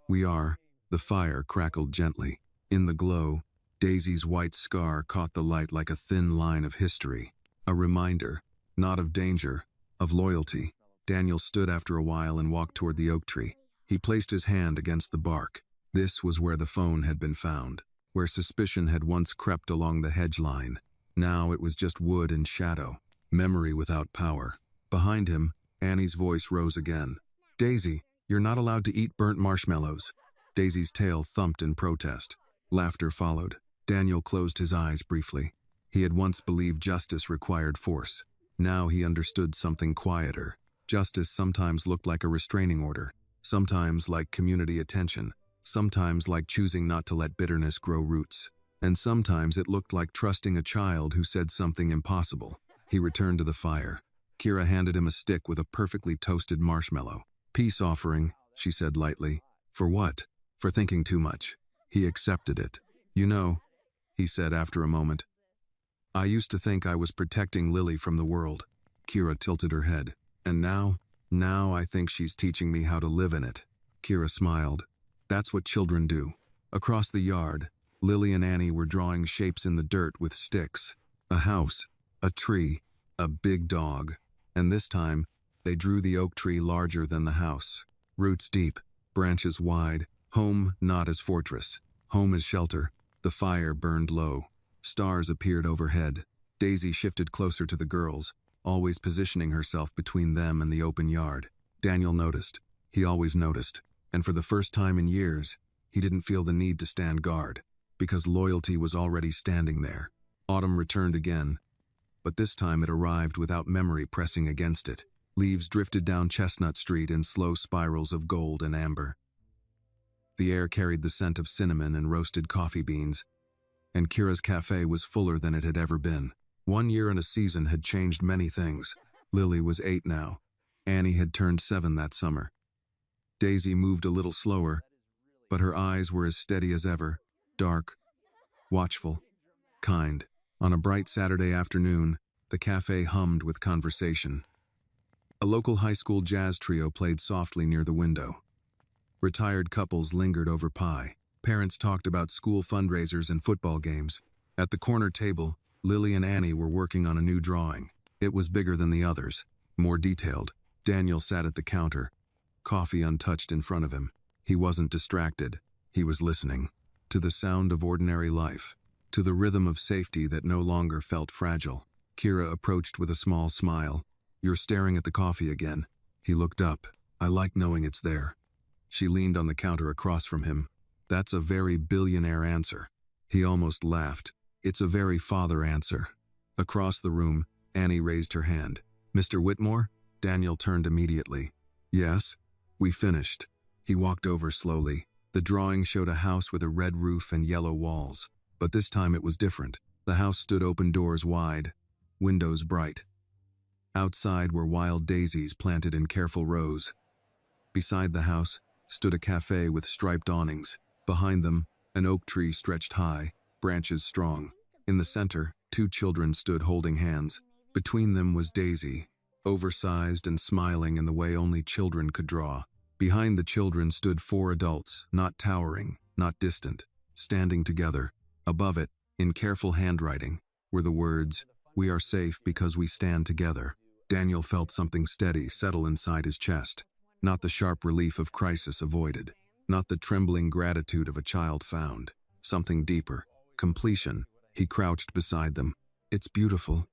"We are." The fire crackled gently. In the glow, Daisy's white scar caught the light like a thin line of history. A reminder, not of danger, of loyalty. Daniel stood after a while and walked toward the oak tree. He placed his hand against the bark. This was where the phone had been found, where suspicion had once crept along the hedge line. Now it was just wood and shadow, memory without power. Behind him, Annie's voice rose again. Daisy, you're not allowed to eat burnt marshmallows. Daisy's tail thumped in protest. Laughter followed. Daniel closed his eyes briefly. He had once believed justice required force. Now he understood something quieter. Justice sometimes looked like a restraining order, sometimes like community attention, sometimes like choosing not to let bitterness grow roots, and sometimes it looked like trusting a child who said something impossible. He returned to the fire. Kira handed him a stick with a perfectly toasted marshmallow. Peace offering, she said lightly. For what? For thinking too much. He accepted it. You know, he said after a moment, I used to think I was protecting Lily from the world. Kira tilted her head. And now I think she's teaching me how to live in it. Kira smiled. That's what children do. Across the yard, Lily and Annie were drawing shapes in the dirt with sticks. A house, a tree, a big dog. And this time, they drew the oak tree larger than the house. Roots deep, branches wide, home not as fortress. Home as shelter. The fire burned low. Stars appeared overhead. Daisy shifted closer to the girls, always positioning herself between them and the open yard. Daniel noticed. He always noticed. And for the first time in years, he didn't feel the need to stand guard, because loyalty was already standing there. Autumn returned again, but this time it arrived without memory pressing against it. Leaves drifted down Chestnut Street in slow spirals of gold and amber. The air carried the scent of cinnamon and roasted coffee beans, and Kira's cafe was fuller than it had ever been. 1 year and a season had changed many things. Lily was 8 now. Annie had turned 7 that summer. Daisy moved a little slower, but her eyes were as steady as ever, dark, watchful, kind. On a bright Saturday afternoon, the cafe hummed with conversation. A local high school jazz trio played softly near the window. Retired couples lingered over pie. Parents talked about school fundraisers and football games. At the corner table, Lily and Annie were working on a new drawing. It was bigger than the others, more detailed. Daniel sat at the counter, coffee untouched in front of him. He wasn't distracted. He was listening. To the sound of ordinary life. To the rhythm of safety that no longer felt fragile. Kira approached with a small smile. You're staring at the coffee again. He looked up. I like knowing it's there. She leaned on the counter across from him. That's a very billionaire answer. He almost laughed. It's a very father answer. Across the room, Annie raised her hand. Mr. Whitmore? Daniel turned immediately. Yes? We finished. He walked over slowly. The drawing showed a house with a red roof and yellow walls. But this time it was different. The house stood open doors wide, windows bright. Outside were wild daisies planted in careful rows. Beside the house stood a cafe with striped awnings. Behind them, an oak tree stretched high, branches strong. In the center, 2 children stood holding hands. Between them was Daisy, oversized and smiling in the way only children could draw. Behind the children stood 4 adults, not towering, not distant, standing together. Above it, in careful handwriting, were the words, "We are safe because we stand together." Daniel felt something steady settle inside his chest. Not the sharp relief of crisis avoided. Not the trembling gratitude of a child found. Something deeper. Completion. He crouched beside them. It's beautiful,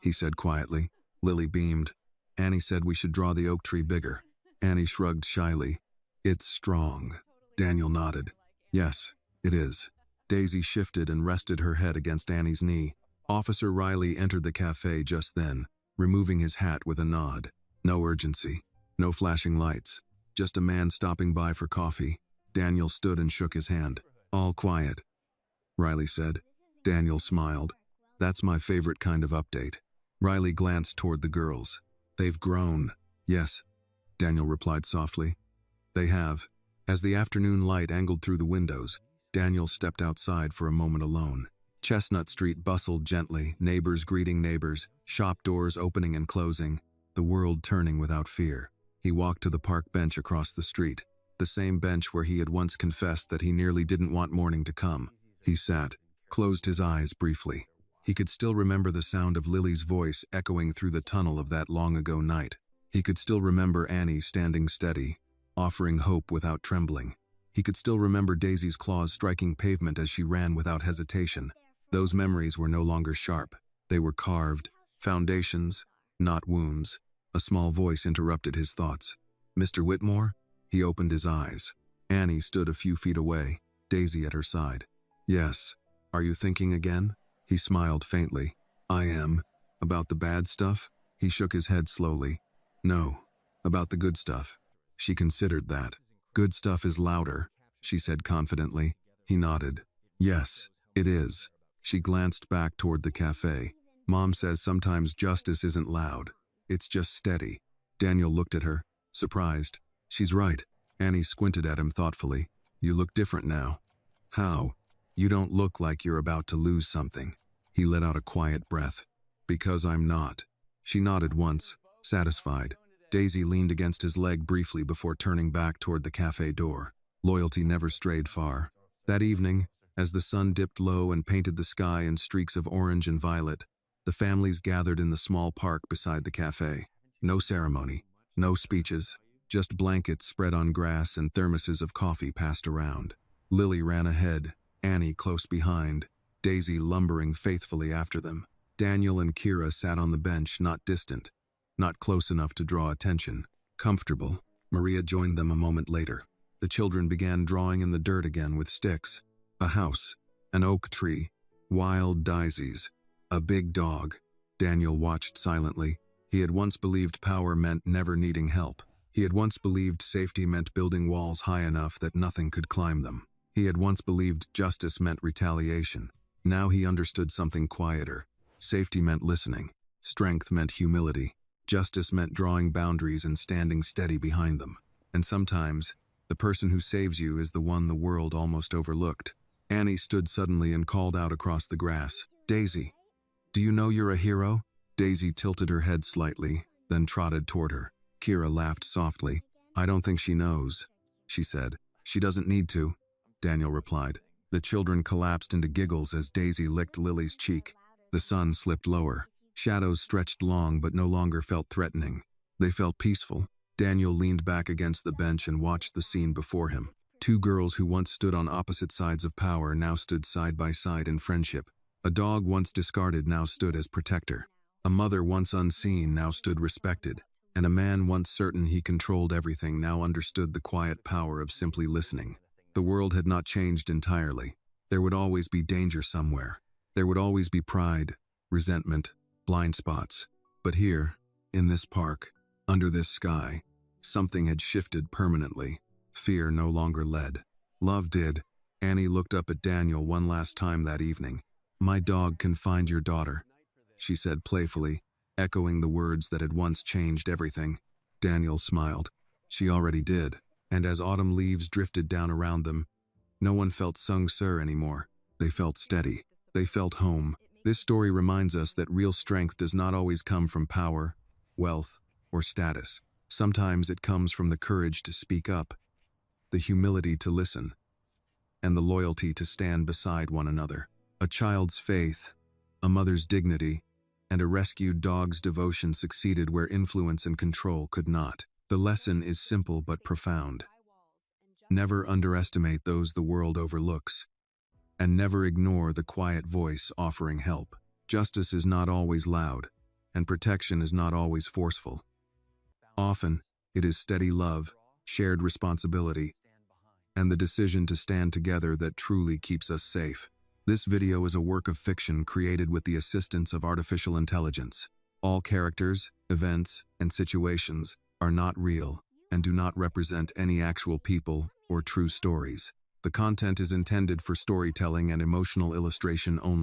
he said quietly. Lily beamed. Annie said we should draw the oak tree bigger. Annie shrugged shyly. It's strong. Daniel nodded. Yes, it is. Daisy shifted and rested her head against Annie's knee. Officer Riley entered the cafe just then, removing his hat with a nod. No urgency. No flashing lights. Just a man stopping by for coffee. Daniel stood and shook his hand. All quiet, Riley said. Daniel smiled. That's my favorite kind of update. Riley glanced toward the girls. They've grown. Yes, Daniel replied softly. They have. As the afternoon light angled through the windows, Daniel stepped outside for a moment alone. Chestnut Street bustled gently, neighbors greeting neighbors, shop doors opening and closing, the world turning without fear. He walked to the park bench across the street, the same bench where he had once confessed that he nearly didn't want morning to come. He sat, closed his eyes briefly. He could still remember the sound of Lily's voice echoing through the tunnel of that long-ago night. He could still remember Annie standing steady, offering hope without trembling. He could still remember Daisy's claws striking pavement as she ran without hesitation. Those memories were no longer sharp. They were carved, foundations, not wounds. A small voice interrupted his thoughts. "Mr. Whitmore?" He opened his eyes. Annie stood a few feet away, Daisy at her side. "Yes. Are you thinking again?" He smiled faintly. "I am. About the bad stuff?" He shook his head slowly. "No. About the good stuff." She considered that. "Good stuff is louder," she said confidently. He nodded. "Yes, it is." She glanced back toward the cafe. "Mom says sometimes justice isn't loud. It's just steady." Daniel looked at her, surprised. "She's right." Annie squinted at him thoughtfully. "You look different now." "How?" "You don't look like you're about to lose something." He let out a quiet breath. "Because I'm not." She nodded once, satisfied. Daisy leaned against his leg briefly before turning back toward the cafe door. Loyalty never strayed far. That evening, as the sun dipped low and painted the sky in streaks of orange and violet, the families gathered in the small park beside the cafe. No ceremony, no speeches, just blankets spread on grass and thermoses of coffee passed around. Lily ran ahead, Annie close behind, Daisy lumbering faithfully after them. Daniel and Kira sat on the bench, not distant, not close enough to draw attention. Comfortable, Maria joined them a moment later. The children began drawing in the dirt again with sticks. A house, an oak tree, wild daisies, a big dog. Daniel watched silently. He had once believed power meant never needing help. He had once believed safety meant building walls high enough that nothing could climb them. He had once believed justice meant retaliation. Now he understood something quieter. Safety meant listening. Strength meant humility. Justice meant drawing boundaries and standing steady behind them. And sometimes, the person who saves you is the one the world almost overlooked. Annie stood suddenly and called out across the grass, "Daisy, do you know you're a hero?" Daisy tilted her head slightly, then trotted toward her. Kira laughed softly. "I don't think she knows," she said. "She doesn't need to," Daniel replied. The children collapsed into giggles as Daisy licked Lily's cheek. The sun slipped lower. Shadows stretched long but no longer felt threatening. They felt peaceful. Daniel leaned back against the bench and watched the scene before him. Two girls who once stood on opposite sides of power now stood side by side in friendship. A dog once discarded now stood as protector. A mother once unseen now stood respected. And a man once certain he controlled everything now understood the quiet power of simply listening. The world had not changed entirely. There would always be danger somewhere. There would always be pride, resentment, blind spots. But here, in this park, under this sky, something had shifted permanently. Fear no longer led. Love did. Annie looked up at Daniel one last time that evening. "My dog can find your daughter," she said playfully, echoing the words that had once changed everything. Daniel smiled. She already did. And as autumn leaves drifted down around them, no one felt Sung Sir anymore. They felt steady. They felt home. This story reminds us that real strength does not always come from power, wealth, or status. Sometimes it comes from the courage to speak up, the humility to listen, and the loyalty to stand beside one another. A child's faith, a mother's dignity, and a rescued dog's devotion succeeded where influence and control could not. The lesson is simple but profound. Never underestimate those the world overlooks, and never ignore the quiet voice offering help. Justice is not always loud, and protection is not always forceful. Often, it is steady love, shared responsibility, and the decision to stand together that truly keeps us safe. This video is a work of fiction created with the assistance of artificial intelligence. All characters, events, and situations are not real and do not represent any actual people or true stories. The content is intended for storytelling and emotional illustration only.